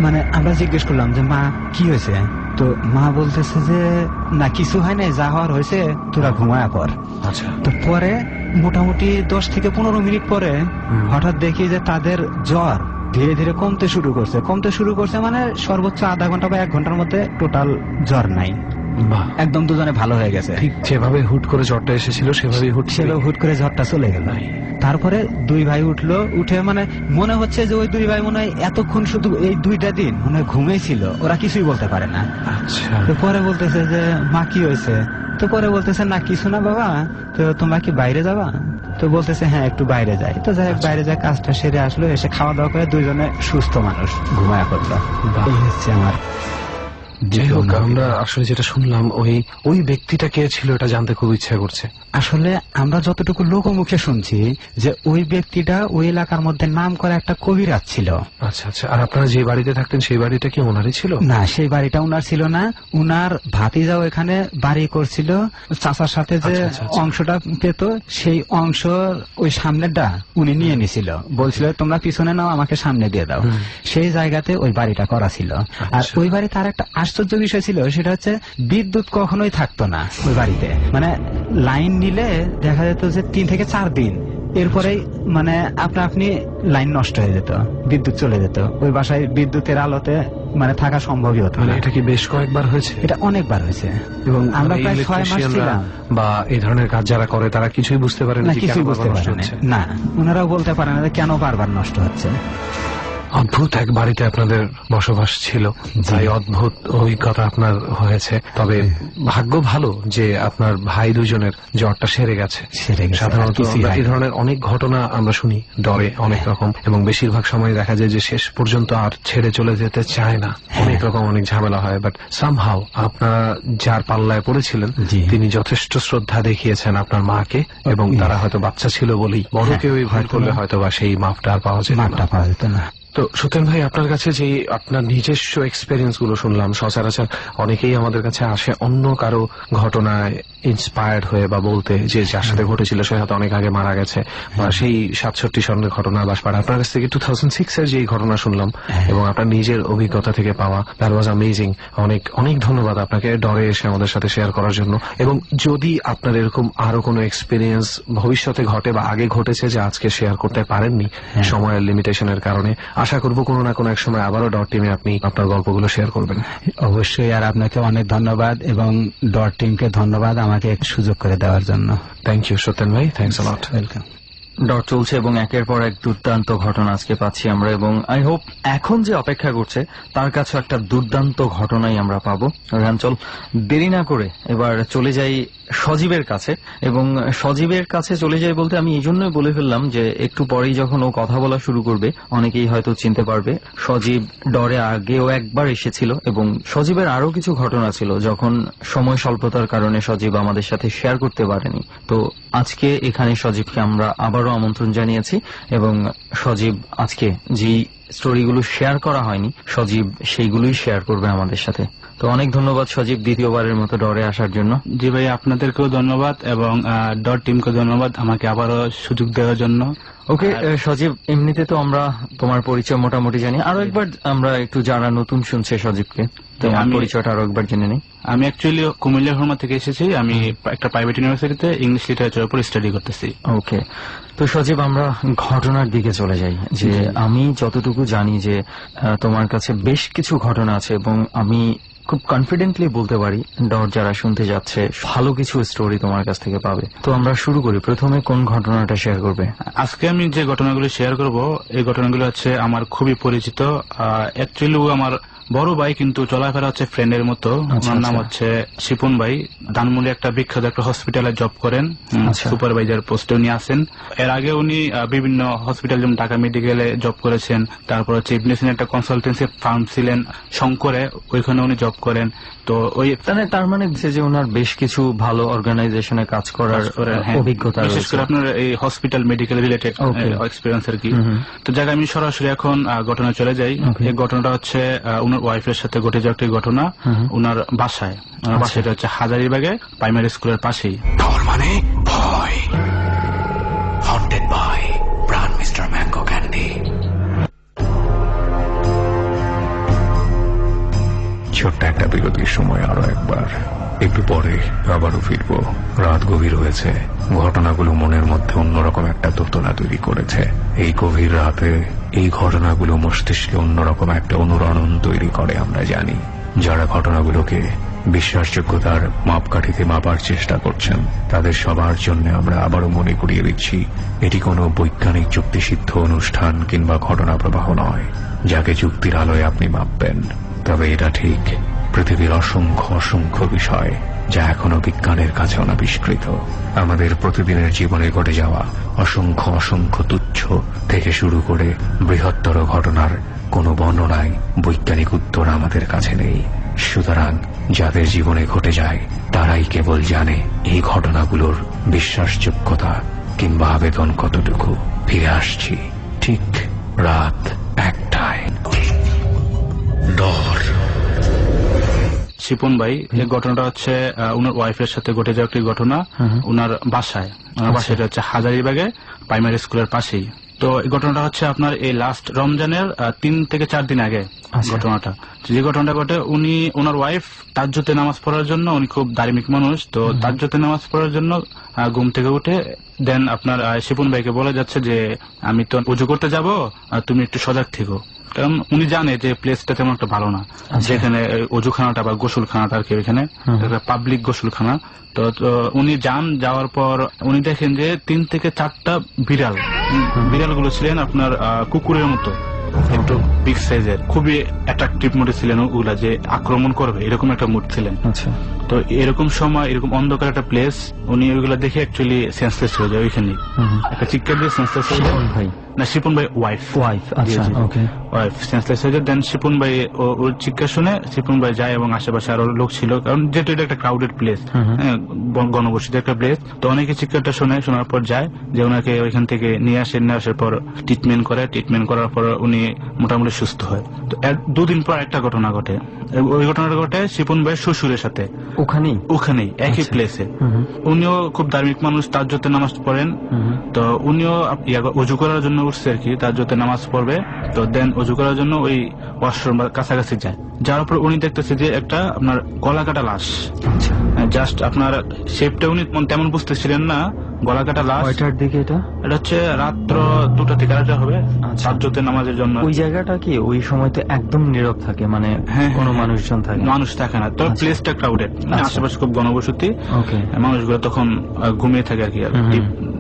মানে আমরা জিজ্ঞেস করলাম যে মা কি হয়েছে? তো মা বলতেছে যে না কিছু হয় নাই, যা হওয়ার হয়েছে তোরা ঘুমায়া পর। আচ্ছা। তো পরে মোটামুটি 10 থেকে 15 মিনিট পরে হঠাৎ দেখি যে তাদের জ্বর ধীরে ধীরে কমতে শুরু করছে, মানে সর্বোচ্চ আধা ঘন্টা বা 1 ঘন্টার মধ্যে টোটাল জ্বর নাই, একদম দুজনে ভালো হয়ে গেছে। ঠিক যেভাবে হুট করে জ্বরটা এসেছিল সেভাবেই হুট করে জ্বরটা চলে গেল। তারপরে 2 ভাই উঠে মানে মনে হচ্ছে যে ওই 2 ভাই মনে হয় এতক্ষণ শুধু এই 2টা দিন মনে হয় ঘুমিয়েছিল, ওরা কিছুই বলতে পারে না। আচ্ছা। তো পরে বলতেছে যে মা কি হয়েছে? তো পরে বলতেছে না কিছু না বাবা, তো তোমরা কি বাইরে যাবা? তো বলতেছে হ্যাঁ একটু বাইরে যাই। তো যাই হোক বাইরে যায়, কাজটা সেরে আসলো, এসে খাওয়া দাওয়া করে দুইজনে সুস্থ মানুষ ঘুমায়া পড়লো। এই হচ্ছে আমার। যাই হোক, আমরা আসলে যেটা শুনলাম ওই ব্যক্তিটা কে ছিল এটা জানতে খুব ইচ্ছা করছে। আসলে আমরা যতটুকু লোকমুখে শুনছি যে ওই ব্যক্তিটা ওই এলাকার মধ্যে নাম করা একটা কবিরাজ ছিল। আচ্ছা আচ্ছা। আর আপনারা যে বাড়িতে থাকতেন সেই বাড়িটা কি ওনারই ছিল? না, সেই বাড়িটা উনার ছিল না, উনার ভাতিজাও এখানে বাড়ি করছিল। চাচার সাথে যে অংশটা পেত সেই অংশ ওই সামনেটা উনি নিয়ে নিছিল, বলছিল তোমরা পিছনে নাও, আমাকে সামনে দিয়ে দাও। সেই জায়গাতে ওই বাড়িটা করা ছিল। আর ওই বাড়িতে আর একটা আশ্চর্য বিষয় ছিল, সেটা হচ্ছে বিদ্যুৎ কখনোই থাকতো না ওই বাড়িতে। মানে লাইন নিলে দেখা যেত যে 3 থেকে 4 দিন এরপরেই মানে আপনি লাইন নষ্ট হয়ে যেত, বিদ্যুৎ চলে যেত, ওই বাসায় বিদ্যুতের আলোতে মানে থাকা সম্ভবই হতো মানে না। এটা কি বেশ কয়েকবার হয়েছে? এটা অনেকবার হয়েছে এবং আমরা মানে প্রায় 6 মাস electricianরা ছিলাম। বা এই ধরনের কাজ যারা করে তারা কিছুই বুঝতে পারে না, না যে কিছুই কেন বুঝতে বারবার পারে নষ্ট হচ্ছে। না, ওনারাও বলতে পারে না যে কেন বারবার নষ্ট হচ্ছে। অদ্ভুত এক বাড়িতে আপনাদের বসবাস ছিল, তাই অদ্ভুত অভিজ্ঞতা আপনার হয়েছে। তবে ভাগ্য ভালো যে আপনার ভাই দুজনের জ্বরটা সেরে গেছে। সাধারণত আমরা এই ধরনের অনেক ঘটনা আমরা শুনি, ডরে অনেক রকম, এবং বেশিরভাগ সময় দেখা যায় যে শেষ পর্যন্ত আর ছেড়ে চলে যেতে চায় না, অনেক রকম অনেক ঝামেলা হয়। বাট সামহাও আপনারা যার পাল্লায় পড়েছিলেন তিনি যথেষ্ট শ্রদ্ধা দেখিয়েছেন আপনার মাকে, এবং তারা হয়তো বাচ্চা ছিল বলেই, বড় কেউ ভয় করলে হয়তো বা সেই মাপটা আর পাওয়া যেত না। তো সত্যেন ভাই, আপনার কাছে যে আপনার নিজস্ব এক্সপেরিয়েন্স গুলো শুনলাম, সচরাচর অনেকেই আমাদের কাছে আসে অন্য কারো ঘটনায় ইন্সপায়ার্ড হয়ে বা বলতে যে যার সাথে ঘটেছিল সে হয়তো অনেক আগে মারা গেছে, বা সেই 67 সনের ঘটনা বাসপাড়া। আপনার কাছ থেকে 2006 এর যে ঘটনা শুনলাম এবং আপনার নিজের অভিজ্ঞতা থেকে পাওয়া, দ্যাট ওয়াজ অ্যামেজিং। অনেক অনেক ধন্যবাদ আপনাকে ডরে এসে আমাদের সাথে শেয়ার করার জন্য। এবং যদি আপনার এরকম আরো কোনো এক্সপিরিয়েন্স ভবিষ্যতে ঘটে বা আগে ঘটেছে যে আজকে শেয়ার করতে পারেননি সময়ের লিমিটেশনের কারণে, আশা করবো কোনো না কোনো এক সময় আবারও ডট টিমে আপনি আপনার গল্পগুলো শেয়ার করবেন। অবশ্যই। আর আপনাকে অনেক ধন্যবাদ এবং ডট টিমকে ধন্যবাদ আমাকে একটু সুযোগ করে দেওয়ার জন্য। থ্যাংক ইউ সত্যেন ভাই, thanks a lot. Welcome. Dot চলছে এবং একের পর এক দুর্দান্ত ঘটনা আজকে পাচ্ছি আমরা, এবং আই হোপ এখন যে অপেক্ষা করছে তার কাছে একটা দুর্দান্ত ঘটনাই আমরা পাবো। চল দেরি না করে এবার চলে যাই সজীবের কাছে, এবং সজীবের কাছে চলে যাই বলতে আমি এই জন্যই বলে ফেললাম যে একটু পরেই যখন ও কথা বলা শুরু করবে অনেকেই হয়তো চিনতে পারবে। সজীব ডরে আগেও একবার এসেছিল, এবং সজীবের আরো কিছু ঘটনা ছিল যখন সময় স্বল্পতার কারণে সজীব আমাদের সাথে শেয়ার করতে পারেনি। তো আজকে এখানে সজীবকে আমরা আবারও আমন্ত্রণ জানিয়েছি, এবং সজীব আজকে যে স্টোরিগুলো শেয়ার করা হয়নি সজীব সেইগুলোই শেয়ার করবে আমাদের সাথে। তো অনেক ধন্যবাদ সজীব দ্বিতীয়বারের মতো ডরে আসার জন্য। জি ভাই, আপনাদেরকেও ধন্যবাদ এবং ডট টিমকে ধন্যবাদ আমাকে আবারও সুযোগ দেওয়ার জন্য। ওকে সজীব, এমনিতে তো আমরা তোমার পরিচয় মোটামুটি জানি, আরো একবার আমরা একটু যারা নতুন শুনছে সজীবকে তোমার পরিচয়টা আরো একবার জেনে নিই। আমি অ্যাকচুয়ালি কুমিল্লা হরমা থেকে এসেছি। আমি একটা প্রাইভেট ইউনিভার্সিটিতে ইংলিশ লিটারেচারের উপর স্টাডি করতেছি। ওকে, তো সজীব আমরা ঘটনার দিকে চলে যাই। যে আমি যতটুকু জানি যে তোমার কাছে বেশ কিছু ঘটনা আছে, এবং আমি খুব কনফিডেন্টলি বলতে পারি ডট যারা শুনতে যাচ্ছে ভালো কিছু স্টোরি তোমার কাছ থেকে পাবে। তো আমরা শুরু করি, প্রথমে কোন ঘটনাটা শেয়ার করবে? আজকে আমি যে ঘটনাগুলো শেয়ার করব এই ঘটনাগুলো হচ্ছে আমার খুবই পরিচিত। অ্যাকচুয়ালি ও আমার বড় ভাই, কিন্তু চলাফেরা হচ্ছে ফ্রেন্ডের মতো। ওনার নাম হচ্ছে শিপন ভাই। ধানমন্ডি একটা বিখ্যাত একটা হসপিটালে জব করেন, সুপারভাইজার পোস্টে উনি আছেন। এর আগে উনি বিভিন্ন হসপিটাল যেমন ঢাকা মেডিকেলে জব করেছেন, তারপর হচ্ছে ইবনেসিন একটা কনসালটেন্সি ফার্ম ছিলেন শঙ্করে, ওইখানে উনি জব করেন। তো ওই তার মানে যে ওনার বেশ কিছু ভালো অর্গানাইজেশনে কাজ করার অভিজ্ঞতা, বিশেষ করে আপনার এই হসপিটাল মেডিকেল রিলেটেড এক্সপিরিয়েন্স আর কি। তো জায়গায় আমি সরাসরি এখন ঘটনা চলে যাই। এই ঘটনাটা হচ্ছে ওনার ওয়াইফের সাথে ঘটে যাওয়া একটি ঘটনা। ওনার বাসায়, ওনার বাসাটা হচ্ছে হাজারীবাগে প্রাইমারি স্কুলের পাশেই। ডর মানে ভয়, হন্টেড বাই প্রাণ মিস্টার ম্যাঙ্গো ক্যান্ডি। ছোট্ট একটা বিরতির সময় আরো একবার, একটু পরে আবারও ফিরবো। রাত গভীর হয়েছে, ঘটনাগুলো মনের মধ্যে অন্যরকম একটা দোতনা তৈরি করেছে। এই গভীর রাতে এই ঘটনাগুলো মস্তিষ্কে অন্যরকম একটা অনুরণন তৈরি করে। আমরা জানি যারা ঘটনাগুলোকে বিশ্বাসযোগ্যতার মাপকাঠিতে মাপার চেষ্টা করছেন তাদের সবার জন্য আমরা আবারও মনে করিয়ে দিচ্ছি, এটি কোনো বৈজ্ঞানিক যুক্তিসিদ্ধ অনুষ্ঠান কিংবা ঘটনা প্রবাহ নয় যাকে যুক্তির আলোয় আপনি মাপবেন। তবে এটা ঠিক, পৃথিবীর অসংখ্য অসংখ্য বিষয় যা এখনো বিজ্ঞানের কাছে অনাবিষ্কৃত। আমাদের প্রতিদিনের জীবনে ঘটে যাওয়া অসংখ্য অসংখ্য তুচ্ছ থেকে শুরু করে বৃহত্তর ঘটনার কোনো বর্ণনায় বৈজ্ঞানিক উত্তর আমাদের কাছে নেই। সুতরাং যাদের জীবনে ঘটে যায় তারাই কেবল জানে এই ঘটনাগুলোর বিশ্বাসযোগ্যতা কিংবা আবেদন কতটুকু। ফিরে আসছি ঠিক রাত 1টায়। ডর। শিপন ভাই, এই ঘটনাটা হচ্ছে ওনার ওয়াইফের সাথে ঘটে যাওয়া একটি ঘটনা। ওনার বাসায়, ওনার বাসাটা হচ্ছে হাজারীবাগে প্রাইমারি স্কুলের পাশেই। তো এই ঘটনাটা হচ্ছে আপনার এই লাস্ট রমজানের 3 থেকে 4 দিন আগে ঘটনাটা। যে ঘটনাটা ঘটে, উনি ওনার ওয়াইফ তাহাজ্জুদে নামাজ পড়ার জন্য, উনি খুব ধার্মিক মানুষ, তো তাহাজ্জুদে নামাজ পড়ার জন্য ঘুম থেকে উঠে দেন আপনার শিপন ভাইকে বলে যাচ্ছে যে আমি তো ওযু করতে যাব, তুমি একটু সজাগ থেকো। কারণ উনি জানে যে প্লেসটা তেমন একটা ভালো না, যেখানে অজুখানাটা বা গোসলখানাটা আর কি, ওইখানে একটা পাবলিক গোসলখানা। তো উনি যাওয়ার পর উনি দেখেন যে 3 থেকে 4টা বিড়ালগুলো ছিলেন আপনার কুকুরের মতো, একটু বিগ সাইজের, খুবই অ্যাট্রাকটিভ মুডে ছিলেন ওগুলা, যে আক্রমণ করবে এরকম একটা মুড ছিলেন। আচ্ছা, তো এরকম সময়, এরকম অন্ধকার একটা প্লেস, উনি ওইগুলা দেখে অ্যাকচুয়ালি সেন্সলেস হয়ে যায়। ওইখানে একটা চিৎকার দিয়ে সেন্সলেস হয়ে যায়। না, শিপন ভাই ওয়াইফ। আচ্ছা, ওকে, ওয়াইফ সেন্সলেস হয়ে যায়। দেন শিপন ভাই ওর চিৎকার শুনে শিপন ভাই যায় এবং আশেপাশে আরো লোক ছিল, কারণ যেহেতু এটা একটা ক্রাউডেড প্লেস, গণবসতি একটা প্লেস, তো অনেকে চিৎকারটা শোনার পর যায়, যে ওনাকে ওইখান থেকে নিয়ে আসার পর ট্রিটমেন্ট করার পর উনি মোটামুটি সুস্থ হয়। তো 2 দিন পর একটা ঘটনা ঘটে। ওই ঘটনাটা ঘটে শিপন ভাইয়ের শ্বশুরের সাথে, ওখানেই একই প্লেসে। উনিও খুব ধার্মিক মানুষ, তাহাজ্জুদে নামাজ পড়েন। তো উনিও ওযু করার জন্য উঠছে আর কি, তাহাজ্জুদে নামাজ পড়বে। তো দেন ওযু করার জন্য ওই ওয়াশরুম বা কাছাকাছি যায়। যার উপর উনি দেখতেছে যে একটা আপনার গলা কাটা লাশ। জাস্ট আপনার শেপটা উনি তেমন বুঝতেছিলেন না, গলা কাটা লাশ। কয়টার দিকে এটা হচ্ছে রাত্র 2টা থেকে 4টা হবে, তাহাজ্জুদে নামাজের জন্য। ওই জায়গাটা কি ওই সময় তো একদম নীরব থাকে, মানে কোনো মানুষজন থাকে না, তো প্লেসটা ক্রাউডেড, আশেপাশে খুব গণবসতি, মানুষগুলো তখন ঘুমিয়ে থাকে আর কি,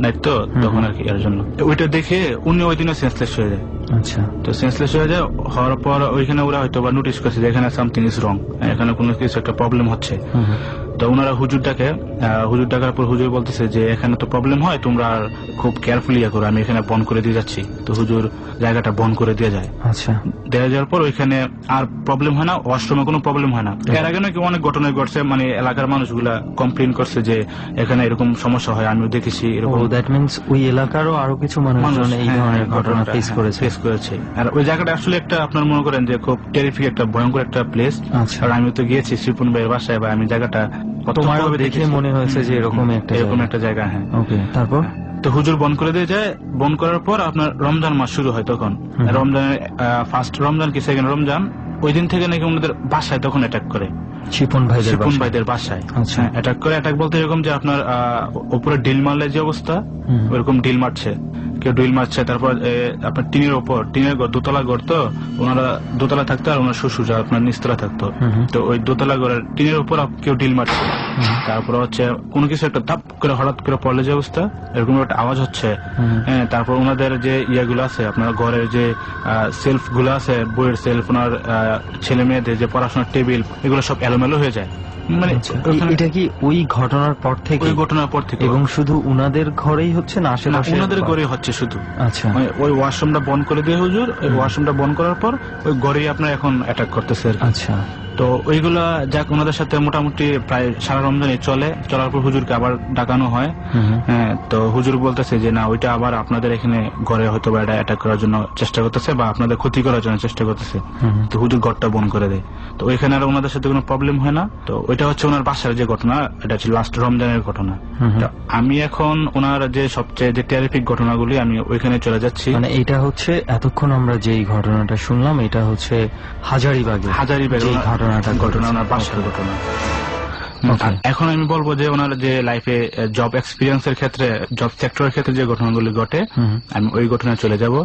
নাইট তো তখন আর কি, এর জন্য ওইটা দেখে উনি ওই দিনও সেন্সলেস হয়ে যায়। আচ্ছা, তো সেন্সলেস হয়ে যায়, হওয়ার পর ওইখানে ওরা হয়তো বা নোটিস করছে যে এখানে সামথিং ইজ রং, এখানে কোনো কিছু একটা প্রবলেম হচ্ছে। তো ওনারা হুজুর ডাকার পর হুজুর বলতেছে যে এখানে তো প্রবলেম হয়, তোমরা খুব কেয়ারফুলি করো, আমি এখানে বন্ধ করে দিয়ে যাচ্ছি। তো হুজুর জায়গাটা বন্ধ করে দিয়ে যায়। আচ্ছা, দেওয়া যাওয়ার পর ওইখানে আর প্রবলেম হয় না, ওয়াশরুমে কোনো প্রবলেম হয় না। এর আগে নাকি অনেক ঘটনা ঘটছে, মানে এলাকার মানুষগুলা কমপ্লেন করছে যে এখানে এরকম সমস্যা হয়, আমিও দেখেছি এরকম। দ্যাট মিন্স ওই এলাকারও আরো কিছু মানুষজন এই ধরনের ঘটনা ফেস করেছে। আর ওই জায়গাটা আসলে একটা আপনার মনে করেন যে খুব টেরিফিক, একটা ভয়ঙ্কর একটা প্লেস। আর আমি তো গিয়েছি শিপন ভাইয়ের বাসায়, বা আমি জায়গাটা তোমারও দেখে মনে হয়েছে যে এরকম একটা জায়গা। হ্যাঁ, ওকে, তারপর তো হুজুর বন্ধ করে দিয়ে যায়। বন্ধ করার পর আপনার রমজান মাস শুরু হয়। তখন রমজানের ফার্স্ট রমজান কি সেকেন্ড রমজান, ওই দিন থেকে নাকি ওনাদের বাসায় তখন অ্যাটাক করে, শিপন ভাইদের বাসায় অ্যাটাক করে। অ্যাটাক বলতে এরকম যে আপনার উপরে ডিল মারলে যে অবস্থা, ওইরকম ডিল মারছে, কেউ ডিল মারছে। তারপর আপনার টিনের উপর, টিনের ঘর, দোতলা ঘর, তো ওনারা দোতলা থাকতো আর ওনার শ্বশুর আপনার নিচতলা থাকতো। তো ওই দোতলা ঘরের টিনের উপর কেউ ডিল মারছে। তারপর হচ্ছে কোনো কিছু একটা ধাপ করে হঠাৎ করে পড়লে যে অবস্থা, এরকম একটা আওয়াজ হচ্ছে। হ্যাঁ, তারপর ওনাদের যে ইয়েগুলো আছে, আপনার ঘরের যে সেলফ গুলো আছে, বইয়ের সেলফ, ওনার ছেলে মেয়েদের যে পড়াশোনার টেবিল, এগুলো সব এলোমেলো হয়ে যায়। মানে এটা কি ওই ঘটনার পর থেকে? এবং শুধু উনাদের ঘরেই হচ্ছে না, আশেপাশে উনাদের ঘরে হচ্ছে শুধু। আচ্ছা, ওই ওয়াশরুমটা বন্ধ করে দিয়ে হুজুর, ওই ওয়াশরুমটা বন্ধ করার পর ওই ঘরেই আপনার এখন অ্যাটাক করতেছে। আচ্ছা, তো ওইগুলা যাক ওনাদের সাথে মোটামুটি প্রায় সারা রমজানে চলার পর হুজুরকে আবার ডাকানো হয়। হ্যাঁ, তো হুজুর বলতেছে যে না, ওইটা আবার আপনাদের এখানে ঘরে হয়তো বা এটা অ্যাটাক করার জন্য চেষ্টা করতেছে, বা আপনাদের ক্ষতি করার জন্য চেষ্টা করতেছে। তো হুজুর ঘরটা বন্ধ করে দেয়। তো ওইখানে আর ওনাদের সাথে কোনো প্রবলেম হয় না। তো ওইটা হচ্ছে ওনার বাসার যে ঘটনা, এটা হচ্ছে লাস্ট রমজানের ঘটনা। আমি এখন ওনার যে সবচেয়ে যে টেরিফিক ঘটনাগুলি, আমি ওইখানে চলে যাচ্ছি। মানে এটা হচ্ছে এতক্ষণ আমরা যেই ঘটনাটা শুনলাম, এটা হচ্ছে হাজারিবাগে ঘটনা, ওনার বাসার ঘটনা। এখন আমি বলবো যে ওনার যে লাইফে জব এক্সপিরিয়েন্সের ক্ষেত্রে, জব সেক্টরের ক্ষেত্রে যে ঘটনাগুলি ঘটে, আমি ওই ঘটনায় চলে যাব।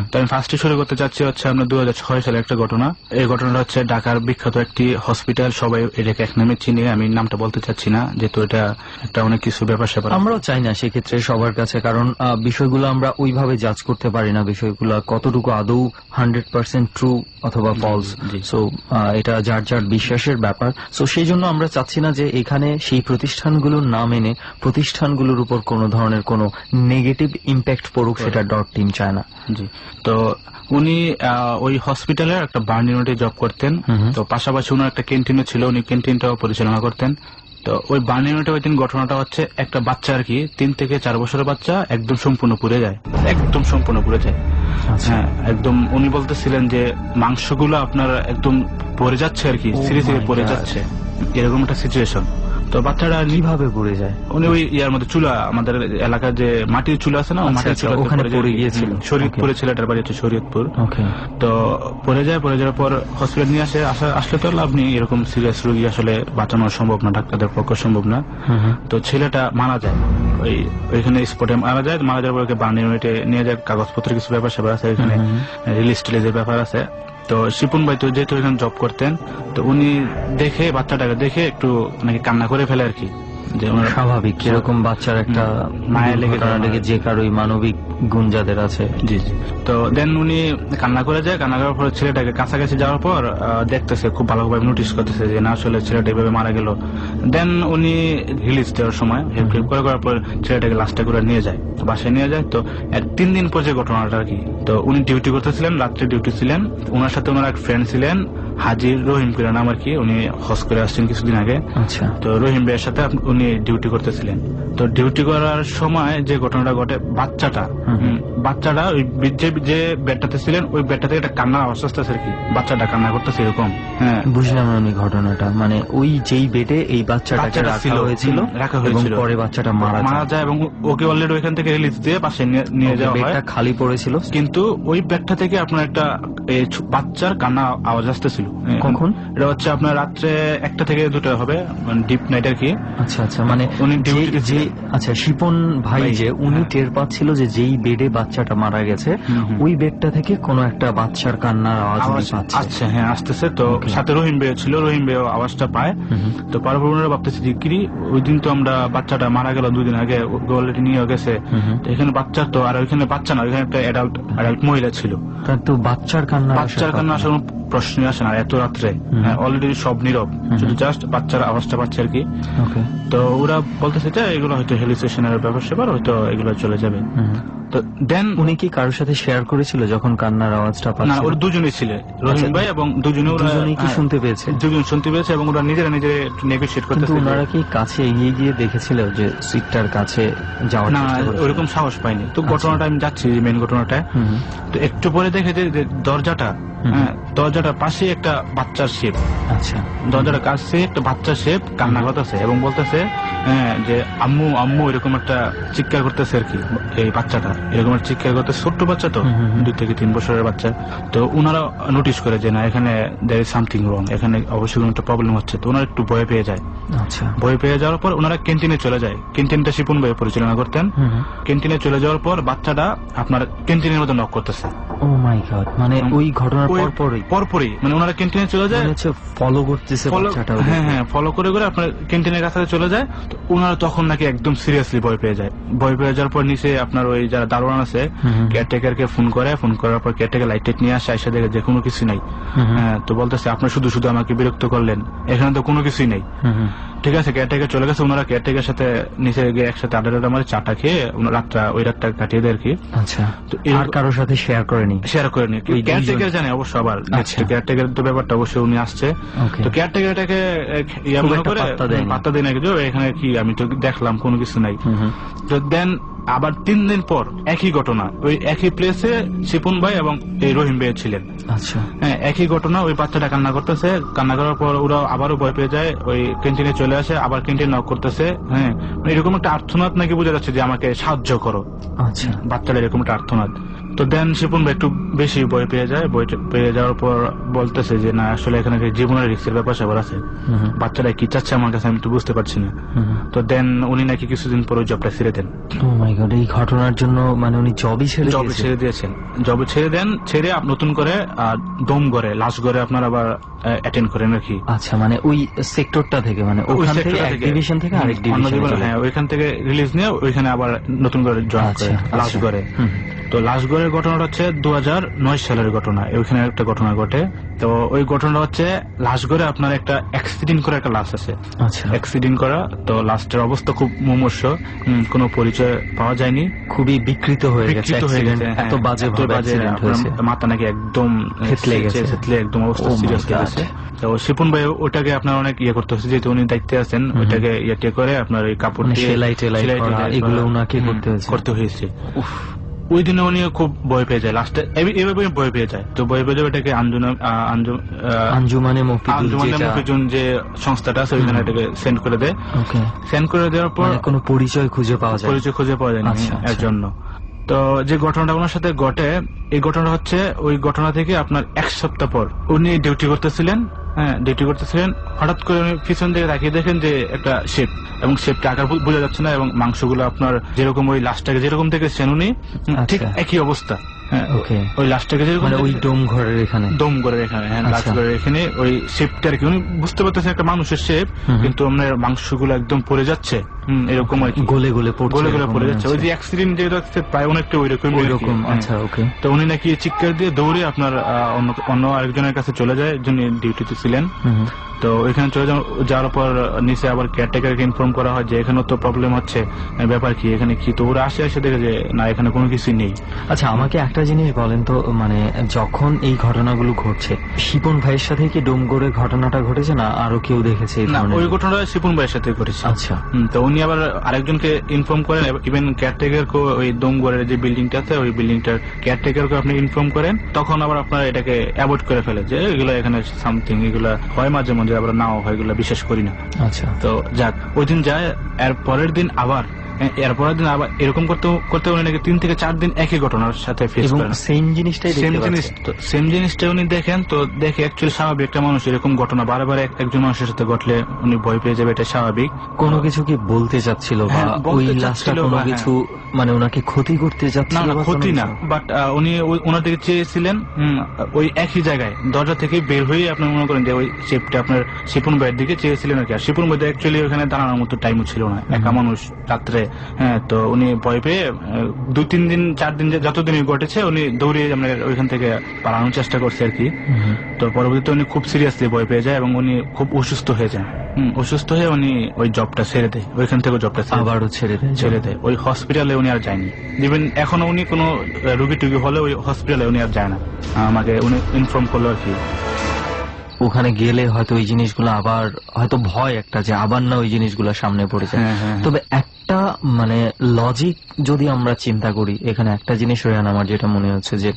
তো আমি ফার্স্টে শুরু করতে চাচ্ছি হচ্ছে আপনার 2006 সালে একটা ঘটনা। এই ঘটনাটা হচ্ছে ঢাকার বিখ্যাত একটি হসপিটাল, সবাই এটাকে এক নামে চিনে, আমি নামটা বলতে চাচ্ছি না, যেহেতু এটা একটা অনেক কিছু ব্যাপার স্যাপার, আমরাও চাই না সেক্ষেত্রে সবার কাছে, কারণ বিষয়গুলো আমরা ওইভাবে জাজ করতে পারি না, বিষয়গুলো কতটুকু আদৌ 100% ট্রু অথবা ফলস। সো এটা যার যার বিশ্বাসের ব্যাপার। সো সেই জন্য আমরা চাচ্ছি না যে এখানে সেই প্রতিষ্ঠানগুলোর নাম এনে প্রতিষ্ঠানগুলোর উপর কোনো ধরনের কোনো নেগেটিভ ইম্প্যাক্ট পড়ুক, সেটা ডট টিম চায় না। জি, তো উনি ওই হসপিটালের একটা বার্ন ইউনিটে জব করতেন। তো পাশাপাশি ওনার একটা ক্যান্টিনও ছিল, উনি ক্যান্টিনটাও পরিচালনা করতেন। তো ওই বার্ন ইউনিটে ওই দিন ঘটনাটা হচ্ছে একটা বাচ্চা আর কি, 3 থেকে 4 বছরের বাচ্চা একদম সম্পূর্ণ পুড়ে যায়। হ্যাঁ, একদম উনি বলতেছিলেন যে মাংসগুলো আপনার একদম পড়ে যাচ্ছে আর কি, সিরিয়াসলি পড়ে যাচ্ছে, এরকম একটা সিচুয়েশন। তো বাচ্চাটা কিভাবে পড়ে যায়? উনি ওই ইয়ার মধ্যে চুলা, আমাদের এলাকার যে মাটির চুলা আছে না, ওই মাটির চুলা ওখানে পড়ে গিয়েছিল। শরীয়তপুরে, ছেলেটার বাড়ি হচ্ছে শরীয়তপুর। ওকে। তো পড়ে যাওয়ার পর হসপিটাল নিয়ে আসলে তো লাভ নেই, এরকম সিরিয়াস রোগী আসলে বাঁচানো সম্ভব না, ডাক্তারদের পক্ষে সম্ভব না। তো ছেলেটা মারা যায়, ওইখানে স্পটে মারা যাওয়ার পর বার্নিং ইউনিটে নিয়ে যায়, কাগজপত্র কিছু ব্যাপার স্যাপার আছে, এখানে রিলিজ টিলিজের ব্যাপার আছে। তো শিপুন ভাই তো যেহেতু এখানে জব করতেন, তো উনি দেখে বাচ্চাটাকে দেখে একটু নাকি কান্না করে ফেলে আর কি, যে স্বাভাবিক এরকম বাচ্চার একটা মায়া লেগে যে কারোই মানবিক গুণ যাদের আছে। জি জি। তো দেন উনি কান্না করে যায়, কান্না করার পর ছেলেটাকে কাছাকাছি যাওয়ার পর দেখতেছে, খুব ভালোভাবে নোটিস করতেছে যে না আসলে ছেলেটা এভাবে মারা গেল। দেন উনি রিলিজ দেওয়ার সময় হেল্প করার পর ছেলেটাকে লাশটা করে নিয়ে যায়, বাসায় নিয়ে যায়। তো 3 দিন পর যে ঘটনাটা আর কি, তো উনি ডিউটি করতেছিলেন, রাত্রে ডিউটি ছিলেন, ওনার সাথে ওনার এক ফ্রেন্ড ছিলেন হাজির রহিম করে নাম আর কি, উনি হজ করে আসছেন কিছুদিন আগে। আচ্ছা। তো রহিম ভাইয়ের সাথে উনি ডিউটি করতেছিলেন। তো ডিউটি করার সময় যে ঘটনাটা ঘটে, বাচ্চাটা ওই যে বেডটাতে ছিলেন, ওই বেডটা থেকে একটা কান্নার আওয়াজ আসতেছে আর কি, বাচ্চাটা কান্না করতেছে এরকম। হ্যাঁ, বুঝলাম আমি ঘটনাটা, মানে ওই যেই বেডে এই বাচ্চাটাকে রাখা হয়েছিল এবং পরে বাচ্চাটা মারা যায় এবং ওকে অলরেডি ওইখান থেকে রিলিজ দিয়ে পাশে নিয়ে যাওয়া হয়। বেডটা খালি পড়েছিল, কিন্তু ওই বেডটা থেকে আপনার একটা বাচ্চার কান্না আওয়াজ আসতেছিল। কখন? এটা হচ্ছে আপনার রাত্রে 1টা থেকে 2টা হবে, ডিপ নাইট আর কি। আচ্ছা আচ্ছা, মানে উনি আচ্ছা শিপন ভাই যে উনি টের পাচ্ছিল যে যেই বেডে বাচ্চাটা মারা গেছে ওই বেডটা থেকে কোনো একটা বাচ্চার কান্নার আওয়াজ পাচ্ছে। আচ্ছা, হ্যাঁ আসতেছে। তো সাথে রহিম ভাই ছিল, রহিম ভাই আওয়াজটা পায়। তো পরপর ওনারা ভাবতেছে যে কি ওই দিন তো আমরা বাচ্চাটা মারা গেল 2 দিন আগে, অলরেডি নিয়ে গেছে, তো এখানে বাচ্চা তো, আর ওইখানে বাচ্চা না, ওইখানে একটা অ্যাডাল্ট মহিলা ছিল। তো বাচ্চার কান্না আসলে প্রশ্নই আসে না, এত রাত্রে অলরেডি সব নীরব, শুধু জাস্ট বাচ্চার আওয়াজটা পাচ্ছে আর কি। তো ওরা বলতেছে যে এগুলো হয়তো হেলিসেশনের ব্যাপার সেবার, হয়তো এগুলো চলে যাবে। তো দেন উনি কি কারোর সাথে শেয়ার করেছিল যখন কান্নার আওয়াজটা পাচ্ছিল? না, ওরা দুজনেই ছিল, রহিম ভাই এবং দুজনেই কি শুনতে পেয়েছে? দুজন শুনতে পেয়েছে এবং ওরা নিজেরা নেগোশিয়েট করতেছে। ওনারা কি কাছে এগিয়ে গিয়ে দেখেছিল যে সিটটার কাছে যাওয়ার? না, ওরকম সাহস পাইনি। তো ঘটনাটা আমি যাচ্ছি মেইন ঘটনাটা, তো একটু পরে দেখে যে দরজাটার পাশে একটা বাচ্চার শেপ। আচ্ছা। দরজাটার কাছে একটা বাচ্চার শেপ কান্না করতেছে এবং বলতেছে যে আম্মু আম্মু, এরকম একটা চিৎকার করতেছে আর কি। এই বাচ্চাটা এরকম একটা চিৎকার করতেছে, ছোট্ট বাচ্চা তো, 2 থেকে 3 বছরের বাচ্চা। তো ওনারা নোটিস করে যে না, এখানে দেয়ার ইজ সামথিং রং, এখানে অবশ্যই কোনো একটা প্রবলেম হচ্ছে। তো ওনারা একটু ভয় পেয়ে যায়। আচ্ছা। ভয় পেয়ে যাওয়ার পর ওনারা ক্যান্টিনে চলে যায়। ক্যান্টিনটা শিপুন ভাই পরিচালনা করতেন। ক্যান্টিনে চলে যাওয়ার পর বাচ্চাটা আপনার ক্যান্টিনের মধ্যে নক করতেছে। ও মাই গড, মানে ওই ঘটনার পরপরই মানে ওনারা ক্যান্টিনে চলে যায়, ফলো করতেছে বাচ্চাটা। হ্যাঁ, ফলো করে আপনার ক্যান্টিনের কাছে চলে যায়। তো ওনারা তখন নাকি একদম সিরিয়াসলি ভয় পেয়ে যায়। ভয় পেয়ে যাওয়ার পর নিচে আপনার ওই যারা দারোয়ান আছে, কেয়ারটেকারকে ফোন করার পর কেয়ারটেকার লাইট নিয়ে আসে, এসে দেখে যে কোনো কিছু নাই। হ্যাঁ, তো বলতেছে আপনার শুধু আমাকে বিরক্ত করলেন, এখানে তো কোনো কিছুই নেই। ঠিক আছে, কেয়ারটেকার চলে গেছে। ওনারা কেয়ারটেকার সাথে নিচে গিয়ে একসাথে আড্ডা মারে, চাটা খেয়ে ওই রাতটা কাটিয়ে দেয় আর কি। আচ্ছা। তো আর কারোর সাথে শেয়ার করেনি? কেয়ারটেকার জানে অবশ্য, আবার কেয়ারটেকার তো ব্যাপারটা অবশ্যই উনি আসছে। তো কেয়ারটেকারটাকে পাত্তা দেয় না কিছু, এখানে কি আমি তো দেখলাম কোনো কিছু নাই। তো দেন আবার 3 দিন পর একই ঘটনা, ওই একই প্লেসে শিপুন ভাই এবং এই রহিম ভাই ছিলেন। আচ্ছা। হ্যাঁ, একই ঘটনা, ওই বাচ্চাটা কান্না করতেছে, কান্না করার পর ওরা আবারও ভয় পেয়ে যায়, ওই ক্যান্টিনে চলে আসে, আবার ক্যান্টিন নক করতেছে। হ্যাঁ, এরকম একটা আর্তনাদ নাকি বোঝা যাচ্ছে যে আমাকে সাহায্য করো। আচ্ছা। বাচ্চাটা এরকম একটা আর্তনাদ। তো দেন শিপুন ভাই একটু বেশি ভয় পেয়ে যায়। ভয় পেয়ে যাওয়ার পর বলতেছে যে না, আসলে এখানে জীবনের রিস্কের ব্যাপার স্যাপার আছে, বাচ্চাটা কি চাচ্ছে আমার কাছে আমি তো বুঝতে পারছি না। তো দেন উনি নাকি কিছুদিন পর ওই জবটা ছেড়ে দেন। ও মাই গড, এই ঘটনার জন্য মানে উনি জবই ছেড়ে দিয়েছেন। জবে ছেড়ে দেন, ছেড়ে নতুন করে দম ঘরে, লাশ ঘরে আপনার আবার অ্যাটেন্ড করেন আর কি। আচ্ছা, মানে ওই সেক্টরটা থেকে, মানে ওখান থেকে এক ডিভিশন থেকে আরেক ডিভিশন, হ্যাঁ, ওইখান থেকে রিলিজ নিয়ে ওইখানে আবার নতুন করে জয়েন করে লাশ ঘরে। তো লাশ ঘরের ঘটনাটা হচ্ছে 2009 সালের ঘটনা। ওইখানে একটা ঘটনা ঘটে। তো ওই ঘটনাটা হচ্ছে লাশ ঘরে আপনার একটা অ্যাক্সিডেন্ট করে একটা লাশ আছে। আচ্ছা। অ্যাক্সিডেন্ট করা, তো লাশটার অবস্থা খুব মুমূর্ষ, কোনো পরিচয় পাওয়া যায়নি, খুবই বিকৃত হয়ে গেছে, এত বাজে মাথা নাকি একদম থেতলে একদম অবস্থা সিরিয়াস হয়ে গেছে। তো শিপুন ভাই ওটাকে আপনার অনেক করতে হচ্ছে, যেহেতু উনি দায়িত্বে আছেন, ওইটাকে করে আপনার ওই কাপড় দিয়ে সেলাই এগুলো ওনাকে করতে হয়েছে। ওই দিনে উনি খুব ভয় পেয়ে যায়, লাস্টে এভাবে ভয় পেয়ে যায়। তো ভয় পেয়ে যাবে এটাকে আঞ্জুমানে মফিজুন যে সংস্থাটা আছে ওইখানে এটাকে সেন্ড করে দেয়। সেন্ড করে দেওয়ার পর কোনো পরিচয় খুঁজে পাওয়া যায় না এর জন্য। তো যে ঘটনাটা ওনার সাথে ঘটে, এই ঘটনাটা হচ্ছে ওই ঘটনা থেকে আপনার 1 সপ্তাহ পর উনি ডিউটি করতেছিলেন। হঠাৎ করে উনি পিছন দিকে তাকিয়ে দেখেন যে একটা শেপ, এবং শেপটা আকার বোঝা যাচ্ছে না, এবং মাংসগুলো আপনার যেরকম ওই লাশটাকে যেরকম দেখেছেন উনি ঠিক একই অবস্থা। ওই লাশটাকে যেরকম ওই ডোম ঘরের এখানে লাশ ঘরের এখানে ওই শেপটা আর কি উনি বুঝতে পারতেছেন একটা মানুষের শেপ, কিন্তু আপনার মাংসগুলো একদম পড়ে যাচ্ছে, এরকম আর কি গলে পড়ে যাচ্ছে। ওই যে অ্যাক্সিডেন্ট যেটা প্রায় অনেকটা ওইরকম। আচ্ছা, ওকে। তো উনি নাকি চিৎকার দিয়ে দৌড়ে আপনার অন্য আরেকজনের কাছে চলে যায়, যিনি ডিউটিতে ছিলেন। তো ওইখানে চলে যাওয়ার পর নিচে আবার কেয়ারটেকারকে ইনফর্ম করা হয় যে এখানে তো প্রবলেম হচ্ছে, ব্যাপার কি, এখানে কি। তো ওরা এসে দেখে যে না, এখানে কোনো কিছুই নেই। আচ্ছা, আমাকে একটা জিনিস বলেন তো, মানে যখন এই ঘটনাগুলো ঘটছে, শিপন ভাইয়ের সাথে কি ডোমগড়ে ঘটনাটা ঘটেছে, না আরো কেউ দেখেছে? ওই ঘটনাটা শিপন ভাইয়ের সাথে ঘটেছে। আচ্ছা। তো উনি আবার আরেকজনকে ইনফর্ম করেন, ইভেন কেয়ারটেকারকে, ওই ডোমগড়ের যে বিল্ডিংটা আছে ওই বিল্ডিংটার কেয়ারটেকারকে আপনি ইনফর্ম করেন, তখন আবার আপনার এটাকে অ্যাভয়েড করে ফেলে যে এগুলো এখানে সামথিং, এগুলো হয় মাঝে মাঝে, আবার নাও হয়, এগুলো বিশ্বাস করি না। আচ্ছা। তো যাক, ওই দিন যায়, এর পরের দিন আবার এরকম করতে উনি নাকি 3 থেকে 4 দিন একই ঘটনার সাথে ফেস করেন। সেম জিনিসটাই উনি দেখেন। তো দেখে অ্যাকচুয়ালি স্বাভাবিক, একটা মানুষ এরকম ঘটনা বারবার একজন মানুষের সাথে ঘটলে উনি ভয় পেয়ে যাবে, এটা স্বাভাবিক। কোনো কিছু কি বলতে চাচ্ছিল, বা ওই লাশটা কোনো কিছু মানে ওনাকে ক্ষতি করতে যাচ্ছিল? না, ক্ষতি না, বাট উনি ওনার দিকে চেয়েছিলেন ওই একই জায়গায় দরজা থেকে বের হয়ে আপনি মনে করেন যে ওই শেপটা আপনার শিপন ভাইয়ের দিকে চেয়েছিলেন আর কি। আর শিপন ভাই অ্যাকচুয়ালি ওখানে দাঁড়ানোর মতো টাইমও ছিল না, একা মানুষ রাত্রে। তো উনি ভয় পেয়ে 2-3 দিন 4 দিন যতদিনই ঘটেছে উনি দৌড়িয়ে আমরা ওইখান থেকে পালানোর চেষ্টা করছে আর কি। তো পরবর্তীতে উনি খুব সিরিয়াসলি ভয় পেয়ে যায় এবং উনি খুব অসুস্থ হয়ে যায়। অসুস্থ হয়ে উনি ওই জবটা ছেড়ে দেয়, ওইখান থেকে জবটা আবারও ছেড়ে দেয়। ওই হসপিটালে উনি আর যায়নি। ইভেন এখনো উনি কোনো রুগী টুগী হলে ওই হসপিটালে উনি আর যায় না, আমাকে উনি ইনফর্ম করলো আর কি। ওখানে গেলে হয়তো ওই জিনিসগুলো আবার হয়তো ভয় একটা যে আবার না ওই জিনিসগুলো সামনে পড়ে যায়। তবে একটা মানে লজিক যদি আমরা চিন্তা করি, এখানে একটা জিনিস রেহান আমার যেটা মনে হচ্ছে যে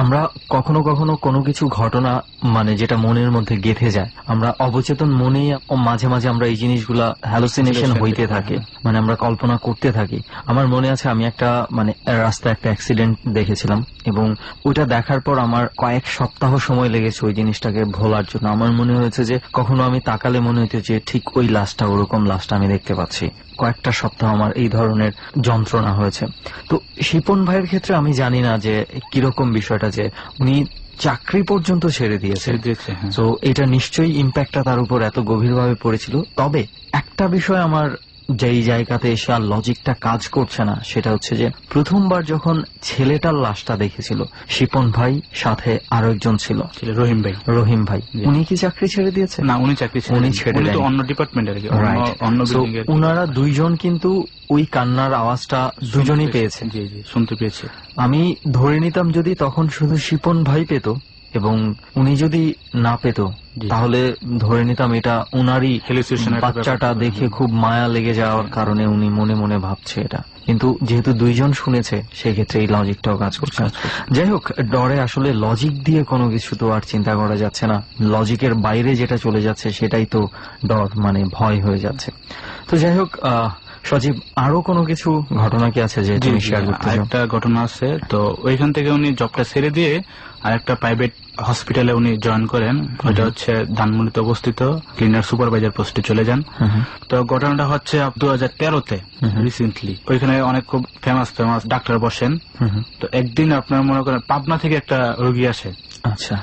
আমরা কখনো কখনো কোনো কিছু ঘটনা মানে যেটা মনের মধ্যে গেঁথে যায়, আমরা অবচেতন মনেই মাঝে মাঝে আমরা এই জিনিসগুলা হ্যালুসিনেশন হইতে থাকে, মানে আমরা কল্পনা করতে থাকি। আমার মনে আছে আমি একটা মানে রাস্তায় একটা অ্যাক্সিডেন্ট দেখেছিলাম, এবং ওইটা দেখার পর আমার কয়েক সপ্তাহ সময় লেগেছে ওই জিনিসটাকে ভোলার জন্য। আমার মনে হয়েছে যে কখনো আমি তাকালে মনে হইতে যে ঠিক ওই লাশটা, ওরকম লাশটা আমি দেখতে পাচ্ছি। কয়েকটা সপ্তাহ আমার এই ধরনের যন্ত্রণা হয়েছে। তো শিপন ভাইয়ের ক্ষেত্রে আমি জানি না যে কিরকম বিষয়টা, যে উনি চাকরি পর্যন্ত ছেড়ে দিয়েছে, তো এটা নিশ্চয়ই ইম্প্যাক্টটা তার উপর এত গভীরভাবে পড়েছিল। তবে একটা বিষয় আমার যেই জায়গাতে এসে আর লজিকটা কাজ করছে না, সেটা হচ্ছে যে প্রথমবার যখন ছেলেটার লাশটা দেখেছিল শিপন ভাই, সাথে আরো একজন ছিল রহিম ভাই, উনি কি চাকরি ছেড়ে দিয়েছে? না, উনি ছেড়ে দেন অন্য ডিপার্টমেন্টের। ওনারা দুইজন কিন্তু ওই কান্নার আওয়াজটা দুজনই পেয়েছে, শুনতে পেয়েছে। আমি ধরে নিতাম যদি তখন শুধু শিপন ভাই পেত এবং উনি যদি না পেত, তাহলে ধরে নিতাম এটা উনারই বাচ্চাটা দেখে খুব মায়া লেগে যাওয়ার কারণে উনি মনে মনে ভাবছে এটা। কিন্তু যেহেতু দুইজন শুনেছে, সেক্ষেত্রে এই লজিকটাও কাজ করছে। যাই হোক, ডরে আসলে লজিক দিয়ে কোনো কিছু তো আর চিন্তা করা যাচ্ছে না, লজিকের বাইরে যেটা চলে যাচ্ছে সেটাই তো ডর, মানে ভয় হয়ে যাচ্ছে। তো যাই হোক, সজীব, আরো কোনো কিছু ঘটনা কি আছে যে তুমি শেয়ার করতে চাও? একটা ঘটনা আছে। তো ওইখান থেকে উনি জবটা ছেড়ে দিয়ে আর একটা প্রাইভেট হসপিটালে উনি জয়েন করেন, ওইটা হচ্ছে ধানমন্ডিতে অবস্থিত, ক্লিনার সুপারভাইজার পোস্টে চলে যান। তো ঘটনাটা হচ্ছে 2013-তে রিসেন্টলি। ওইখানে অনেক খুব ফেমাস ডাক্তার বসেন। তো একদিন আপনার মনে করেন পাবনা থেকে একটা রোগী আসে। আচ্ছা,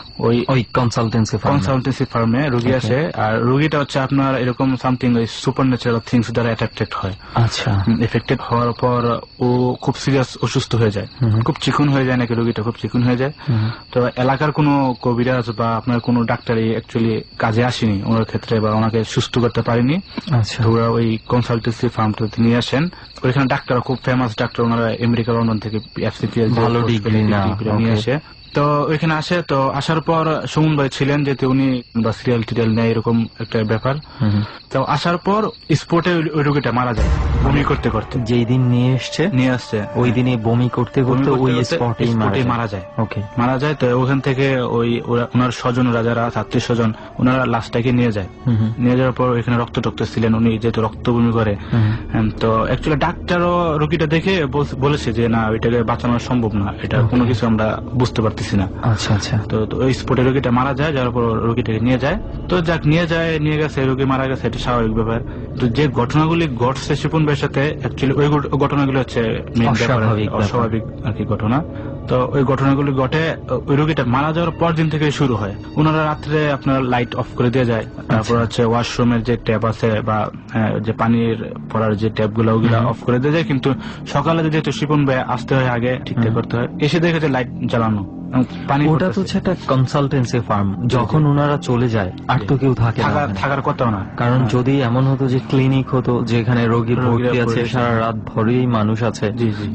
ওই কনসালটেন্সি ফার্মে রোগী আসে, আর রোগীটা হচ্ছে আপনার এরকম সামথিং ওই সুপারন্যাচারাল থিংস দ্বারা অ্যাট্রাক্টেড হয়। আচ্ছা, এফেক্টেড হওয়ার পর ও খুব সিরিয়াস অসুস্থ হয়ে যায়, খুব চিকুন হয়ে যায় নাকি, রোগীটা খুব চিকুন হয়ে যায়। তো এলাকার কোনো কবিরাজ বা আপনার কোনো ডাক্তারই অ্যাকচুয়ালি কাজে আসেনি ওনার ক্ষেত্রে, বা ওনাকে সুস্থ করতে পারেনি। আচ্ছা, ওরা ওই কনসালটেন্সি ফার্মটাতে নিয়ে আসেন। ওইখানে ডাক্তার খুব ফেমাস ডাক্তার, ওনারা আমেরিকা লন্ডন থেকে FCPS ভালো ডিগ্রি নিয়ে আসে। তো ওইখানে আসে, তো আসার পর সুমন ভাই ছিলেন, যেহেতু উনি বা সিরিয়াল টিরিয়াল নেই এরকম একটা ব্যাপার। তো আসার পর স্পটে ওই রোগীটা মারা যায় বমি করতে করতে। যেই দিন নিয়ে আসছে ওই দিনে বমি করতে করতে ওই স্পটেই মারা যায়। ওকে, মারা যায়। তো ওখান থেকে ওনার স্বজনরা যারা আত্মীয় স্বজন ওনারা লাশটাকে নিয়ে যায়। নিয়ে যাওয়ার পর এখানে রক্ত ছিলেন, উনি যেহেতু রক্ত বমি করে, তো অ্যাকচুয়ালি ডাক্তারও রোগীটা দেখে বলেছে যে না, ওইটাকে বাঁচানো সম্ভব না, এটা কোনো কিছু আমরা বুঝতে পারতেছি না। আচ্ছা আচ্ছা। তো ওই স্পটে রোগীটা মারা যায়, যার পর রোগীটাকে নিয়ে যায়। তো যাক, নিয়ে গেছে, রোগী মারা গেছে, এটা স্বাভাবিক ব্যাপার। তো যে ঘটনাগুলি ঘটছে শিপন ভাইয়ের সাথে, অ্যাকচুয়ালি ওই ঘটনাগুলি হচ্ছে অস্বাভাবিক আর কি ঘটনা। তো ওই ঘটনাগুলি ঘটে ওই রোগীটা মারা যাওয়ার পর দিন থেকে শুরু হয়। ওনারা রাত্রে আপনার লাইট অফ করে দিয়ে যায়, তারপর হচ্ছে ওয়াশরুমের যে ট্যাপ আছে বা যে পানির পড়ার যে ট্যাপ গুলো ওগুলা অফ করে দিয়ে যায়। কিন্তু সকালে যেহেতু শিপন ভাই আসতে হয় আগে, ঠিকঠাক করতে হয়, এসে দেখে যে লাইট জ্বালানো। ওটা তো হচ্ছে একটা কনসালটেন্সি ফার্ম, যখন ওনারা চলে যায় আর তো কেউ থাকে না, থাকার কথা না। কারণ যদি এমন হতো যে ক্লিনিক হতো যেখানে রোগী ভর্তি আছে, সারা রাত ভরেই মানুষ আছে,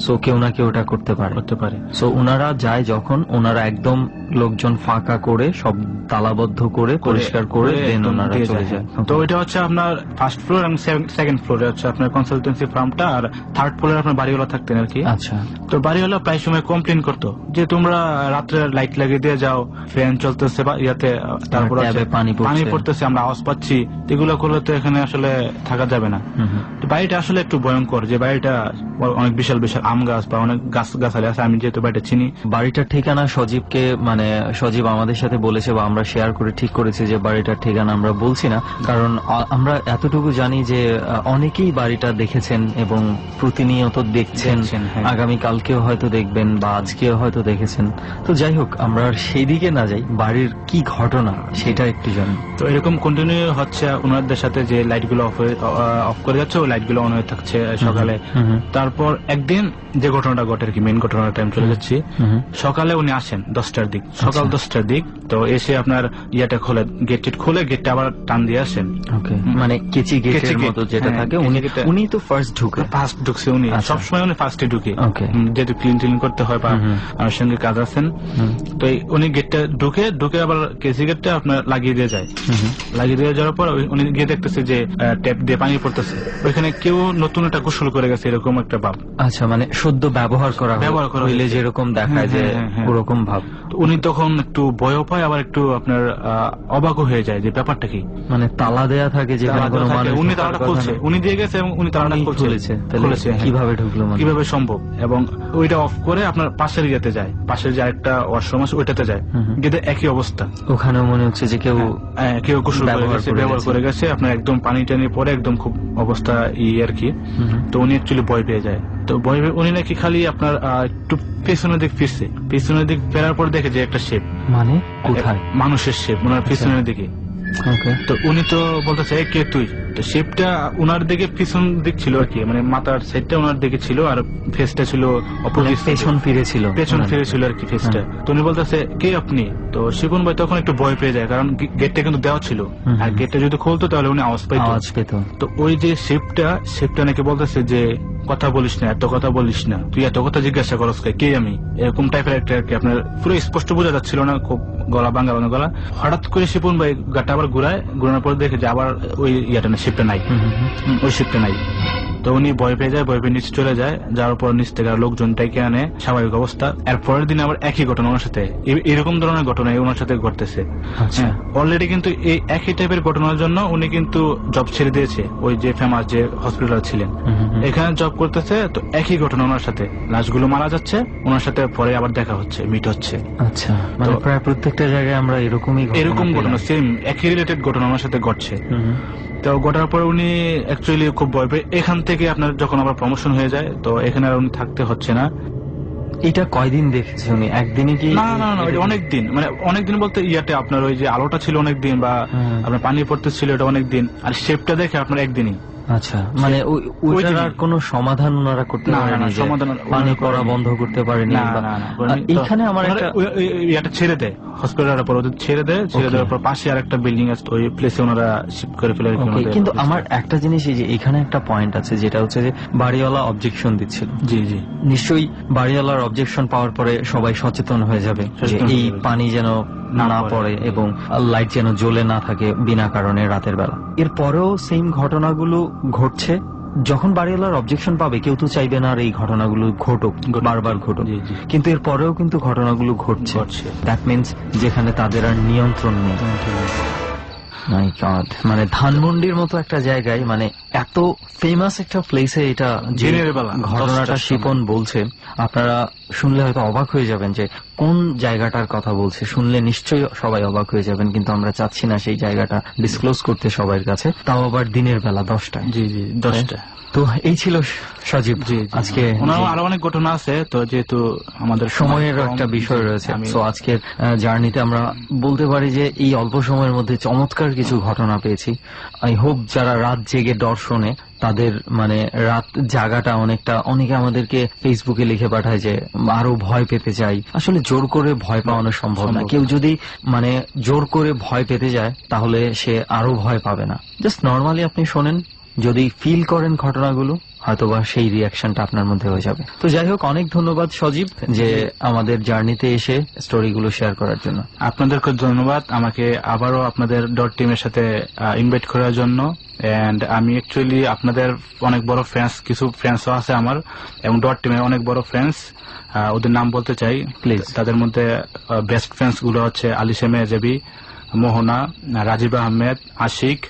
সো কেউ না কেউ ওটা করতে পারে। সো ওনারা যায় যখন, ওনারা একদম লোকজন ফাঁকা করে সব তালাবদ্ধ করে পরিষ্কার করে দেন ওনারা চলে যায়। তো এটা হচ্ছে আপনার ফার্স্ট ফ্লোর এবং সেকেন্ড ফ্লোরে হচ্ছে আপনার কনসালটেন্সি ফার্মটা, আর থার্ড ফ্লোরে আপনার বাড়িওয়ালা থাকতেন আর কি। আচ্ছা। তো বাড়িওয়ালা প্রায় সময় কমপ্লেন করতো যে তোমরা রাত্রে লাইট লাগিয়ে দিয়ে যাও, ফ্যান চলতেছে বা ইয়াতে, তারপর পানি পড়তেছে, আমরা আওয়াজ পাচ্ছি, এগুলো করলে তো এখানে আসলে থাকা যাবে না। বাড়িটা আসলে একটু ভয়ঙ্কর, যে বাড়িটা অনেক বিশাল বিশাল আম গাছ বা অনেক গাছালি আছে, আমি যেহেতু বাড়িটা চিনি। বাড়িটার ঠিকানা সজীবকে, মানে সজীব আমাদের সাথে বলেছে বা আমরা শেয়ার করে ঠিক করেছি যে বাড়িটার ঠিকানা আমরা বলছি না, কারণ আমরা এতটুকু জানি যে অনেকেই বাড়িটা দেখেছেন এবং প্রতিনিয়ত দেখছেন, আগামীকালকেও হয়তো দেখবেন বা আজকেও হয়তো দেখেছেন। তো যাই হোক, আমরা সেই দিকে না যাই, বাড়ির কি ঘটনা সেটা একটু জানি। তো এরকম কন্টিনিউ হচ্ছে ওনাদের সাথে, যে লাইট গুলো অফ করে যাচ্ছে, ওই লাইট গুলো অন হয়ে থাকছে সকালে। তারপর একদিন যে ঘটনাটা ঘটে আর কি, মেন ঘটনার টাইম চলে যাচ্ছি, সকালে উনি আসেন 10টার দিক, সকাল 10টার দিক। তো এসে আপনার ইয়াটা খোলে, গেট খুলে গেটটা আবার টান দিয়ে আসেন। মানে কেচি গেটের মতো যেটা থাকে, উনি তো ফার্স্ট ঢুকছে, উনি সবসময় উনি ফার্স্টে ঢুকে, যেহেতু ক্লিন করতে হয় বা আমার সঙ্গে কাজ আছেন। তো উনি গেটটা ঢুকে আবার কেসি গেটটা আপনার লাগিয়ে দিয়ে যায়। লাগিয়ে দিয়ে যাওয়ার পর উনি গিয়ে দেখতেছে যে ট্যাপ দিয়ে পানি পড়তেছে, ওইখানে কেউ নতুন একটা গোসল করে গেছে, এরকম একটা ভাব। আচ্ছা, মানে সদ্য ব্যবহার করা হইলে যেরকম দেখায় যে ওরকম ভাব। উনি তখন একটু ভয় পায়, আবার একটু আপনার অবাক হয়ে যায় যে ব্যাপারটা কি। মানে তালা দেয়া থাকে যেখানে কোনো মানুষ, উনি তালাটা খুলছে, উনি দিয়ে গেছে এবং উনি তালাটা খুলেছে, কিভাবে ঢুকলো, কিভাবে সম্ভব। এবং ওইটা অফ করে আপনার পাশের ইয়েতে যায়, পাশের যে আরেকটা ওয়াশরুম আছে ওইটাতে যায়, গিয়ে একই অবস্থা। ওখানেও মনে হচ্ছে যে কেউ গোসল ব্যবহার করে গেছে, আপনার একদম পানি টানি পরে একদম খুব অবস্থা আর কি। তো উনি অ্যাকচুয়ালি ভয় পেয়ে যায়। তো ভয় পেয়ে উনি নাকি খালি আপনার একটু পেছনের দিক ফিরছে, পেছনের দিক ফেরার পর দেখে যে একটা শেপ, মানে কোথায়, মানুষের শেপ ওনার পেছনের দিকে। তো উনি তো বলতেছে কে তুই, তো শেপটা উনার দিকে পিছন দিক ছিল আর কি, মানে মাথার সাইডটা উনার দিকে ছিল আর ফেসটা ছিল পেছন ফিরে ছিল আর কি ফেসটা। তো উনি বলতেছে কে আপনি। তো শিপন ভাই তখন একটু ভয় পেয়ে যায়, কারণ গেটটা কিন্তু দেওয়া ছিল, আর গেটটা যদি খুলতো তাহলে উনি আওয়াজ পেত। তো ওই যে শেপটা নাকি বলতেছে যে কথা বলিস না, এত কথা বলিস না, তুই এত কথা জিজ্ঞাসা করস কে আমি, এরকম টাইপের একটা আর কি। আপনার পুরো স্পষ্ট বোঝা যাচ্ছিল না, খুব গলা ভাঙা গলা। হঠাৎ করে শিপন ভাই গাটা আবার ঘুরানোর পর দেখে যে আবার ওই ইয়াটা না, শিপটা নাই, ওই শিপটা নাই। তো উনি ভয় পেয়ে যায়, ভয় পেয়ে নিচে চলে যায়। যাওয়ার পর নিচ থেকে লোকজনটাকে আনে, স্বাভাবিক অবস্থা। এর পরের দিন আবার একই ঘটনা ওনার সাথে, এরকম ধরনের ঘটনা ওনার সাথে ঘটতেছে। অলরেডি কিন্তু এই একই টাইপের ঘটনার জন্য উনি কিন্তু জব ছেড়ে দিয়েছে, ওই যে ফেমাস যে হসপিটাল ছিলেন এখানে জব করতেছে। তো একই ঘটনা ওনার সাথে, লাশগুলো মারা যাচ্ছে, ওনার সাথে পরে আবার দেখা হচ্ছে, মিট হচ্ছে। আচ্ছা, মানে প্রায় প্রত্যেকটা জায়গায় আমরা এরকম ঘটনা, সেম একই রিলেটেড ঘটনা ওনার সাথে ঘটছে। তো ঘটার পরে উনি অ্যাকচুয়ালি খুব ভয় পেয়ে, এখান থেকে আপনার যখন আবার প্রমোশন হয়ে যায়, তো এখানে আর উনি থাকতে হচ্ছে না। এটা কয়দিন দেখেছে উনি, একদিনই কি? না, অনেকদিন, মানে অনেকদিন বলতে ইয়াতে আপনার ওই যে আলোটা ছিল অনেকদিন, বা আপনার পানি পড়তে ছিল এটা অনেকদিন, আর শেপটা দেখে আপনার একদিনই। আচ্ছা, মানে ওইটার আর কোনো সমাধান ওনারা করতে না, পারেনি? না, যে সমাধান পানি ওনারা পড়া বন্ধ করতে পারেনি? না, বা- না, না, এইখানে আমার একটা এটা ছেড়ে দেয়, হসপিটালের পর ওদের ছেড়ে দেওয়ার পর পাশে আর একটা বিল্ডিং আছে, ওই প্লেসে ওনারা শিফট করে ফেলে আর কি Okay, ওনাদের কিন্তু office-টা। আমার একটা জিনিস এই যে এখানে একটা পয়েন্ট আছে, যেটা হচ্ছে যে বাড়িওয়ালা অবজেকশন দিচ্ছিল। জি জি নিশ্চয়ই বাড়িওয়ালার অবজেকশন পাওয়ার পরে সবাই সচেতন হয়ে যাবে যে সচেতন এই হয়ে যাবে। পানি যেন না না পড়ে। পড়ে এবং লাইট যেন জ্বলে না থাকে বিনা কারণে রাতের বেলা। এরপরেও সেম ঘটনাগুলো ঘটছে। যখন বাড়িওয়ালার অবজেকশন পাবে, কেউ তো চাইবে না আর এই ঘটনাগুলো ঘটুক, বারবার ঘটুক, জি, জি। কিন্তু এরপরেও কিন্তু ঘটনাগুলো ঘটছে। ঘটছে। দ্যাট মিনস যেখানে তাদের আর নিয়ন্ত্রণ নেই। মাই গড, মানে ধানমন্ডির মতো একটা জায়গায়, মানে এত ফেমাস একটা প্লেসে এটা যে দিনের বেলা, ঘটনাটা 10টার সময়। শিপন বলছে, আপনারা শুনলে হয়তো অবাক হয়ে যাবেন যে কোন জায়গাটার কথা বলছে। শুনলে নিশ্চয়ই সবাই অবাক হয়ে যাবেন, কিন্তু আমরা চাচ্ছি না সেই জায়গাটা ডিসক্লোজ করতে সবার কাছে, তাও আবার দিনের বেলা 10টায়। জি জি 10টা। তো এই ছিল সজীব জি আজকে। ওনার জি। আরো অনেক ঘটনা আছে, তো যেহেতু আমাদের সময়ের কম, একটা বিষয় রয়েছে, আমি তো আজকের জার্নিতে আমরা বলতে পারি যে এই অল্প সময়ের মধ্যে চমৎকার কিছু ঘটনা পেয়েছি। আই হোপ যারা রাত জেগে দর্শনে, তাদের মানে রাত জাগাটা অনেকে আমাদেরকে ফেসবুকে লিখে পাঠায় যে আরো ভয় পেতে চাই। আসলে জোর করে ভয় পাওয়ানো সম্ভব না। কেউ যদি মানে জোর করে ভয় পেতে যায়, তাহলে সে আরো ভয় পাবে না। জাস্ট নর্মালি আপনি শোনেন, যদি ফিল করেন ঘটনাগুলো, হয়তোবা সেই রিয়াকশনটা আপনার মধ্যে হয়ে যাবে। তো যাই হোক, অনেক ধন্যবাদ সজীব যে আমাদের জার্নিতে এসে স্টোরিগুলো শেয়ার করার জন্য। আপনাদেরকে ধন্যবাদ আমাকে আবারও আপনাদের ডট টিমের সাথে ইনভাইট করার জন্য। এন্ড আমি অ্যাকচুয়ালি আপনাদের অনেক বড় ফ্রেন্ডস, কিছু ফ্রেন্ডসও আছে আমার, এবং ডট টিমের অনেক বড় ফ্রেন্ডস। ওদের নাম বলতে চাই প্লিজ। তাদের মধ্যে বেস্ট ফ্রেন্ডস গুলো হচ্ছে Alisha Mezabi, Mohona, Rajib Ahmed, Ashiq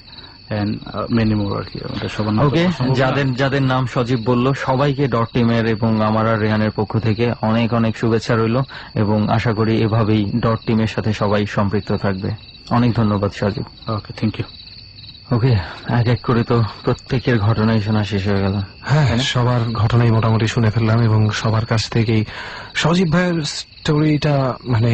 and many more আর কি। ওদের সবার নাম ওকে, সম্ভব না। যাদের নাম সজীব বলল, সবাইকে ডট টিমের এবং আমার আর রেহানের পক্ষ থেকে অনেক অনেক শুভেচ্ছা রইল, এবং আশা করি এভাবেই ডট টিমের সাথে সবাই সম্পৃক্ত থাকবে। অনেক ধন্যবাদ সজীব। ওকে, থ্যাংক ইউ। ওকে, এক এক করে তো প্রত্যেকের ঘটনাই শোনা শেষ হয়ে গেল। হ্যাঁ, সবার ঘটনাই মোটামুটি শুনে ফেললাম, এবং সবার কাছ থেকেই সজীব ভাইয়ের স্টোরিটা মানে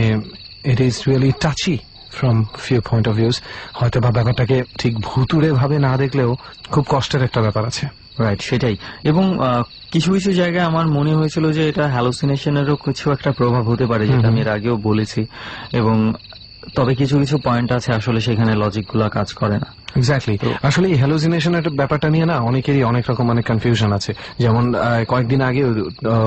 it is really touchy from few point of views. হয়তো বা ব্যাপারটাকে ঠিক ভুতুড়ে ভাবে না দেখলেও খুব কষ্টের একটা ব্যাপার আছে। রাইট, সেটাই। এবং কিছু কিছু জায়গায় আমার মনে হয়েছিল যে এটা হ্যালোসিনেশনেরও কিছু একটা প্রভাব হতে পারে, যেটা আমি এর আগেও বলেছি। এবং তবে কিছু কিছু পয়েন্ট আছে আসলে সেখানে লজিক গুলা কাজ করে না। এক্স্যাক্টলি। আসলে এই হ্যালোজিনেশনের ব্যাপারটা নিয়ে না অনেকেরই অনেক রকম মানে কনফিউশন আছে। যেমন কয়েকদিন আগে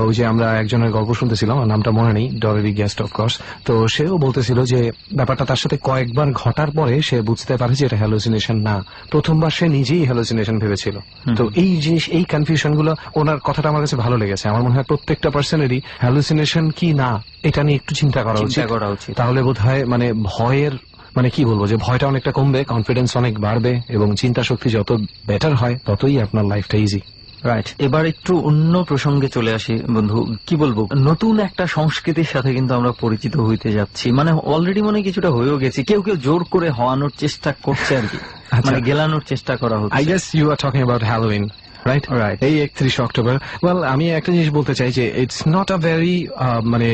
ওই যে আমরা একজনের গল্প শুনতেছিলাম, নামটা মনে নেই, ডরেরি গেস্ট অফকোর্স। তো সেও বলতেছিল যে ব্যাপারটা তার সাথে কয়েকবার ঘটার পরে সে বুঝতে পারে যে এটা হ্যালোজিনেশন না। প্রথমবার সে নিজেই হ্যালোজিনেশন ভেবেছিল। তো এই জিনিস, এই কনফিউশন গুলো, ওনার কথাটা আমার কাছে ভালো লেগেছে। আমার মনে হয় প্রত্যেকটা পার্সনেরই হ্যালোজিনেশন কি না এটা নিয়ে একটু চিন্তা করা উচিত। তাহলে বোধহয় মানে ভয়ের মানে কি বলবো, যে ভয়টা অনেকটা কমবে, কনফিডেন্স অনেক বাড়বে, এবং চিন্তা শক্তি যত বেটার হয় ততই আপনার লাইফটা ইজি। রাইট, এবার একটু অন্য প্রসঙ্গে চলে আসি বন্ধু। কি বলবো, নতুন একটা সংস্কৃতির সাথে কিন্তু আমরা পরিচিত হইতে যাচ্ছি। মানে অলরেডি মনে কিছুটা হয়েও গেছি, কেউ কেউ জোর করে হওয়ানোর চেষ্টা করছে আর কি, মানে গেলানোর চেষ্টা করা হচ্ছে। I guess you are talking about Halloween, right? Right. এই 31 অক্টোবর। ওয়েল, আমি একটা জিনিস বলতে চাই যে ইটস নট আ ভেরি মানে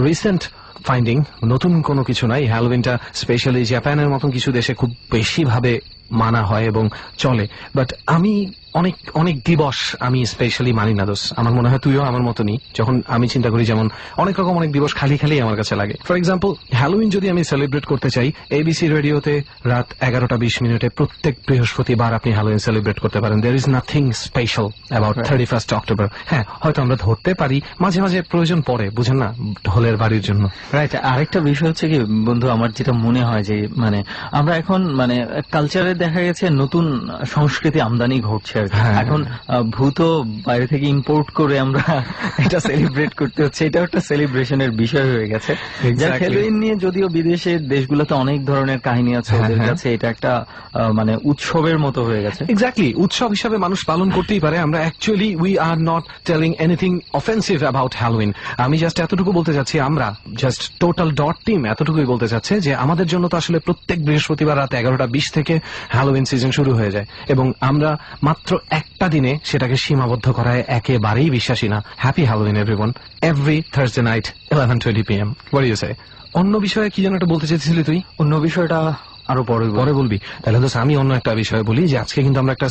রিসেন্ট ফাইন্ডিং, নতুন কোনো কিছু নাই। হ্যালোউইনটা স্পেশালি জাপানের মতন কিছু দেশে খুব বেশি ভাবে মানা হয় এবং চলে। বাট আমি অনেক অনেক দিবস আমি স্পেশালি মানি না দোষ। আমার মনে হয় তুইও আমার মতনই। যখন আমি চিন্তা করি, যেমন অনেক রকম অনেক দিবস খালি খালি আমার কাছে লাগে। ফর এক্সাম্পল, হ্যালোউইন যদি আমি সেলিব্রেট করতে চাই, এবিসি রেডিওতে রাত 11:20 প্রত্যেক বৃহস্পতিবার আপনি হ্যালোউইন সেলিব্রেট করতে পারেন। There is nothing special about 31 October. হ্যাঁ, হয়তো আমরা ধরতে পারি, মাঝে মাঝে প্রয়োজন পড়ে, বুঝেন না, ঢোলের বাড়ির জন্য। রাইট, আরেকটা বিষয় হচ্ছে কি বন্ধু, আমার যেটা মনে হয় যে মানে আমরা এখন মানে কালচারে দেখা গেছে নতুন সংস্কৃতি আমদানি ঘটছে আর কি। এখন ভূত বাইরে থেকে ইম্পোর্ট করে আমরা এটা সেলিব্রেট করতে হচ্ছে, এটা একটা সেলিব্রেশনের বিষয় হয়ে গেছে। হ্যালোউইন নিয়ে যদিও বিদেশের দেশগুলোতে অনেক ধরনের কাহিনী আছে, ওদের কাছে এটা একটা মানে উৎসবের মতো হয়ে গেছে। এক্স্যাক্টলি, উৎসব হিসাবে মানুষ পালন করতেই পারে। আমরা actually we are not telling anything offensive about Halloween. আমি জাস্ট এতটুকু বলতে চাচ্ছি, আমরা জাস্ট টোটাল ডট টিম এতটুকুই বলতে চাচ্ছে যে আমাদের জন্য তো আসলে প্রত্যেক বৃহস্পতিবার রাত 11:20 থেকে হ্যালোউইন সিজন শুরু হয়ে যায়, এবং আমরা মাত্র একটা দিনে সেটাকে সীমাবদ্ধ করায় একেবারেই বিশ্বাসী না। Happy Halloween everyone, every Thursday night 11:20 PM। What do you say? অন্য বিষয়ে কি যেন একটা বলতে চাইছিলি তুই? অন্য বিষয়টা আরো পরে বলবি। তাহলে তো আমি অন্য একটা বিষয় বলি যে আজকে কিন্তু আমরা একটা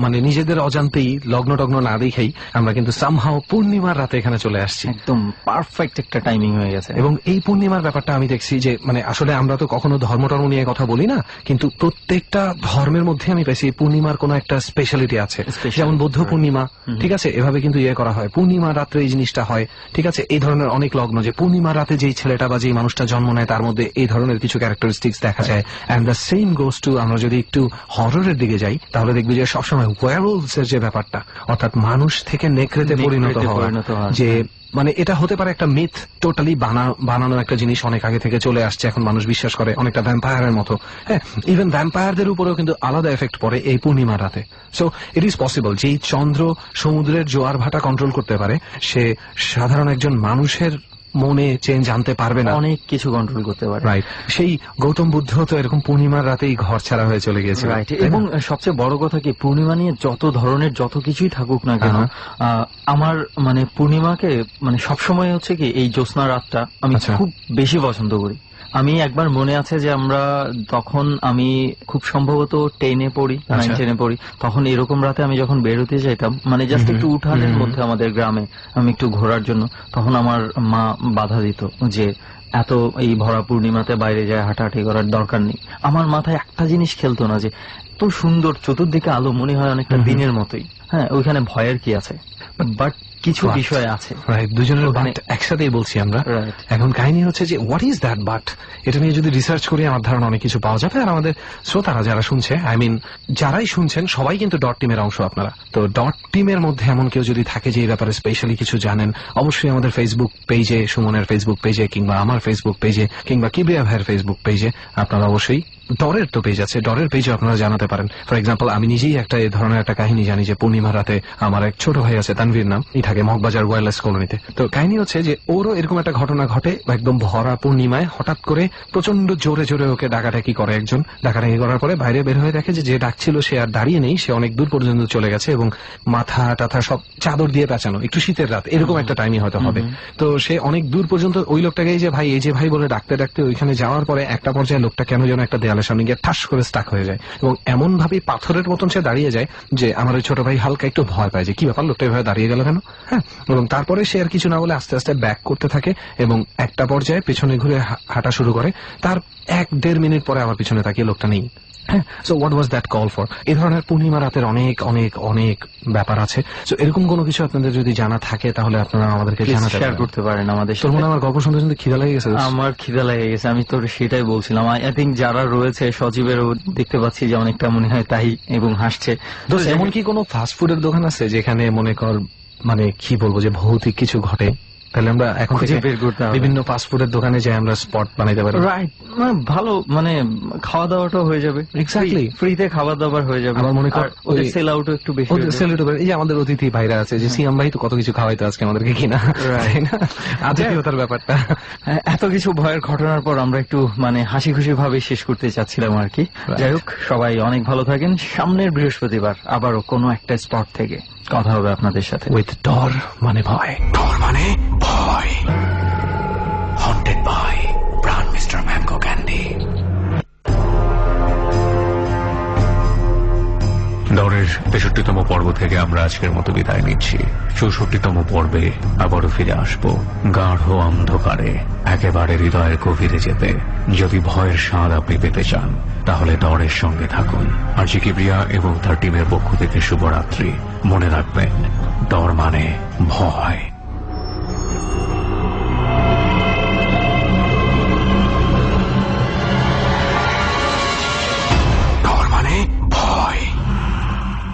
মানে নিজেদের অজান্তেই লগ্ন টগ্ন না দেখেই আমরা কিন্তু সামহাও পূর্ণিমার রাতে এখানে চলে আসছি। একদম পারফেক্ট একটা টাইমিং হয়ে গেছে। এবং এই পূর্ণিমার ব্যাপারটা আমি দেখছি যে মানে আসলে আমরা তো কখনো ধর্ম টর্ম নিয়ে কথা বলি না, কিন্তু প্রত্যেকটা ধর্মের মধ্যে আমি পেয়েছি পূর্ণিমার কোনো একটা স্পেশালিটি আছে। যেমন বৌদ্ধ পূর্ণিমা, ঠিক আছে, এভাবে কিন্তু করা হয়, পূর্ণিমা রাত্রে এই জিনিসটা হয়, ঠিক আছে। এই ধরনের অনেক লগ্ন যে পূর্ণিমা রাতে যেই ছেলেটা বা যেই মানুষটা জন্ম নেয় তার মধ্যে এই ধরনের কিছু ক্যারেক্টারিস্টিক্স দেখা যায়। And the same goes to, আমরা যদি একটু হররের দিকে যাই তাহলে দেখবি যে সবসময় ওয়্যারওলভস এর যে ব্যাপারটা, অর্থাৎ মানুষ থেকে নেকড়েতে পরিণত হওয়া, যে মানে এটা হতে পারে একটা মিথ, টোটালি বানানো একটা জিনিস, অনেক আগে থেকে চলে আসছে, এখন মানুষ বিশ্বাস করে, অনেকটা ভ্যাম্পায়ারের মতো। হ্যাঁ, ইভেন ভ্যাম্পায়ারদের উপরেও কিন্তু আলাদা এফেক্ট পড়ে এই পূর্ণিমা রাতে। সো ইট ইজ পসিবল যেই চন্দ্র সমুদ্রের জোয়ার ভাটা কন্ট্রোল করতে পারে, সে সাধারণ একজন মানুষের মনে চেঞ্জ আনতে পারবে না, অনেক কিছু কন্ট্রোল করতে পারে। রাইট। সেই গৌতম বুদ্ধ তো এরকম পূর্ণিমার রাতেই ঘর ছাড়া হয়ে চলে গিয়েছে। রাইট। এবং সবচেয়ে বড় কথা কি, পূর্ণিমা নিয়ে যত ধরনের যত কিছুই থাকুক না কেন, আমার মানে পূর্ণিমাকে মানে সবসময় হচ্ছে কি এই জ্যোৎস্না রাতটা আমি খুব বেশি পছন্দ করি। আমি একবার মনে আছে যে আমরা তখন আমি খুব সম্ভবত 10-এ পড়ি, 9-10-এ পড়ি, তখন এরকম রাতে আমি যখন বেরোতে যাইতাম, মানে জাস্ট একটু উঠানের মধ্যে আমাদের গ্রামে আমি একটু ঘোরার জন্য, তখন আমার মা বাধা দিত যে এত এই ভরা পূর্ণিমাতে বাইরে যায় হাঁটাহাঁটি করার দরকার নেই। আমার মাথায় একটা জিনিস খেলতো না যে এত সুন্দর চতুর্দিকে আলো, মনে হয় অনেকটা দিনের মতোই। হ্যাঁ, ওইখানে ভয়ের কি আছে, বাট কিছু বিষয় আছে। দুজনের বাট একসাথেই বলছি আমরা। এখন কাহিনী হচ্ছে যে হোয়াট ইজ দ্যাট বাট, এটা নিয়ে যদি রিসার্চ করি আমার ধারণা অনেক কিছু পাওয়া যাবে। আর আমাদের শ্রোতারা যারা শুনছে, আই মিন যারাই শুনছেন সবাই কিন্তু ডট টিমের অংশ আপনারা। তো ডট টিমের মধ্যে এমন কেউ যদি থাকে যে এই ব্যাপারে স্পেশালি কিছু জানেন, অবশ্যই আমাদের ফেসবুক পেজে, সুমনের ফেসবুক পেজে, কিংবা আমার ফেসবুক পেজে, কিংবা কিবরিয়া ভাইয়ের ফেসবুক পেজে, আপনারা অবশ্যই, ডরের তো পেজ আছে, ডরের পেজে আপনারা জানাতে পারেন। ফর এক্সাম্পল, আমি নিজেই একটা এই ধরনের একটা কাহিনী জানি যে পূর্ণিমা রাতে আমার এক ছোট ভাই আছে, তানভীর নাম, ই থাকে মগবাজার ওয়্যারলেস কলোনিতে। তো কাহিনী হচ্ছে যে ওরও এরকম একটা ঘটনা ঘটে, একদম ভরা পূর্ণিমায় হঠাৎ করে প্রচন্ড জোরে জোরে ওকে ডাকাডাকি করে একজন। ডাকাডাকি করার পরে বাইরে বের হয়ে দেখে যে ডাকছিল সে আর দাঁড়িয়ে নেই, সে অনেক দূর পর্যন্ত চলে গেছে এবং মাথা টাথা সব চাদর দিয়ে পেঁচানো, একটু শীতের রাত, এরকম একটা টাইমই হয়তো হবে। তো সে অনেক দূর পর্যন্ত ওই লোকটাকে এই যে ভাই, এই যে ভাই বলে ডাকতে ডাকতে ওইখানে যাওয়ার পরে একটা পর্যায়ে লোকটা কেন যেন একটা দেয়ালের সামনে গিয়ে ঠাস করে স্টাক হয়ে যায় এবং এমন ভাবে পাথরের মতন সে দাঁড়িয়ে যায় যে আমার ওই ছোট ভাই হালকা একটু ভয় পায় যে কি ব্যাপার, লোকটা এভাবে দাঁড়িয়ে গেল কেন। হ্যাঁ, এবং তারপরে সে আর কিছু না বলে আস্তে আস্তে ব্যাক করতে থাকে এবং একটা পর্যায়ে পেছনে ঘুরে হাঁটা শুরু করে। তার 1-1.5 মিনিট পরে আবার পিছনে তাকিয়ে লোকটা নেই। হ্যাঁ, so what was that call for? এই ধরনের পূর্ণিমা রাতের অনেক অনেক অনেক ব্যাপার আছে। সো এরকম কোনো কিছু আপনাদের যদি জানা থাকে তাহলে আপনারা আমাদেরকে জানাতে শেয়ার করতে পারেন আমাদের সাথে। তোর মনে আমার গল্প শুনতে শুনতে খিদা লেগে গেছে? আমার খিদা লেগে গেছে, আমি তোর সেটাই বলছিলাম। আই থিঙ্ক যারা রয়েছে সজীবেরও দেখতে পাচ্ছি যে অনেকটা মনে হয় তাই, এবং হাসছে। তো এমন কি কোনো ফাস্ট ফুডের দোকান আছে যেখানে মনে কর মানে কি বলবো যে ভৌতিক কিছু ঘটে? তাহলে আমরা এখন থেকে বিভিন্ন ফাস্টফুডের দোকানে যাই, আমরা স্পট বানাইতে পারি। রাইট, ভালো, মানে খাওয়া দাওয়াটাও হয়ে যাবে, এক্স্যাক্টলি ফ্রিতে খাবার দাবার হয়ে যাবে। আমার মনে কর ওদের সেল আউটও একটু বেশি, সেল আউট। এই যে আমাদের অতিথি ভাইরা আছে যে সিয়াম ভাই তো কত কিছু খাওয়াইতো আজকে আমাদেরকে, কিনা তাই না? আজকের ব্যাপারটা এত কিছু ভয়ের ঘটনার পর আমরা একটু মানে হাসি খুশি ভাবে শেষ করতে চাচ্ছিলাম আর কি। যাই হোক, সবাই অনেক ভালো থাকেন। সামনের বৃহস্পতিবার আবারও কোনো একটা স্পট থেকে কথা হবে আপনাদের সাথে। উইথ ডর মানে ভয়, ডর মানে ভয়, হন্টেড বাই প্রাণ মিস্টার ম্যাঙ্গো ক্যান্ডি। ডরের 63তম পর্ব থেকে আমরা আজকের মতো বিদায় নিচ্ছি। 64তম পর্বে আবারও ফিরে আসব গাঢ় অন্ধকারে, একেবারে হৃদয়ের গভীরে যেতে। যদি ভয়ের স্বাদ আপনি পেতে চান তাহলে ডরের সঙ্গে থাকুন। আর কিবরিয়া এবং তার টিমের পক্ষ থেকে শুভরাত্রি। মনে রাখবেন, ডর মানে ভয়।